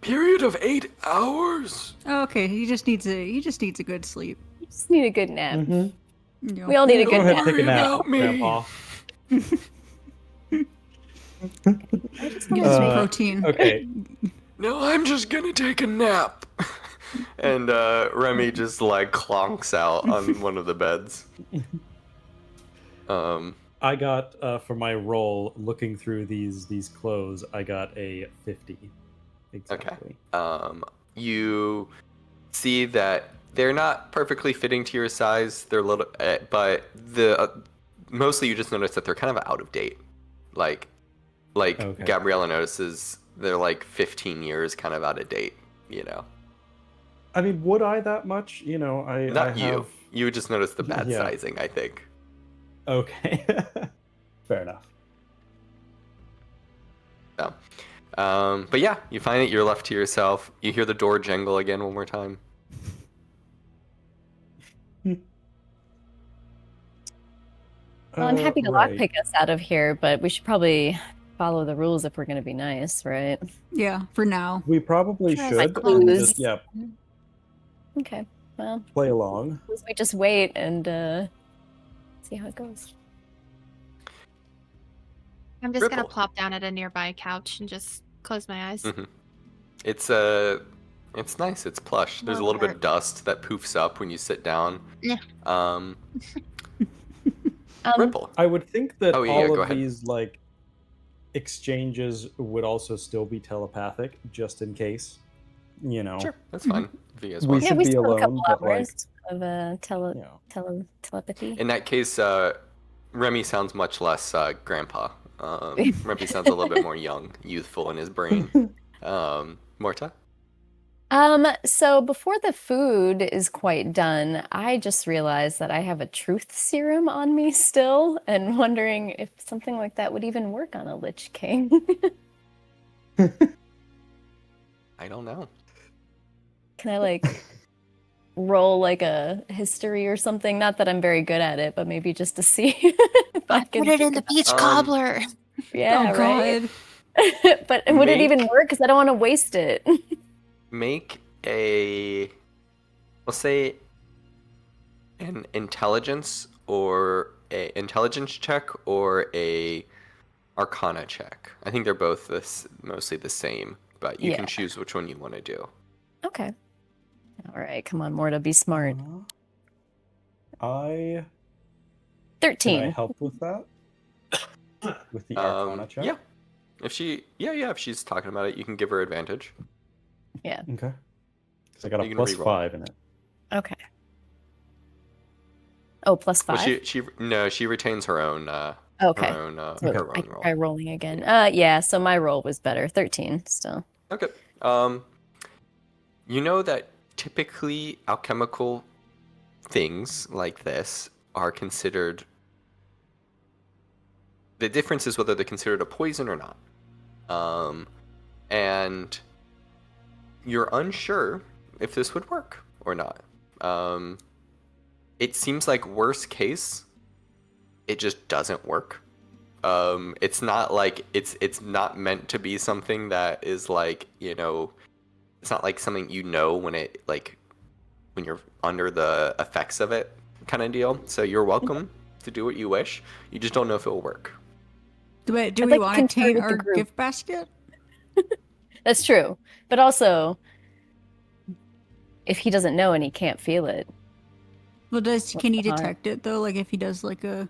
period of 8 hours. Oh, okay, he just needs a good sleep. You just need a good nap. Mm-hmm. You know. We all need a Go good ahead, nap. take a nap, about me. Grandpa. I just Get want some to protein. Okay. No, I'm just gonna take a nap. And Remy just like clonks out on one of the beds. I got for my roll looking through these clothes. I got a 50. Exactly. You see that they're not perfectly fitting to your size. They're little, but mostly you just notice that they're kind of out of date. Like Okay. Gabriella notices they're like 15 years kind of out of date. You know, I mean, would I that much? You know, I not I you. have... You would just notice the bad Yeah. sizing, I think. Okay. Fair enough. So, but yeah, you find it. You're left to yourself. You hear the door jangle again one more time. Well, I'm happy to right. lockpick us out of here, but we should probably follow the rules if we're going to be nice, right? Yeah, for now. We probably Try should. my And clues. just, yeah, Okay. Well, play along. we just wait and see how it goes. I'm just gonna Ripple. plop down at a nearby couch and just close my eyes. Mhm. It's nice. It's plush. There's a little bit of dust that poofs up when you sit down. Yeah. Ripple. I would think that Oh, yeah, all go of ahead. these like exchanges would also still be telepathic, just in case. You know. Sure, that's fine. If you guys We want. Yeah, should we be still have a alone, couple but, like, hours of You know. telepathy. In that case, Remy sounds much less grandpa. Remy sounds a little bit more young, youthful in his brain. Morta? So before the food is quite done, I just realized that I have a truth serum on me still, and wondering if something like that would even work on a Lich King. I don't know. Can I like roll like a history or something? Not that I'm very good at it, but maybe just to see if I can Put it in think the beach Um, cobbler. Yeah, oh right. god. But would it even Make- work? Because I don't want to waste it. Make we'll say an intelligence check or a arcana check. I think they're both mostly the same, but you Yeah. can choose which one you want to do. Okay. All right, come on, Morta, be smart. Can I 13. help with that? With the Arcana check? Yeah. If she's talking about it, you can give her advantage. Yeah. Okay. Because I got You a can +5 reroll. in it. Okay. Oh, plus Well, 5? she retains her own Okay. her own So her I own roll. try rolling again. Yeah, so my roll was better. 13 still. Okay. You know that typically alchemical things like this are considered. The difference is whether they're considered a poison or not. And you're unsure if this would work or not. It seems like worst case, it just doesn't work. It's not like it's not meant to be something that is like, you know, it's not like something you know when you're under the effects of it kind of deal. So you're welcome to do what you wish. You just don't know if it will work. Do we I'd want like to to confer taint with the our group. gift basket? That's true. But also, if he doesn't know and he can't feel it. Well, can he the harm? detect it though? Like if he does like a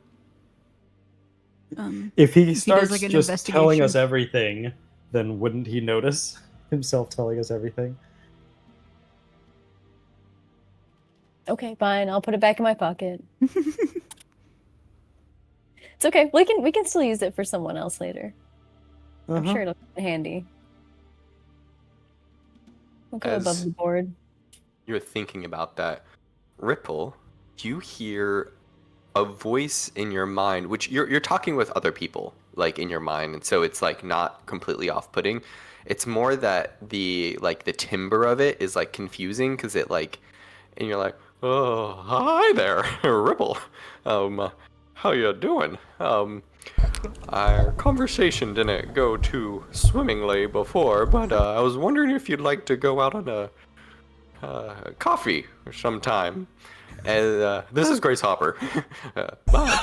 If he does, starts like, an just telling us investigation. everything, then wouldn't he notice himself telling us everything? Okay, fine. I'll put it back in my pocket. It's okay. We can still use it for someone else later. I'm Uh-huh. sure it'll come in handy. We'll go As- above the board. You're thinking about that. Ripple, you hear a voice in your mind, which you're talking with other people, like in your mind, and so it's like not completely off-putting. It's more that the timbre of it is like confusing because it like, and you're like, oh, hi there, Ripple. How you doing? Our conversation didn't go too swimmingly before, but I was wondering if you'd like to go out on a coffee sometime. And this is Grace Hopper. Bye.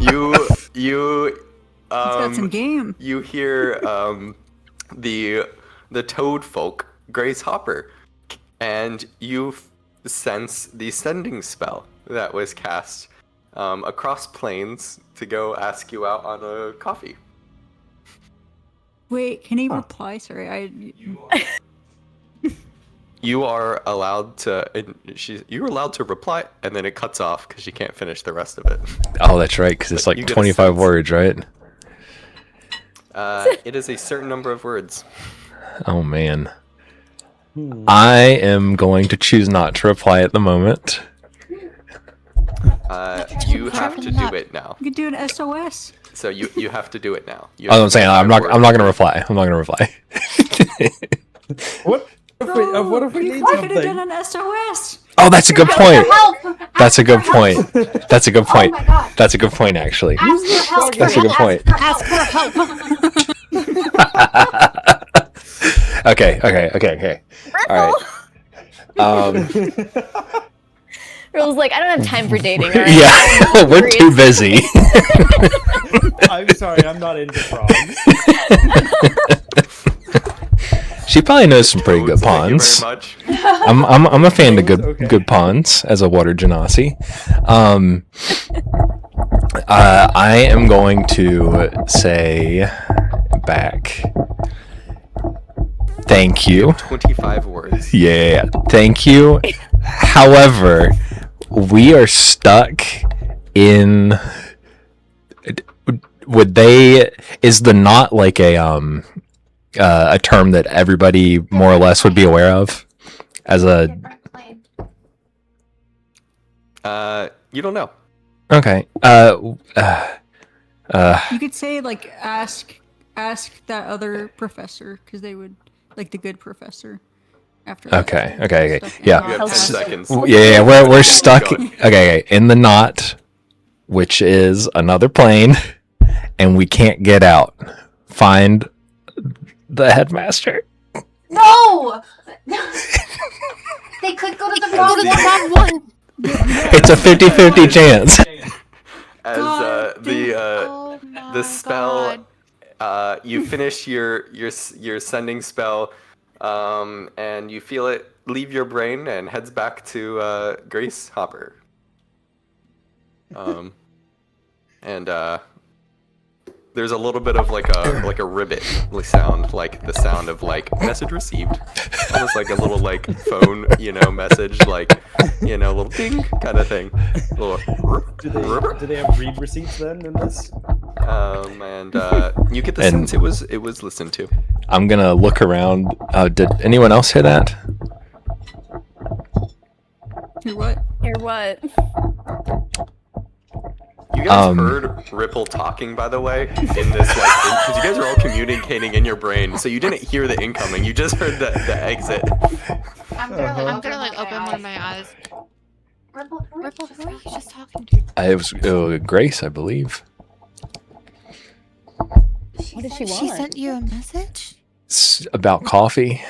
You It's got some game. you hear the toad folk Grace Hopper, and you sense the sending spell that was cast across planes to go ask you out on a coffee. Wait, can he reply? Sorry, You are allowed to. You're allowed to reply, and then it cuts off because you can't finish the rest of it. Oh, that's right, because it's But like you get a 25 sense. words, right? It is a certain number of words. Oh man. I am going to choose not to reply at the moment. You have to do it now. you could do an SOS. So you have to do it now. You Oh, have I'm to saying do I'm that not. word. I'm not gonna reply. I'm not gonna reply. What if we need You could have done something? an SOS. Oh, that's a good point. Help! That's a good point. That's a good point. Oh my god. That's a good point, actually. Ask for help. That's a good point. Ask for help. Okay. All right. Riddle's like, I don't have time for dating. All right? Yeah, we're too busy. I'm sorry, I'm not into frogs. She probably knows some pretty good Thank you ponds. very much. I'm a fan of Okay. good ponds as a water genasi. I am going to say back. Thank you. 25 words. Yeah, thank you. However, we are stuck in. Would they? Is the knot like a term that everybody more or less would be aware of as a? Different plane. You don't know. Okay. You could say like ask that other professor because they would like the good professor. After Okay, that. okay, Stuck in yeah. You have 10 knots. seconds. Yeah, we're stuck. Go. Okay, in the knot, which is another plane, and we can't get out. Find the headmaster. No! They could go to the wrong one. It's a 50-50 chance. As God Oh my the spell, God. you finish your sending spell, and you feel it leave your brain and heads back to Grace Hopper. And there's a little bit of like a ribbit sound, like the sound of like message received, almost like a little like phone, message, like a little ding kind of thing. Little Do they have read receipts then in this? and you get the And- sense it was listened to. I'm gonna look around. Did anyone else hear that? Hear what? Or what? You guys heard Ripple talking, by the way, in this because you guys are all communicating in your brain, so you didn't hear the incoming. You just heard the exit. I'm gonna like open one of my eyes. Ripple, Ripple, who are you just talking to? It was Grace, I believe. What does she want? She sent you a message? It's about coffee.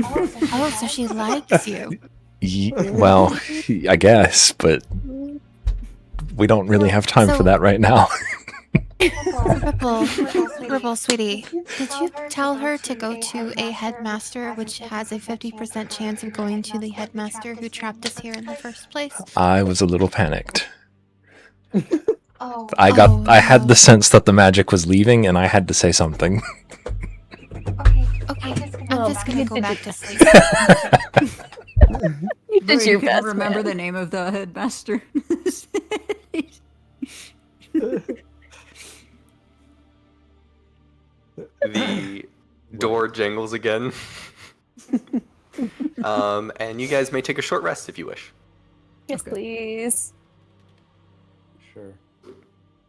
Oh, so she likes you. Well, I guess, but we don't really have time for that right now. Ripple, sweetie, did you tell her to go to a headmaster, which has a 50% chance of going to the headmaster who trapped us here in the first place? I was a little panicked. Oh, I Oh, had no. the sense that the magic was leaving, and I had to say something. okay. Okay, I'm I'm just gonna go back to sleep. You Bro, did your you can best. remember man. the name of the headmaster. The door jangles again. And you guys may take a short rest if you wish. Yes, please. Sure.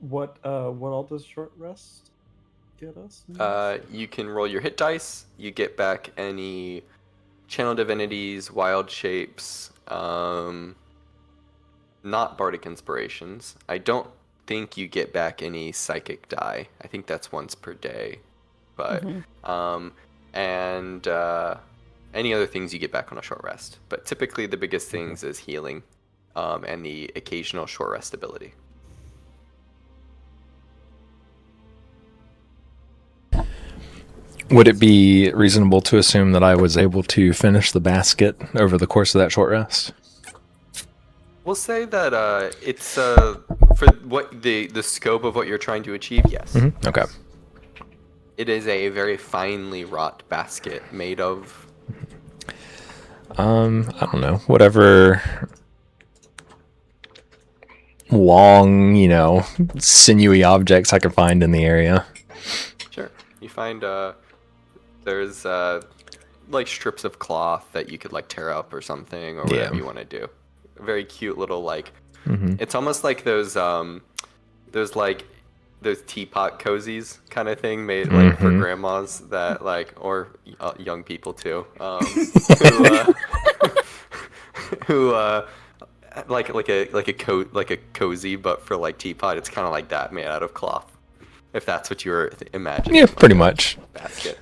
What all does short rest get us? You can roll your hit dice. You get back any channel divinities, wild shapes, not bardic inspirations. I don't think you get back any psychic die. I think that's once per day. But and any other things you get back on a short rest. But typically the biggest things is healing, and the occasional short rest ability. Would it be reasonable to assume that I was able to finish the basket over the course of that short rest? We'll say that it's for what the scope of what you're trying to achieve. Yes. Okay. It is a very finely wrought basket made of. I don't know, whatever long, sinewy objects I could find in the area. Sure. You find there's like strips of cloth that you could like tear up or something or whatever you want to do. A very cute little like. It's almost like those teapot cozies kind of thing made like for grandmas that like or young people too who like a cozy but for like teapot. It's kind of like that made out of cloth, if that's what you were imagining. Yeah, pretty much. Basket.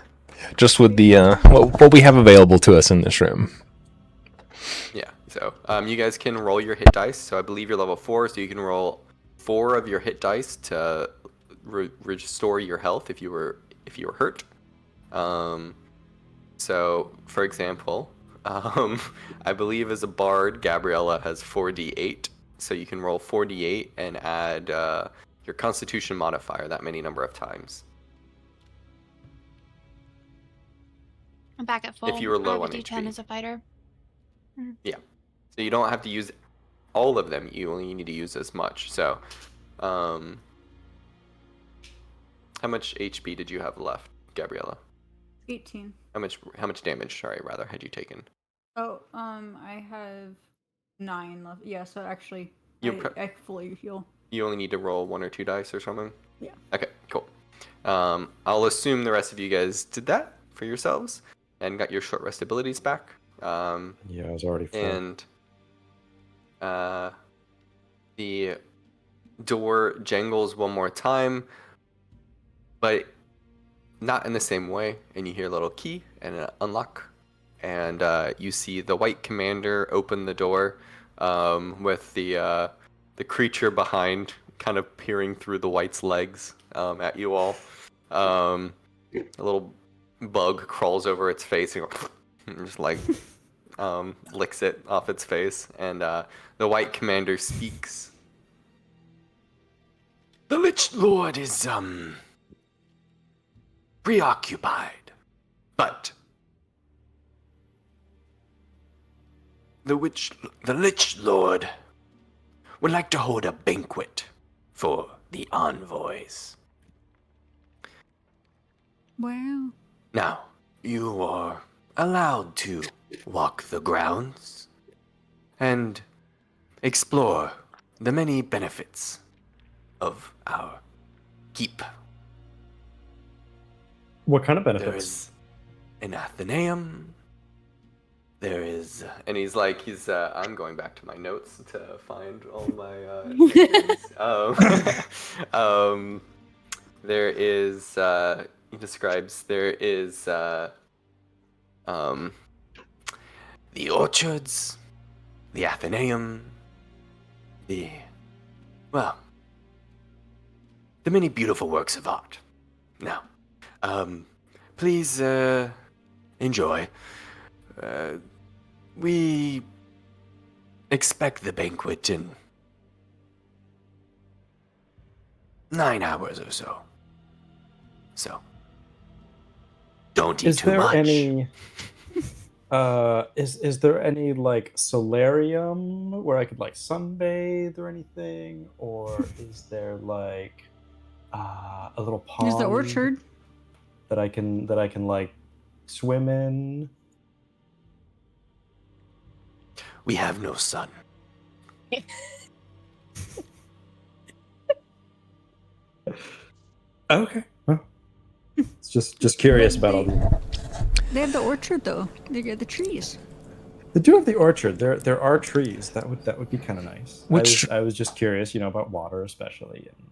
Just with the what we have available to us in this room. Yeah. So you guys can roll your hit dice. So I believe you're level 4, so you can roll 4 of your hit dice to restore your health if you were hurt. So for example, I believe as a bard, Gabriella has 4d8, so you can roll 4d8 and add your Constitution modifier that many number of times. I'm back at full. If you were low I have on a D10 HP. as a fighter. Yeah. So you don't have to use all of them. You only need to use as much. So, how much HP did you have left, Gabriella? 18. How much damage, sorry, rather, had you taken? Oh, I have 9 left. Yeah, so actually, You I fully heal. You only need to roll 1 or 2 dice or something? Yeah. Okay, cool. I'll assume the rest of you guys did that for yourselves and got your short rest abilities back. Yeah, I was already full. And the door jangles one more time, but not in the same way. And you hear a little key and an unlock, and you see the white commander open the door with the creature behind, kind of peering through the white's legs at you all. A little bug crawls over its face and just like licks it off its face, and the white commander speaks. The Lich Lord is preoccupied, but the Lich Lord would like to hold a banquet for the envoys. Wow. Now, you are allowed to walk the grounds and explore the many benefits of our keep. What kind of There benefits? is an Athenaeum. There is, and I'm going back to my notes to find all my things. There is, he describes, there is, the orchards, the Athenaeum, the many beautiful works of art. Now, please, enjoy. We expect the banquet in 9 hours or so. So, don't eat Is too there much. any is there any like solarium where I could like sunbathe or anything, or is there like a little pond There's the orchard. that I can like swim in? We have no sun. Okay. Well, it's just curious about all the. They have the orchard though. They get the trees. They do have the orchard. There are trees. That would be kind of nice. Which- I was just curious, about water especially. And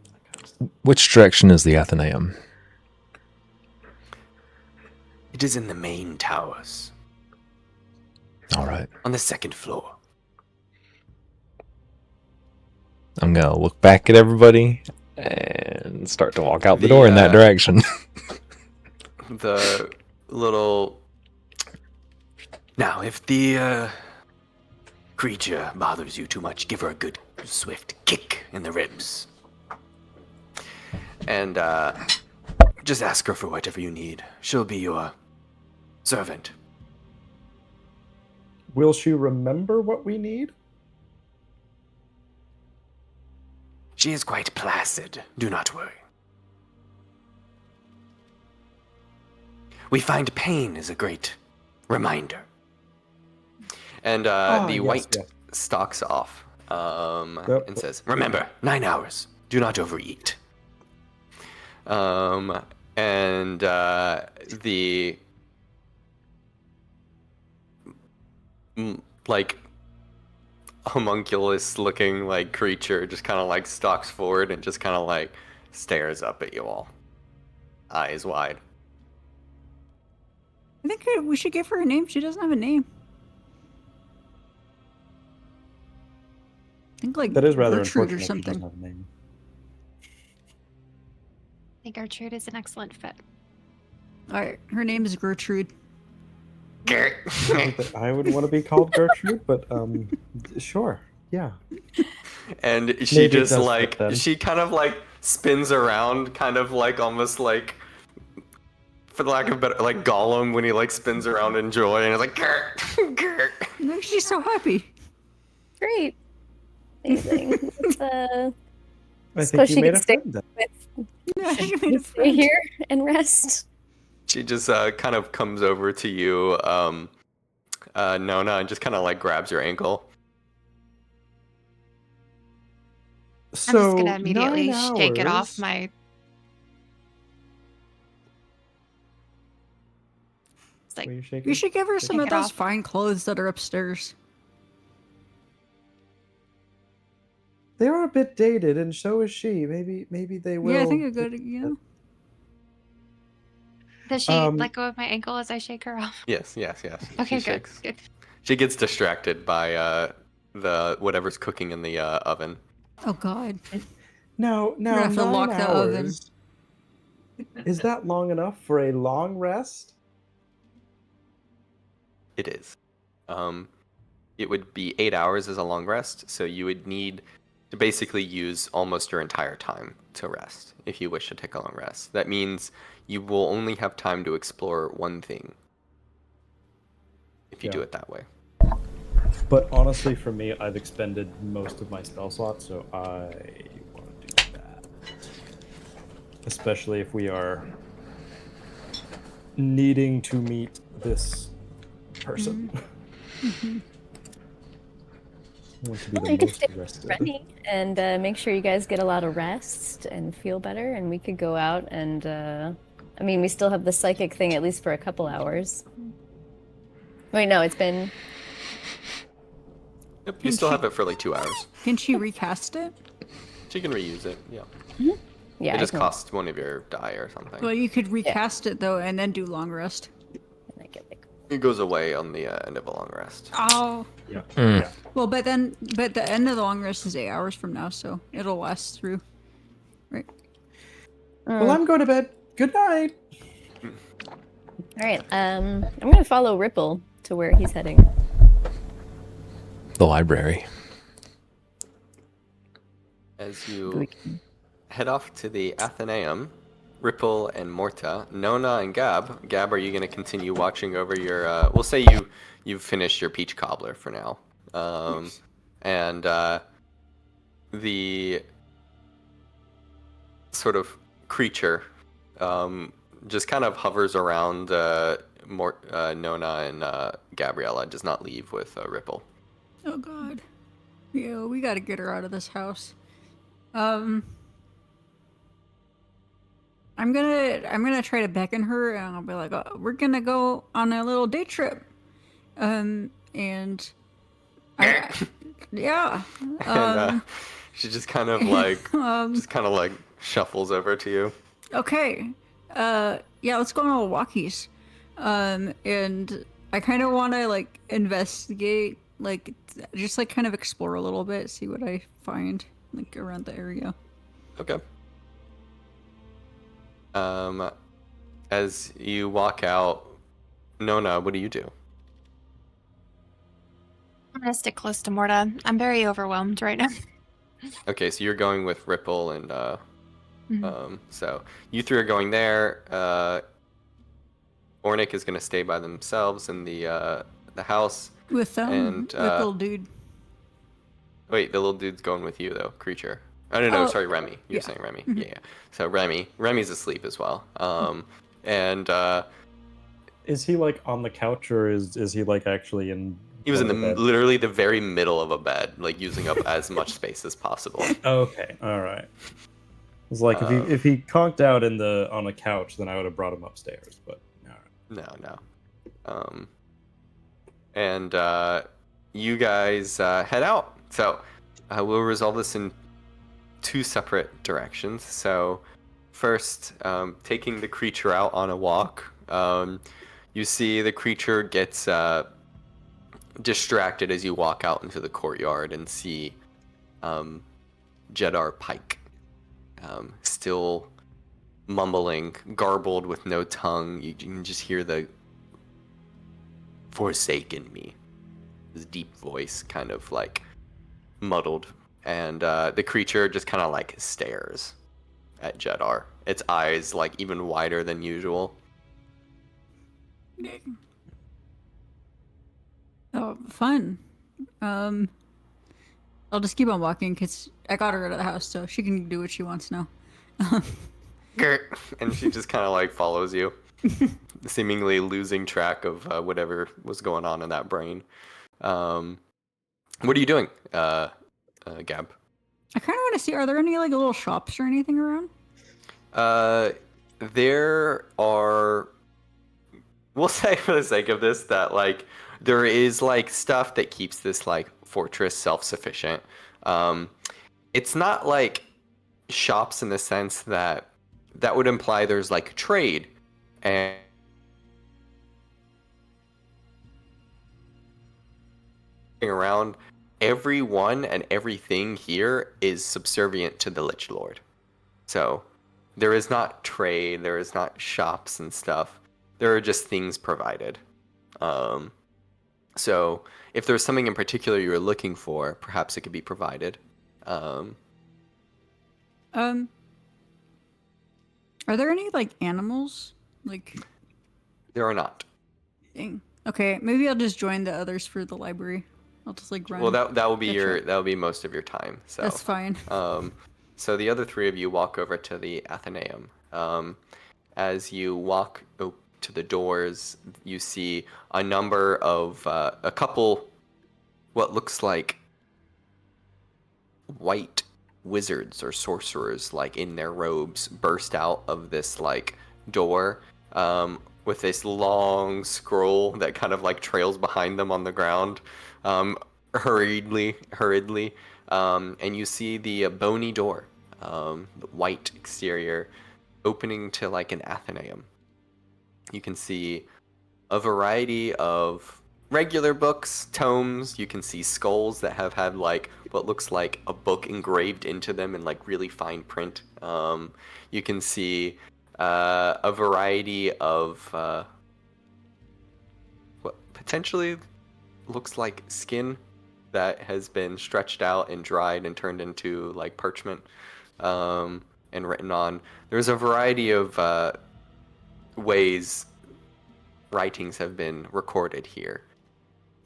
that kind of stuff. Which direction is the Athenaeum? It is in the main towers, All right. on the 2nd floor. I'm going to look back at everybody and start to walk out the door in that direction. the little. Now, if the creature bothers you too much, give her a good, swift kick in the ribs. And just ask her for whatever you need. She'll be your servant. Will she remember what we need? She is quite placid. Do not worry. We find pain is a great reminder. And the white stalks off and says, remember, 9 hours. Do not overeat. And the like homunculus looking like creature just kind of like stalks forward and just kind of like stares up at you all, eyes wide. I think we should give her a name. She doesn't have a name. I think like That is rather Gertrude unfortunate. or She something. doesn't have a name. I think Gertrude is an excellent fit. All right, her name is Gertrude. I would want to be called Gertrude, but sure, yeah. And she Maybe it just does like fit then. she kind of like spins around, kind of like almost like, for the lack of better, like Gollum when he like spins around in joy and it's like grr. Look, she's so happy. Great. Amazing. I So think she you made could a stay friend then. Yeah, she made a stay friend. here and rest. She just kind of comes over to you, Nona, and just kind of like grabs your ankle. I'm just So gonna immediately 9 shake it off hours- my. It's like What are you shaking? We should give her some Take of it those off. fine clothes that are upstairs. They are a bit dated, and so is she. Maybe they will. Yeah, I think a good, you know. does she Um, let go of my ankle as I shake her off? Yes. Okay, She good. shakes. Good. She gets distracted by the whatever's cooking in the oven. Oh God. Now, gonna have to 9 lock the oven. hours. Is that long enough for a long rest? It is. It would be 8 hours as a long rest, so you would need to basically use almost your entire time to rest if you wish to take a long rest. That means you will only have time to explore one thing if you do Yeah. it that way. But honestly, for me, I've expended most of my spell slots, so I want to do that. Especially if we are needing to meet this person. I want to be Well, the you could most stay rested. ready and make sure you guys get a lot of rest and feel better, and we could go out and. I mean, we still have the psychic thing at least for a couple hours. Wait, no, it's been. Yep, you still have it for like 2 hours. Can she recast it? She can reuse it, yeah. Yeah, It I just can- costs one of your die or something. Well, you could recast it though, and then do long rest. I get like- It goes away on the end of a long rest. Oh. Yeah. Mm. Yeah. Well, but the end of the long rest is 8 hours from now, so it'll last through. Right. Well, I'm going to bed. Good night. All right. I'm gonna follow Ripple to where he's heading. The library. As you head off to the Athenaeum, Ripple and Morta, Nona and Gab. Gab, are you going to continue watching over your? We'll say you've finished your peach cobbler for now, and the sort of creature just kind of hovers around Nona and Gabriella. Does not leave with Ripple. Oh God. Yeah, we gotta get her out of this house. I'm gonna try to beckon her, and I'll be like, oh, "We're gonna go on a little day trip," and yeah, And she just kind of like um, shuffles over to you. okay, yeah, let's go on Milwaukee's, and I kind of want to like investigate, like just like kind of explore a little bit, see what I find like around the area. Okay. as you walk out, Nona, what do you do? I'm gonna stick close to Morta. I'm very overwhelmed right now. Okay, so you're going with Ripple and Mhm. so you three are going there. Ornick is gonna stay by themselves in the house. With And little dude. wait, the little dude's going with you though, creature. Oh no, Oh, sorry, Remy. You're yeah. saying Remy. Mhm. Yeah. So Remy's asleep as well. And Is he like on the couch, or is he like actually in? he was in one of bed? literally the very middle of a bed, like using up as much space as possible. Okay, all right. It's like if he conked out on a couch, then I would have brought him upstairs. But all right. No. And you guys head out. So we'll resolve this in two separate directions. So first, taking the creature out on a walk, you see the creature gets distracted as you walk out into the courtyard and see Jedar Pike still mumbling, garbled with no tongue. You can just hear the "Forsaken me," his deep voice kind of like muddled, and the creature just kind of like stares at Jedar, its eyes like even wider than usual. Oh, fun. I'll just keep on walking because I got her out of the house, so she can do what she wants now. Gert. And she just kind of like follows you, seemingly losing track of whatever was going on in that brain. What are you doing, Gab? I kind of want to see, are there any like little shops or anything around? There are, we'll say for the sake of this that like there is like stuff that keeps this like fortress self-sufficient. It's not like shops in the sense that would imply there's like trade and around. Everyone and everything here is subservient to the Lich Lord. So there is not trade, there is not shops and stuff. There are just things provided. So if there's something in particular you were looking for, perhaps it could be provided. Are there any like animals? Like, There are not. dang. Okay, maybe I'll just join the others for the library. I'll just like run. Well, that will be Get that will be most of your time. So That's fine. So the other three of you walk over to the Athenaeum. As you walk to the doors, you see a number of a couple, what looks like white wizards or sorcerers, like in their robes, burst out of this like door with this long scroll that kind of like trails behind them on the ground, hurriedly, and you see the bony door, the white exterior, opening to like an Athenaeum. You can see a variety of regular books, tomes. You can see skulls that have had like what looks like a book engraved into them in like really fine print. You can see a variety of what potentially looks like skin that has been stretched out and dried and turned into like parchment and written on. There's a variety of ways writings have been recorded here,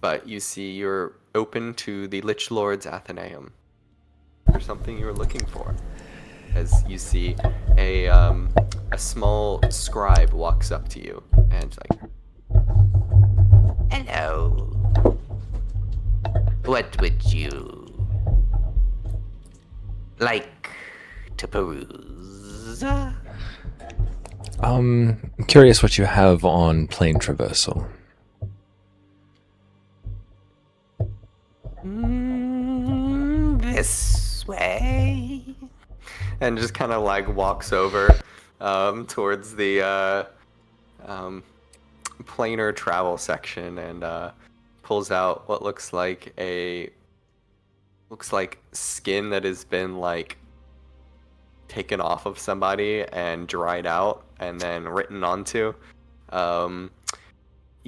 but you see you're open to the Lich Lord's Athenaeum. There's something you're looking for, as you see a small scribe walks up to you and it's like, "Hello. What would you like to peruse?" I'm curious what you have on plane traversal. This way. And just kind of like walks over towards the planar travel section and pulls out what looks like skin that has been like taken off of somebody and dried out and then written onto. You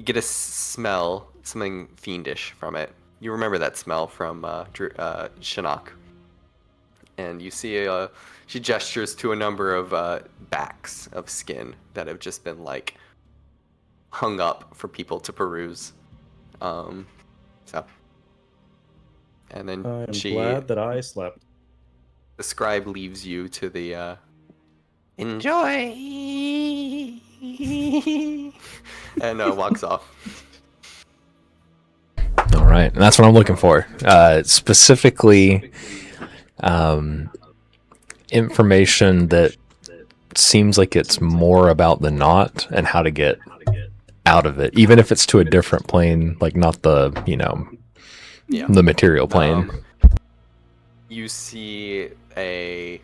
get a smell, something fiendish from it. You remember that smell from Shinnok. And you see she gestures to a number of backs of skin that have just been like hung up for people to peruse. So, and then I'm glad that I slept. the scribe leaves you to the enjoy and walks off. All right, and that's what I'm looking for. Specifically, information that seems like it's more about the knot and how to get out of it, even if it's to a different plane, like not the the material plane. You see a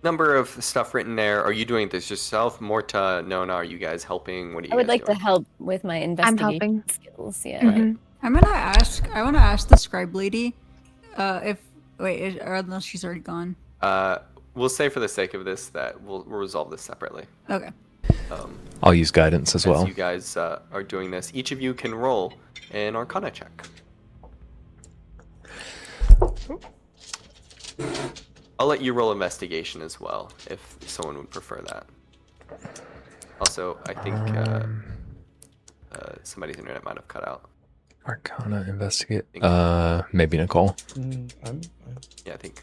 number of stuff written there. Are you doing this yourself, Morta, Nona? Are you guys helping? What are you I would guys like doing? to help with my investigation helping. skills. Yeah. Mhm. I want to ask the scribe lady, or unless she's already gone. We'll say for the sake of this that we'll resolve this separately. Okay. I'll use guidance as well. As you guys are doing this, each of you can roll an Arcana check. I'll let you roll investigation as well, if someone would prefer that. Also, I think somebody's internet might have cut out. Arcana investigate. Maybe Nicole. Yeah, I think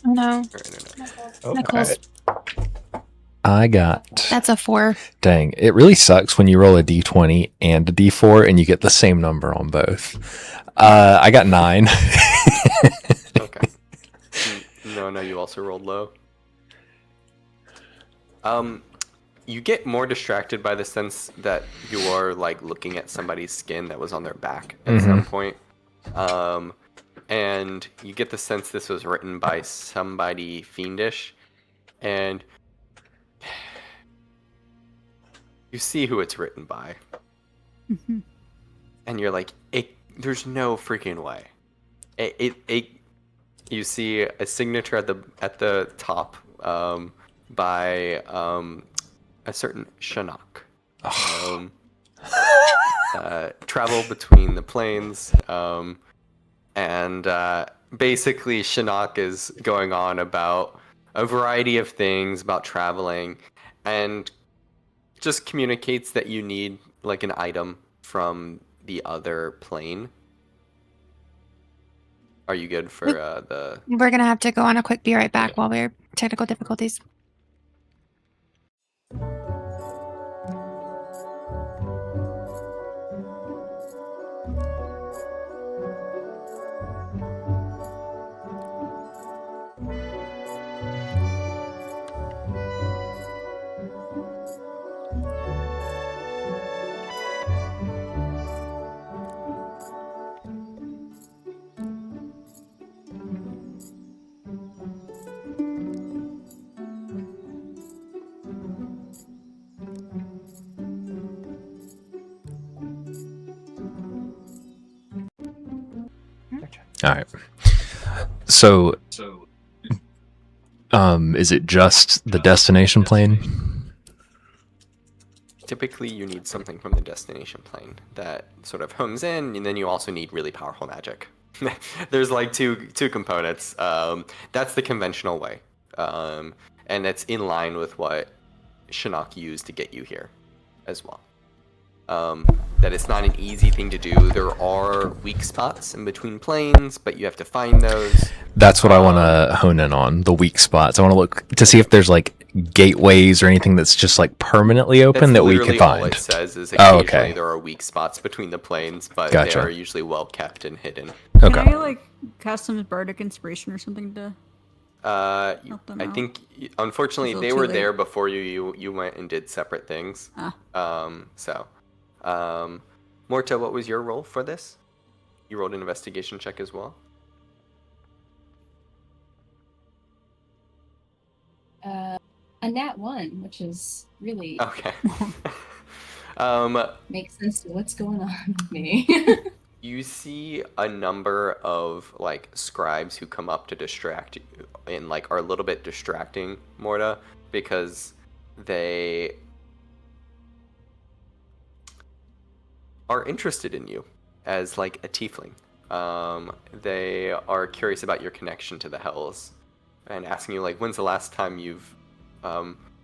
No. her internet. Oh, Nicole's. I got. That's a 4. Dang, it really sucks when you roll a d20 and a d4 and you get the same number on both. I got 9. Okay. No, you also rolled low. You get more distracted by the sense that you are like looking at somebody's skin that was on their back at some point. And you get the sense this was written by somebody fiendish, and you see who it's written by, and you're like, there's no freaking way. You see a signature at the top by a certain Shinnok. Travel between the planes, and basically Shinnok is going on about a variety of things about traveling, and just communicates that you need like an item from the other plane. Are you good for the... We're going to have to go on a quick be right back while we're technical difficulties. All right. So, is it just the destination plane? Typically, you need something from the destination plane that sort of homes in, and then you also need really powerful magic. There's like two components. That's the conventional way, and it's in line with what Shinnok used to get you here, as well. That it's not an easy thing to do. There are weak spots in between planes, but you have to find those. That's what I want to hone in on, the weak spots. I want to look to see if there's like gateways or anything that's just like permanently open that we can find. All it says is occasionally okay. there are weak spots between the planes, but Gotcha. they are usually well kept and hidden. Okay. Can I like cast some bardic inspiration or something to? Help them I out? think unfortunately It's a they little were too there late. before you went and did separate things. Morta, what was your role for this? You rolled an investigation check as well. A nat 1, which is really Okay. makes sense to what's going on with me. You see a number of like scribes who come up to distract you and like are a little bit distracting Morta because they are interested in you as like a tiefling. They are curious about your connection to the Hells and asking you like, when's the last time you've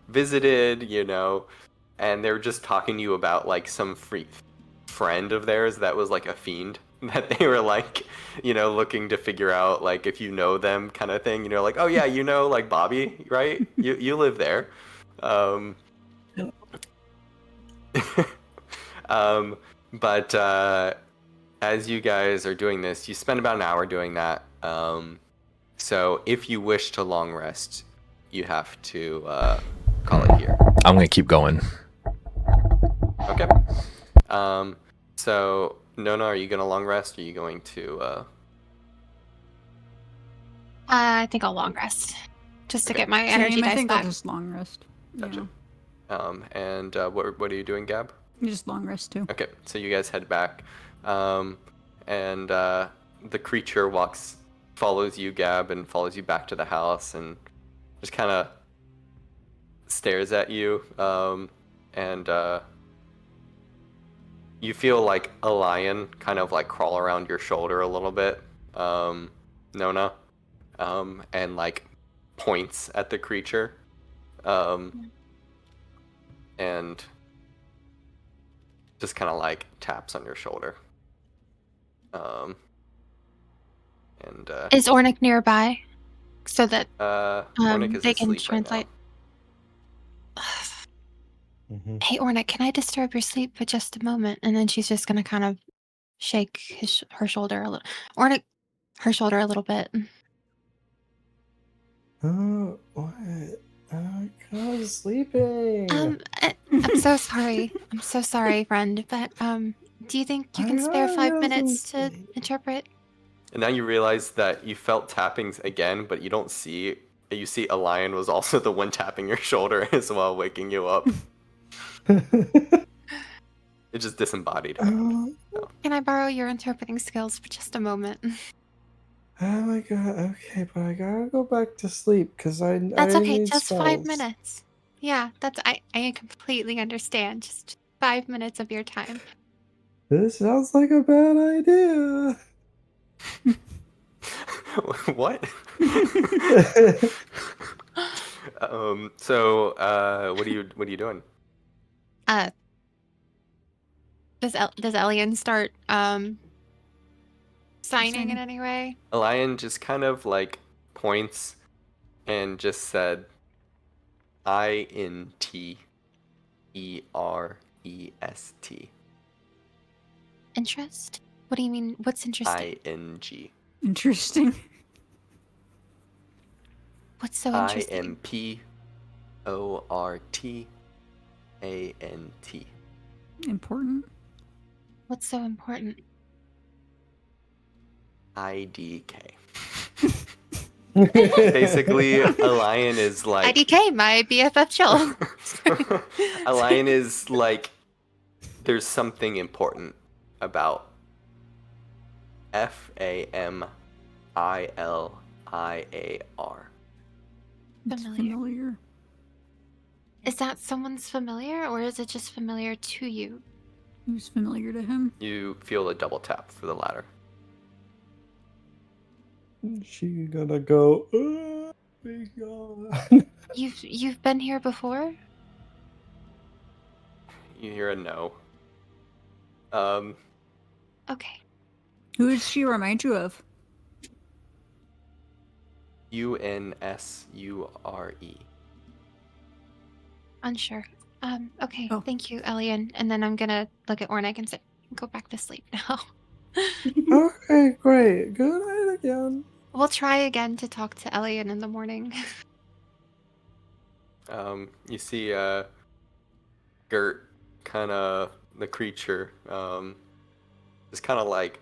visited, you know, and they're just talking to you about like some friend of theirs that was like a fiend that they were like, you know, looking to figure out like if you know them kind of thing, you know, like, oh yeah, you know, like Bobby, right? You live there. But as you guys are doing this, you spend about an hour doing that. So if you wish to long rest, you have to call it here. I'm gonna keep going. Okay. So Nona, are you gonna long rest? Or are you going to? I think I'll long rest, just to Okay. get my energy Same, I dice think back. I'll just long rest. Gotcha. Yeah. And what are you doing, Gab? Just long rest too. Okay, so you guys head back, and the creature follows you, Gab, and follows you back to the house, and just kind of stares at you, and you feel like a lion kind of like crawl around your shoulder a little bit, Nona, and like points at the creature, and just kind of like taps on your shoulder. And Is Ornick nearby, so that Ornick is they can asleep right now. translate? Hey, Ornick, can I disturb your sleep for just a moment? And then she's just gonna kind of shake her shoulder a little. Ornick, her shoulder a little bit. What? I was sleeping. I'm so sorry. I'm so sorry, friend. But do you think you can spare 5 minutes to interpret? And now you realize that you felt tappings again, but you don't see. You see a lion was also the one tapping your shoulder as well, waking you up. It just disembodied. Can I borrow your interpreting skills for just a moment? Oh my god, okay, but I gotta go back to sleep because That's I okay, need just 5 spells. minutes. Yeah, I completely understand. Just 5 minutes of your time. This sounds like a bad idea. What? So, what are you doing? Does Elian start signing in any way? A lion just kind of like points and just said, INTEREST. Interest? What do you mean? What's interesting? ING. Interesting. What's so interesting? IMPORTANT. Important. What's so important? IDK. Basically, a lion is like IDK, my BFF chill. a lion is like there's something important about FAMILIAR. Familiar. Is that someone's familiar, or is it just familiar to you? Who's familiar to him? You feel a double tap for the latter. She gonna go. Oh my god. You've been here before? You hear a no. Okay. Who does she remind you of? UNSURE. Unsure. Okay. Oh. Thank you, Elian. And then I'm gonna look at Ornick and say, go back to sleep now. Okay, great. Good night again. We'll try again to talk to Elian in the morning. You see Gert, kind of the creature, is kind of like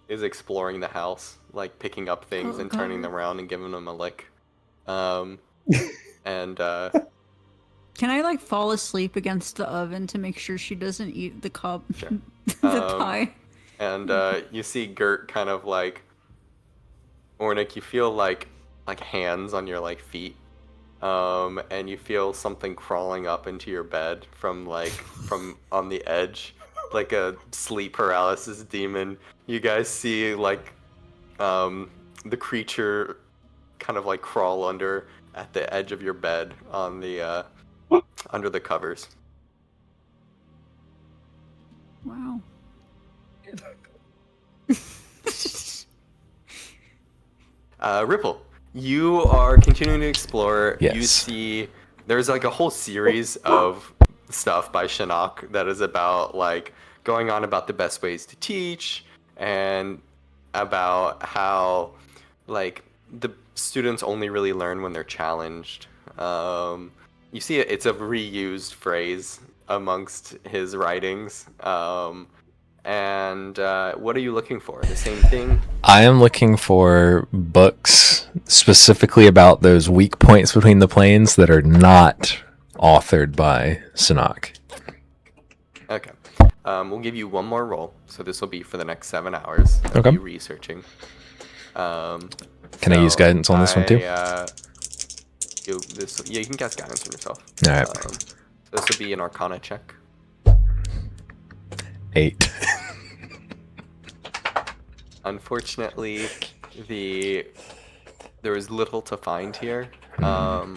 is exploring the house, like picking up things Oh, and turning God. them around and giving them a lick. And Can I like fall asleep against the oven to make sure she doesn't eat the Sure. the pie? and you see Gert kind of like Ornick. You feel like hands on your like feet, and you feel something crawling up into your bed from on the edge, like a sleep paralysis demon. You guys see like the creature kind of like crawl under at the edge of your bed on the under the covers. Wow. Ripple, you are continuing to explore. You Yes. see there's like a whole series of stuff by Shinnok that is about like going on about the best ways to teach and about how like the students only really learn when they're challenged. You see it's a reused phrase amongst his writings. And what are you looking for? The same thing? I am looking for books specifically about those weak points between the planes that are not authored by Shinnok. Okay. We'll give you one more roll, so this will be for the next 7 hours. Of Okay. You researching. Can I use guidance on this one too? You can cast guidance on yourself. All right. This would be an Arcana check. 8. Unfortunately, there is little to find here.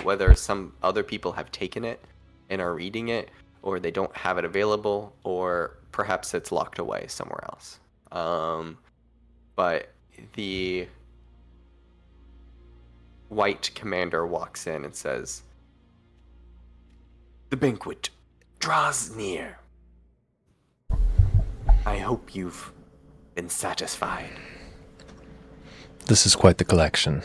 Whether some other people have taken it and are reading it, or they don't have it available, or perhaps it's locked away somewhere else. But the white commander walks in and says, "The banquet draws near. I hope you've been satisfied." This is quite the collection.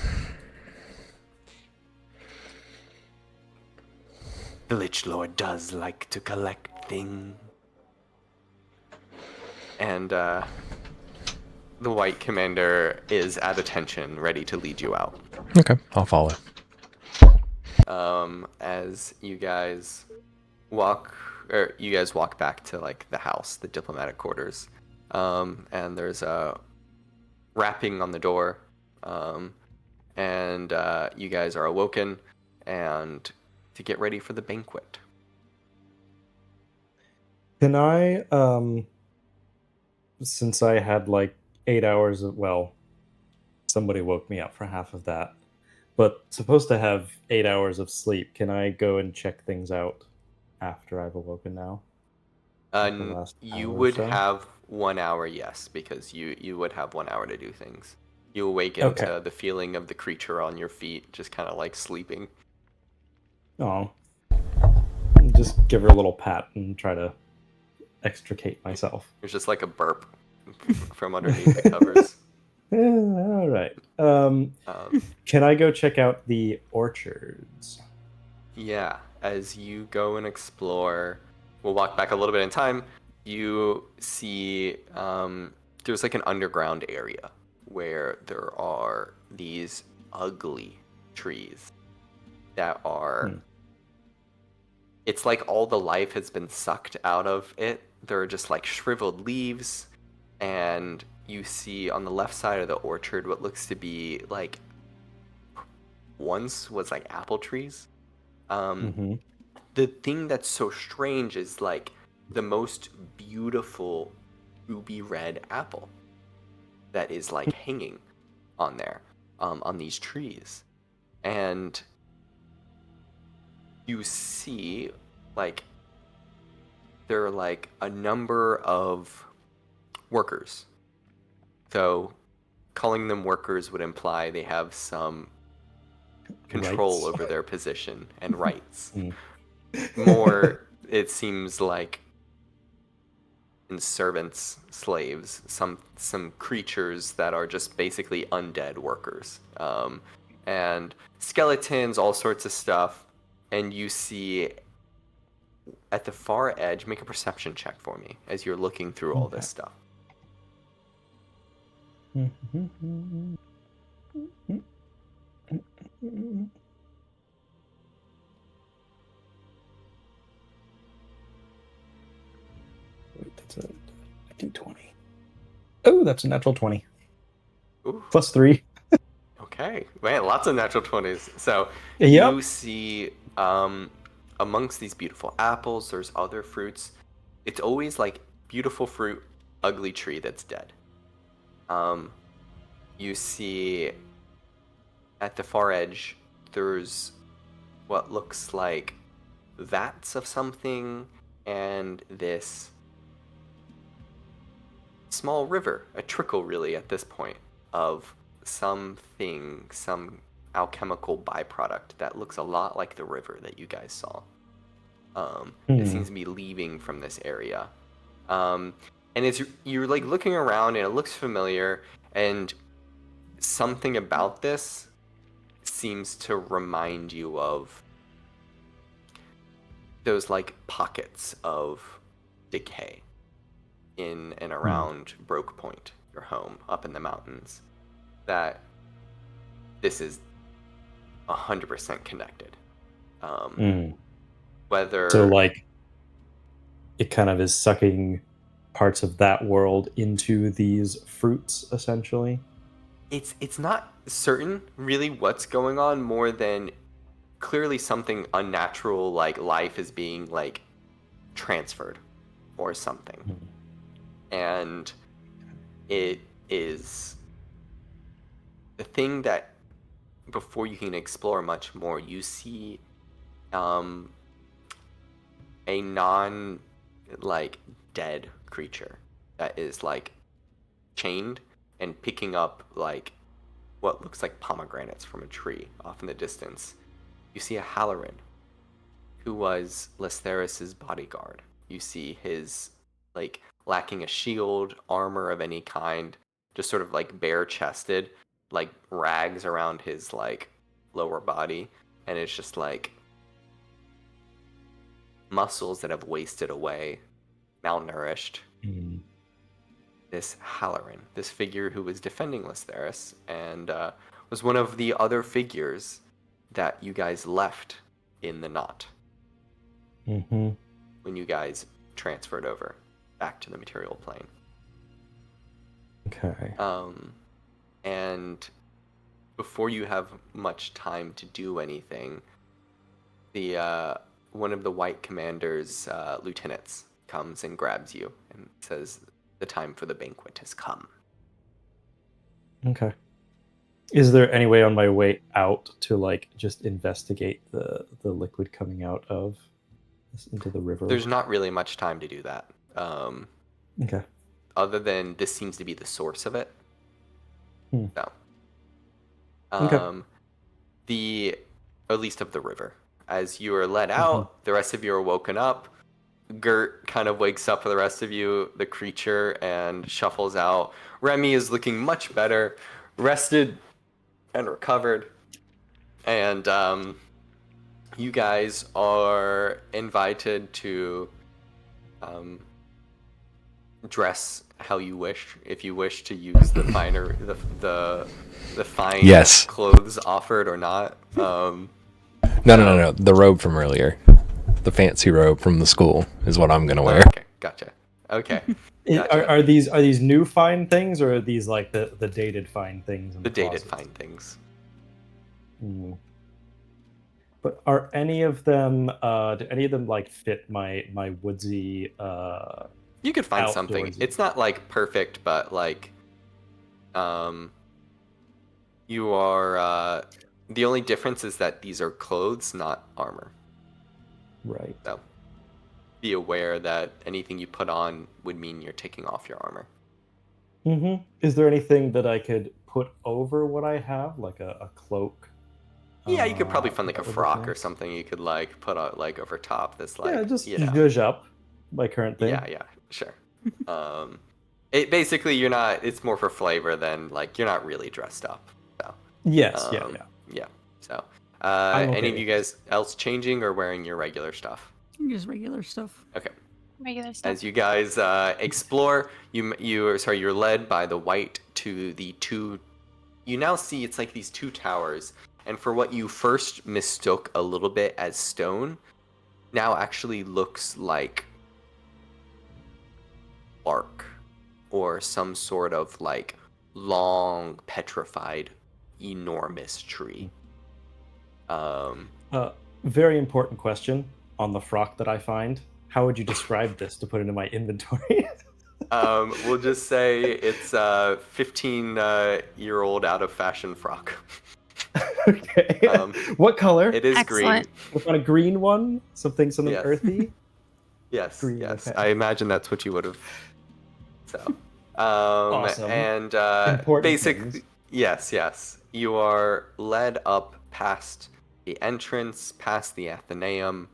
The Lich Lord does like to collect things. And the white commander is at attention, ready to lead you out. Okay, I'll follow. As you guys walk back to like the house, the diplomatic quarters, and there's a rapping on the door, and you guys are awoken and to get ready for the banquet. Can I, since I had like 8 hours of, well, somebody woke me up for half of that, but supposed to have 8 hours of sleep, can I go and check things out after I've awoken now? You would have 1 hour, yes, because you would have 1 hour to do things. You awaken to the feeling of the creature on your feet, just kind of like sleeping. Oh. Just give her a little pat and try to extricate myself. It's just like a burp from underneath the covers. Yeah, all right. Can I go check out the orchards? Yeah, as you go and explore, we'll walk back a little bit in time. You see there's like an underground area where there are these ugly trees that are... It's like all the life has been sucked out of it. There are just like shriveled leaves, and you see on the left side of the orchard what looks to be like once was like apple trees. The thing that's so strange is like the most beautiful ruby red apple that is like hanging on there, on these trees. And you see like there are like a number of workers. So calling them workers would imply they have some control Rights. over their position and rights. More, it seems like in servants, slaves, some creatures that are just basically undead workers, and skeletons, all sorts of stuff. And you see at the far edge, make a perception check for me as you're looking through all this stuff. Wait, that's a D20. Oh, that's a natural 20. Ooh. Plus 3. Okay, man, lots of natural 20s. So Yep. you see amongst these beautiful apples, there's other fruits. It's always like beautiful fruit, ugly tree that's dead. You see at the far edge, there's what looks like vats of something and this small river, a trickle really at this point, of something, some alchemical byproduct that looks a lot like the river that you guys saw. It seems to be leaving from this area. And you're like looking around and it looks familiar, and something about this seems to remind you of those like pockets of decay in and around Broke Point, your home up in the mountains, that this is 100% connected. Whether So, like, it kind of is sucking parts of that world into these fruits, essentially. it's not certain really what's going on, more than clearly something unnatural, like life is being like transferred or something. And it is the thing that, before you can explore much more, you see a non like dead creature that is like chained and picking up like what looks like pomegranates from a tree off in the distance. You see a Halloran who was Lestheris's bodyguard. You see his like lacking a shield, armor of any kind, just sort of like bare-chested, like rags around his like lower body, and it's just like muscles that have wasted away, malnourished. This Halloran, this figure who was defending Lestheris, and was one of the other figures that you guys left in the knot when you guys transferred over back to the material plane. Okay. And before you have much time to do anything, the one of the White Commander's lieutenants comes and grabs you and says, "The time for the banquet has come." Okay. Is there any way on my way out to like just investigate the liquid coming out of this into the river? There's not really much time to do that. Okay. Other than this seems to be the source of it. So. Okay. At least of the river. As you are let out, the rest of you are woken up. Gert kind of wakes up for the rest of you, the creature, and shuffles out. Remy is looking much better, rested and recovered. And you guys are invited to dress how you wish. If you wish to use the finer, the fine Yes. clothes offered or not. No. The robe from earlier. The fancy robe from the school is what I'm going to wear. Okay, gotcha. Okay. Gotcha. Are these new fine things, or are these like the dated fine things? In The dated closet? fine things. But are any of them? Do any of them like fit my woodsy? You could find something. Outdoorsy. It's not like perfect, but like, you are. The only difference is that these are clothes, not armor. Right. So, be aware that anything you put on would mean you're taking off your armor. Is there anything that I could put over what I have, like a cloak? Yeah, you could probably find like a that would be frock or nice. something you could like put out like over top. This like Yeah, just you know. zhuzh up my current thing. Yeah, sure. It basically you're not. It's more for flavor than like you're not really dressed up. So. Yes. Yeah. So, I'm okay any of with you guys else changing or wearing your regular stuff? Just regular stuff. Okay. Regular stuff. As you guys explore, you're led by the White to the two. You now see it's like these two towers, and for what you first mistook a little bit as stone, now actually looks like bark or some sort of like long petrified enormous tree. Very important question on the frock that I find. How would you describe this to put into my inventory? We'll just say it's a 15-year-old out of fashion frock. Okay. What color? It is Excellent. green. What, a green one? Something Yes. earthy? Yes, Green, yes. okay. I imagine that's what you would have. So, Awesome. and Important basically, things. yes. You are led up past the entrance, past the Athenaeum,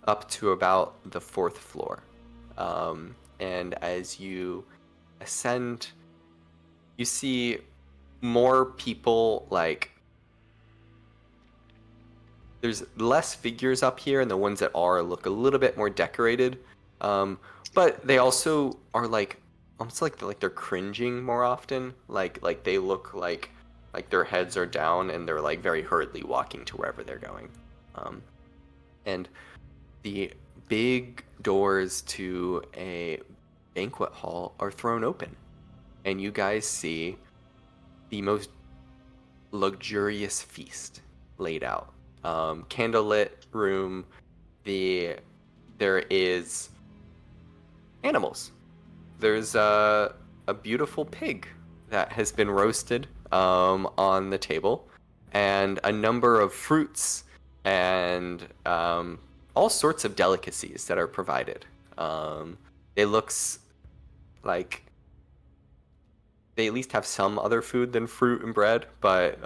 up to about the 4th floor. And as you ascend, you see more people, like, there's less figures up here, and the ones that are look a little bit more decorated. But they also are like almost like they're cringing more often. Like they look like their heads are down and they're like very hurriedly walking to wherever they're going. And the big doors to a banquet hall are thrown open, and you guys see the most luxurious feast laid out. Candlelit room. There is animals. There's a beautiful pig that has been roasted on the table, and a number of fruits and all sorts of delicacies that are provided. It looks like they at least have some other food than fruit and bread, but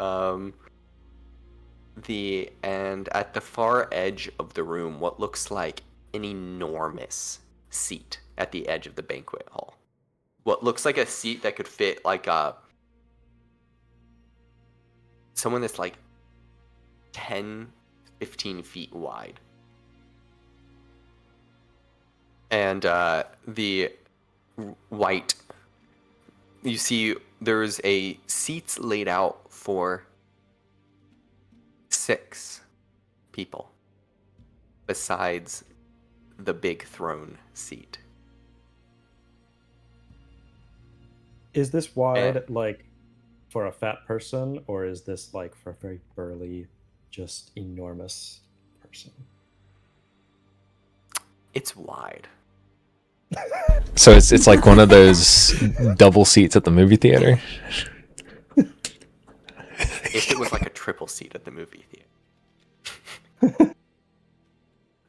and at the far edge of the room, what looks like an enormous seat at the edge of the banquet hall. What looks like a seat that could fit like someone that's like 10, 15 feet wide. And the white, you see there's a seats laid out for 6 people besides the big throne seat. Is this wide like for a fat person, or is this like for a very burly, just enormous person? It's wide. So it's like one of those double seats at the movie theater. If it was like a triple seat at the movie theater.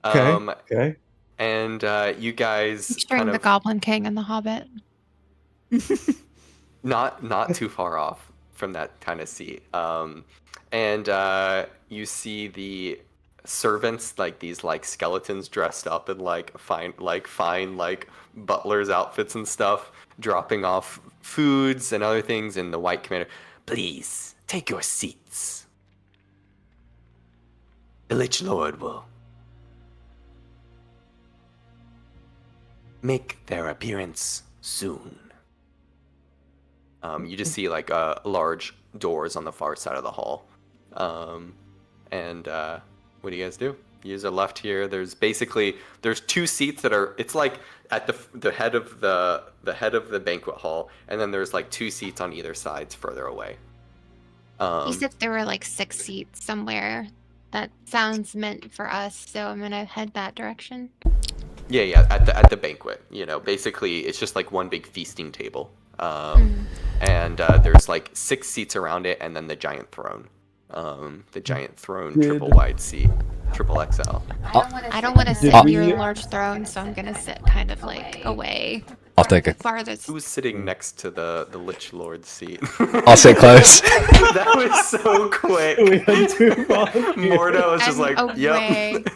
Okay. And you guys Picturing kind the of Goblin King and the Hobbit. not too far off from that kind of seat. And you see the servants, like these like skeletons dressed up in like fine butlers outfits and stuff, dropping off foods and other things, and the white commander, please take your seats. The Lich Lord will make their appearance soon. You just see like large doors on the far side of the hall. And what do you guys do? You guys are left here. There's 2 seats that are. It's like at the head of the head of the banquet hall, and then there's like 2 seats on either sides further away. You said there were like 6 seats somewhere. That sounds meant for us, so I'm gonna head that direction. Yeah. At the banquet, basically it's just like one big feasting table. And there's like 6 seats around it, and then the giant throne. The giant throne, triple wide seat, triple XL. I don't want to sit near the large throne, so I'm gonna sit kind of like away. I'll take it. Who's sitting next to the Lich Lord seat? I'll sit close. That was so quick. We had 2 volunteers. Morta was just like, away. yep.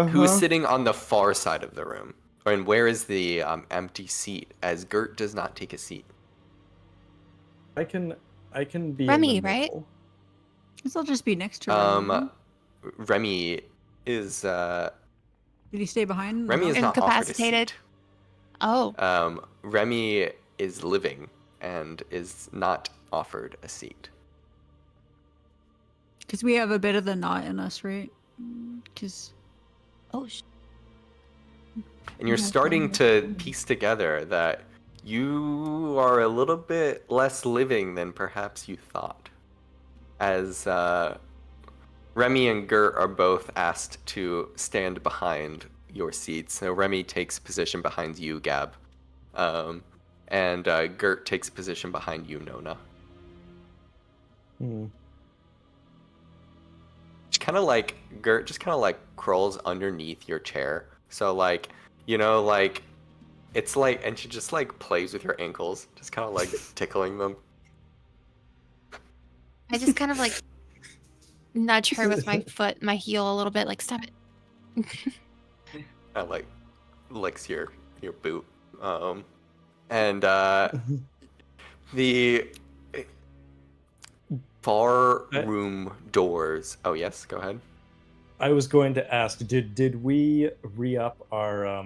Who's sitting on the far side of the room? And where is the empty seat? As Gert does not take a seat. I can be Remy, in the right? middle. Guess I'll just be next to him. Remy is Did he stay behind? Remy is not offered a Incapacitated. seat. Oh. Remy is living and is not offered a seat. Because we have a bit of the knot in us, right? Because Oh. And you're starting to piece together that you are a little bit less living than perhaps you thought. As Remy and Gert are both asked to stand behind your seats. So Remy takes position behind you, Gab. And Gert takes a position behind you, Nona. Gert just kind of like crawls underneath your chair. So like, you know, like, it's like, and she just like plays with your ankles, just kind of like tickling them. I just kind of like nudge her with my foot, my heel a little bit, like, stop it. I like licks your boot. And the far room doors. Oh yes, go ahead. I was going to ask, did we re-up our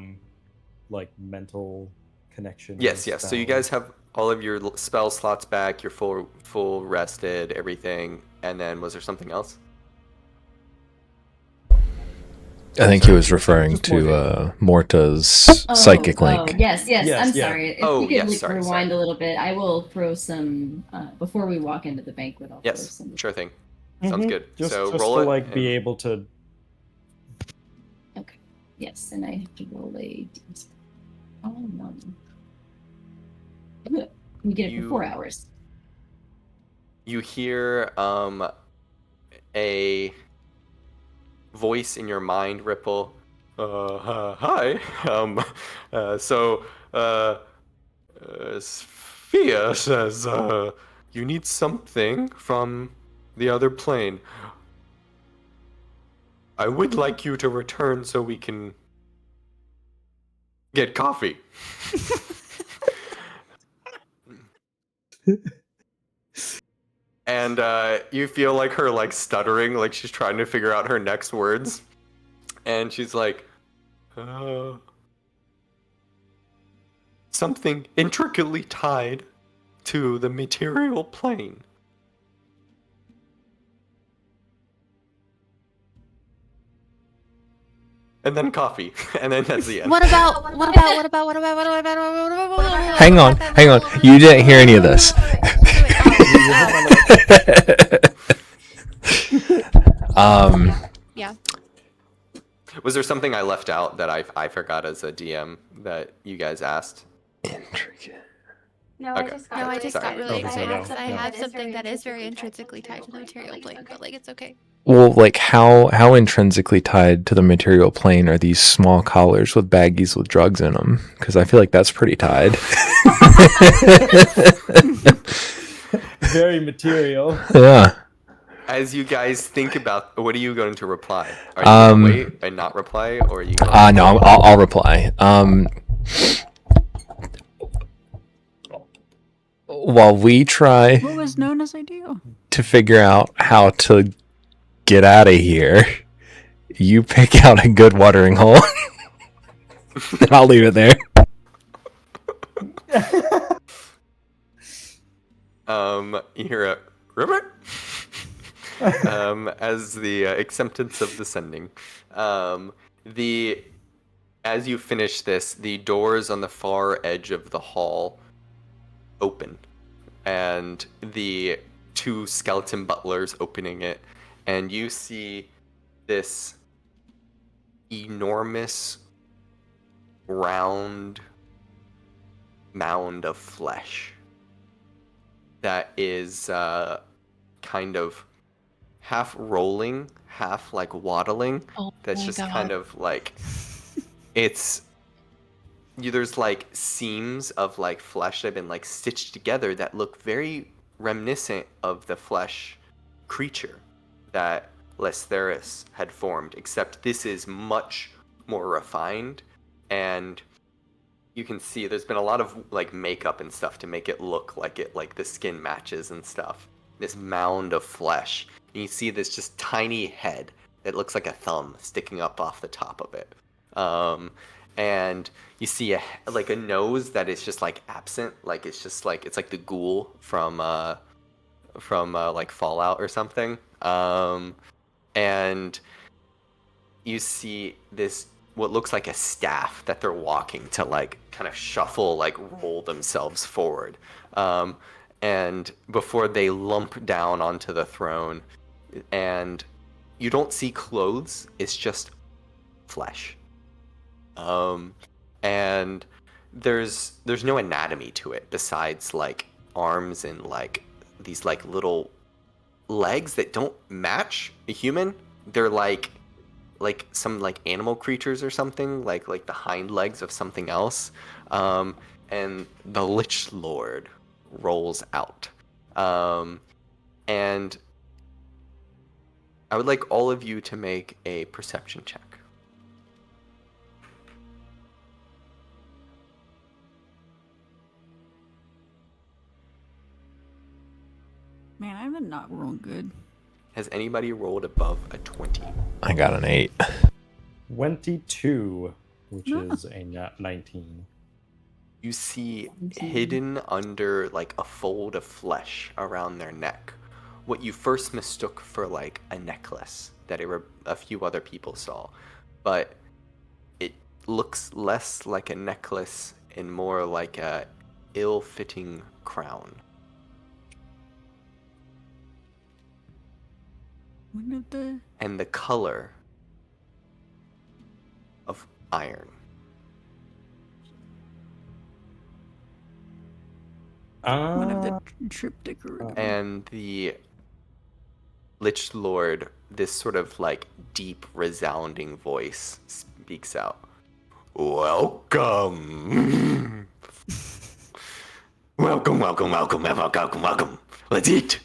like mental connection? Yes. So you guys have all of your spell slots back. You're full rested, everything. And then was there something else? I think he was referring to Morta's psychic link. Yes. I'm yeah. sorry. If we could sorry. rewind a little bit, I will throw some before we walk into the banquet. I'll throw Yes, some. sure thing. Sounds good. Just roll to it. like be able to. Okay. Yes, and I have to roll a. Oh no. We get it for 4 hours. You hear a voice in your mind ripple. Hi. Sophia says you need something from the other plane. I would like you to return so we can get coffee. And you feel like her like stuttering, like she's trying to figure out her next words. And she's like, something intricately tied to the material plane. And then coffee. And then that's the end. What about? Hang on. You didn't hear any of this. Yeah. Was there something I left out that I forgot as a DM that you guys asked? Intricate. No, Okay. I just got really excited no, because I no. had something that is very intrinsically tied to the material plane, but like it's okay. Well, like how intrinsically tied to the material plane are these small collars with baggies with drugs in them? Because I feel like that's pretty tied. Very material. Yeah. As you guys think about, what are you going to reply? Are you going to wait and not reply, or are you? No, I'll reply. While we try What was Nona's idea? to figure out how to get out of here, you pick out a good watering hole. And I'll leave it there. You hear a ribbit as the acceptance of descending. As you finish this, the doors on the far edge of the hall open, and the two skeleton butlers opening it, and you see this enormous round mound of flesh that is kind of half rolling, half like waddling. That's just kind of like there's like seams of like flesh that have been like stitched together that look very reminiscent of the flesh creature that Lestheris had formed, except this is much more refined, and you can see there's been a lot of like makeup and stuff to make it look like the skin matches and stuff. This mound of flesh, and you see this just tiny head that looks like a thumb sticking up off the top of it. And you see a nose that is just like absent, like it's just like it's like the ghoul from like Fallout or something. And you see this what looks like a staff that they're walking to like kind of shuffle, like roll themselves forward. And before they lump down onto the throne, and you don't see clothes, it's just flesh. And there's no anatomy to it besides like arms and like these like little legs that don't match a human. They're like some like animal creatures or something, like the hind legs of something else. And the Lich Lord rolls out. And I would like all of you to make a perception check. Man, I did not roll good. Has anybody rolled above a 20? I got an 8. 22, which is a nat 19. You see hidden under like a fold of flesh around their neck what you first mistook for like a necklace that a few other people saw, but it looks less like a necklace and more like a ill-fitting crown. And the color of iron. One of the triptych. And the Lich Lord, this sort of like deep, resounding voice speaks out. Welcome. Welcome. Let's eat.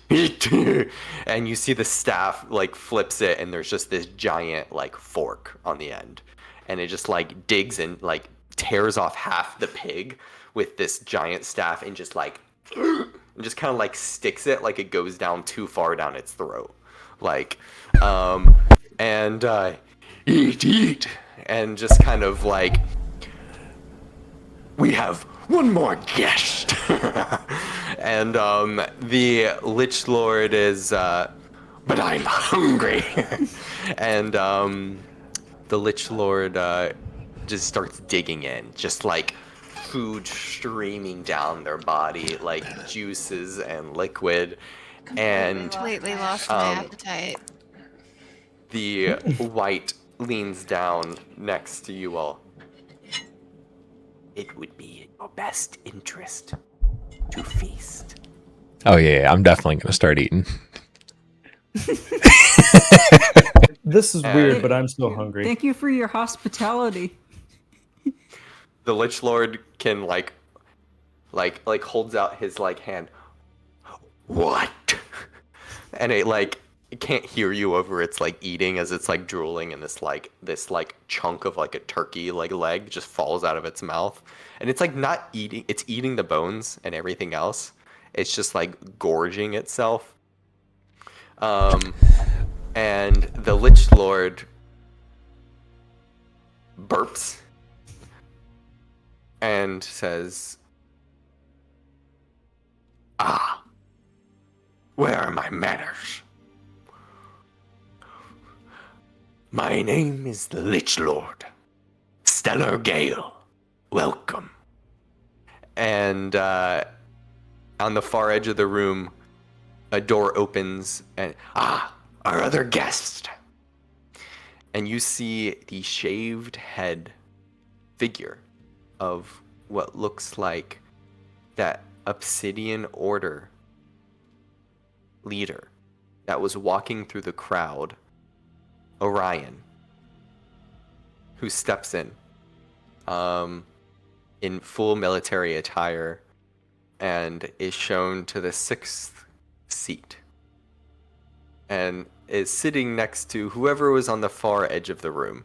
And you see the staff like flips it, and there's just this giant like fork on the end. And it just like digs and like tears off half the pig with this giant staff and just like and just kind of like sticks it like it goes down too far down its throat. Like and eat and just kind of like, we have one more guest. And the Lich Lord is but I'm hungry. And the Lich Lord just starts digging in, just like food streaming down their body, like juices and liquid. And Completely lost my appetite. the white leans down next to you all. It would be in your best interest to feast. Oh yeah, I'm definitely gonna start eating. This is weird, but I'm still hungry. Thank you for your hospitality. The Lich Lord can like holds out his like hand. What? And it can't hear you over its like eating as it's like drooling, and this chunk of like a turkey like leg just falls out of its mouth. And it's like not eating, it's eating the bones and everything else. It's just like gorging itself. And the Lich Lord burps and says, "Ah, where are my manners? My name is the Lich Lord, Stellar Gale. Welcome." And on the far edge of the room, a door opens, and our other guest. And you see the shaved head figure of what looks like that Obsidian Order leader that was walking through the crowd, Orion, who steps in full military attire and is shown to the 6th seat and is sitting next to whoever was on the far edge of the room.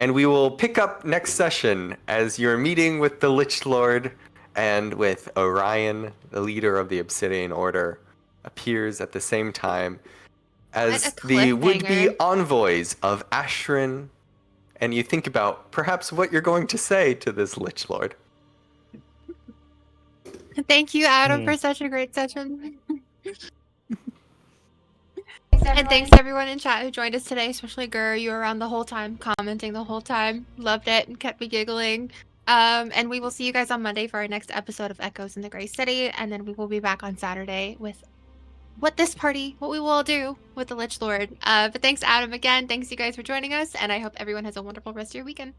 And we will pick up next session as you're meeting with the Lich Lord and with Orion, the leader of the Obsidian Order, appears at the same time as the would-be envoys of Ashrin. And you think about perhaps what you're going to say to this Lich Lord. Thank you, Adam, for such a great session. And thanks to everyone in chat who joined us today, especially Gur. You were around the whole time, commenting the whole time. Loved it and kept me giggling. And we will see you guys on Monday for our next episode of Echoes in the Grey City. And then we will be back on Saturday with what we will all do with the Lich Lord. But thanks, Adam, again. Thanks, you guys, for joining us. And I hope everyone has a wonderful rest of your weekend.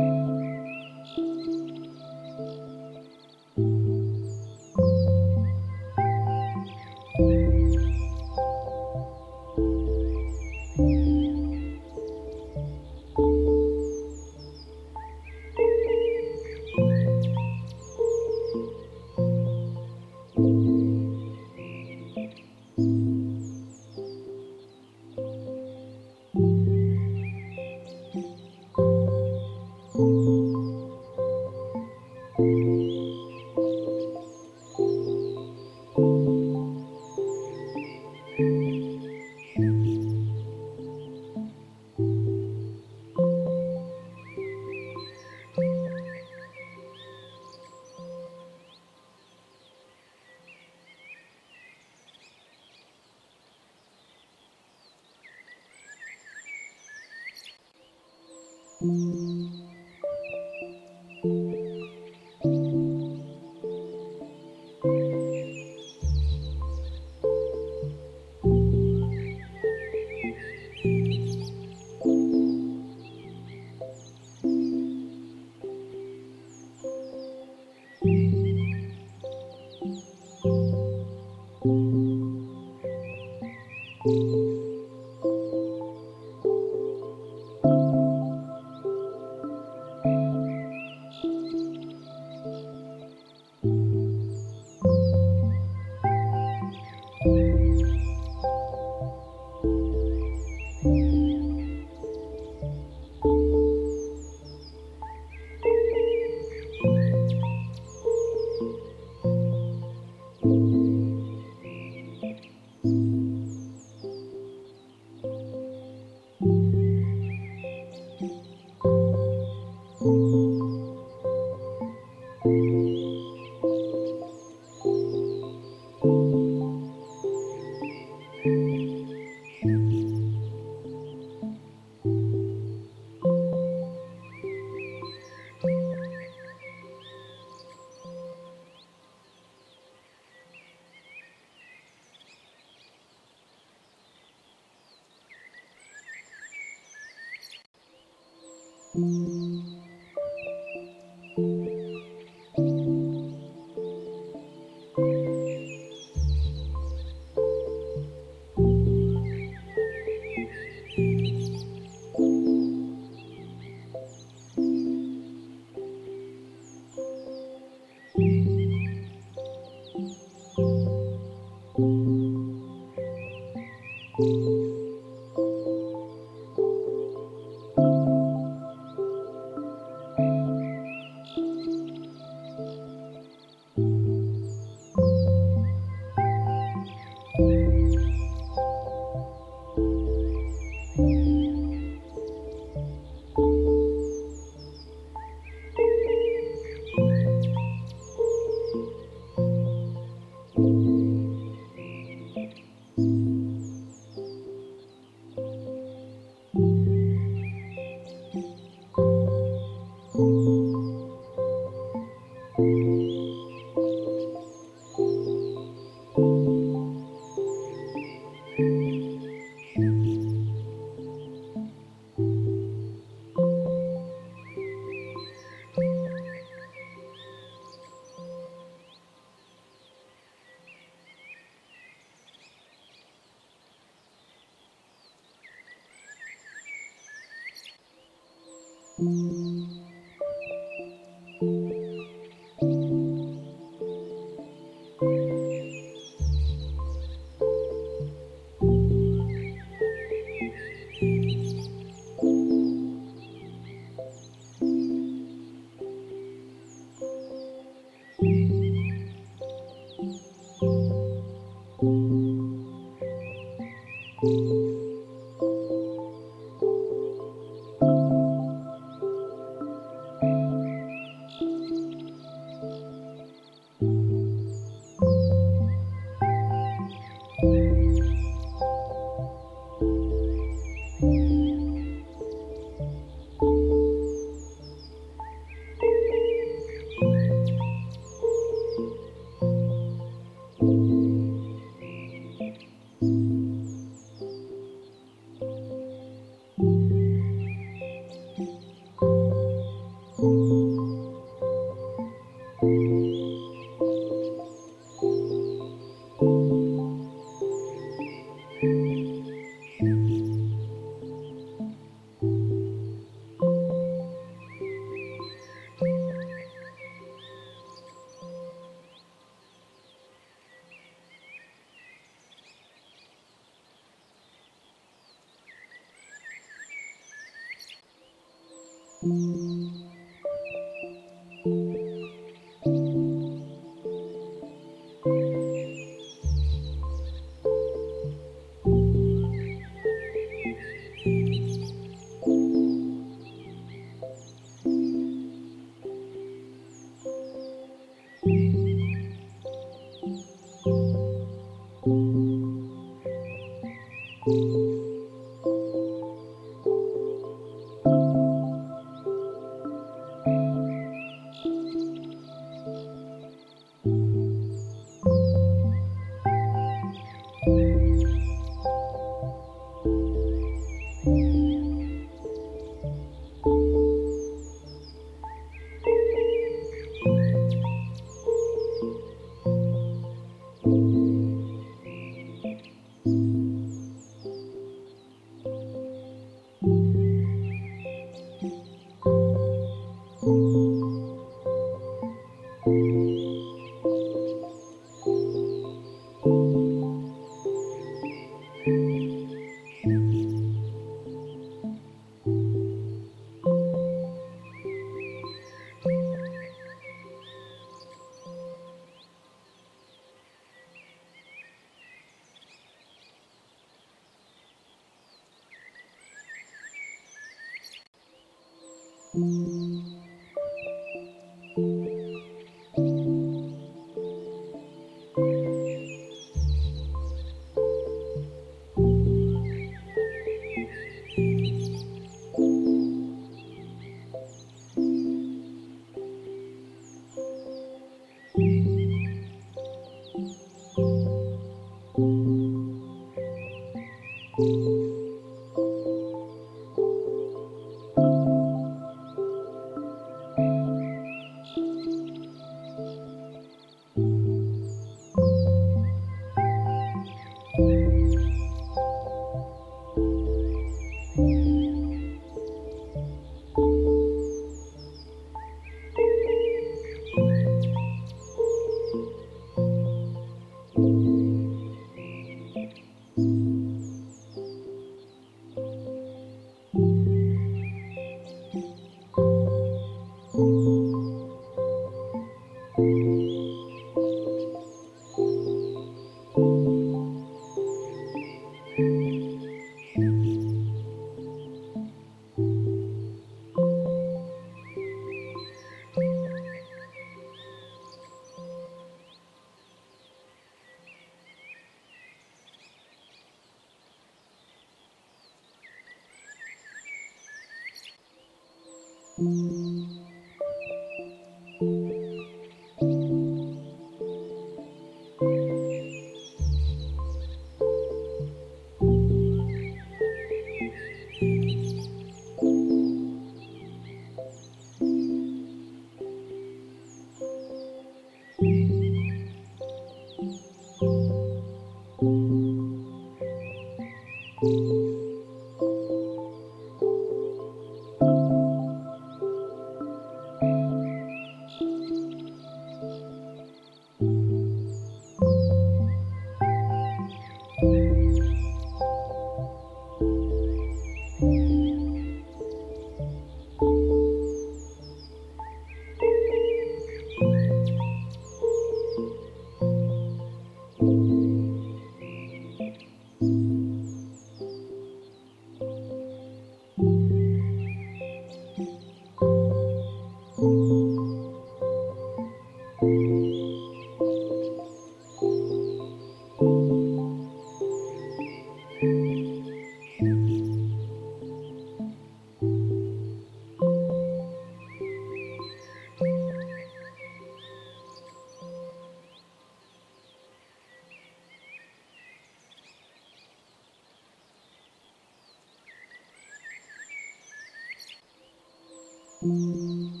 Mm-hmm.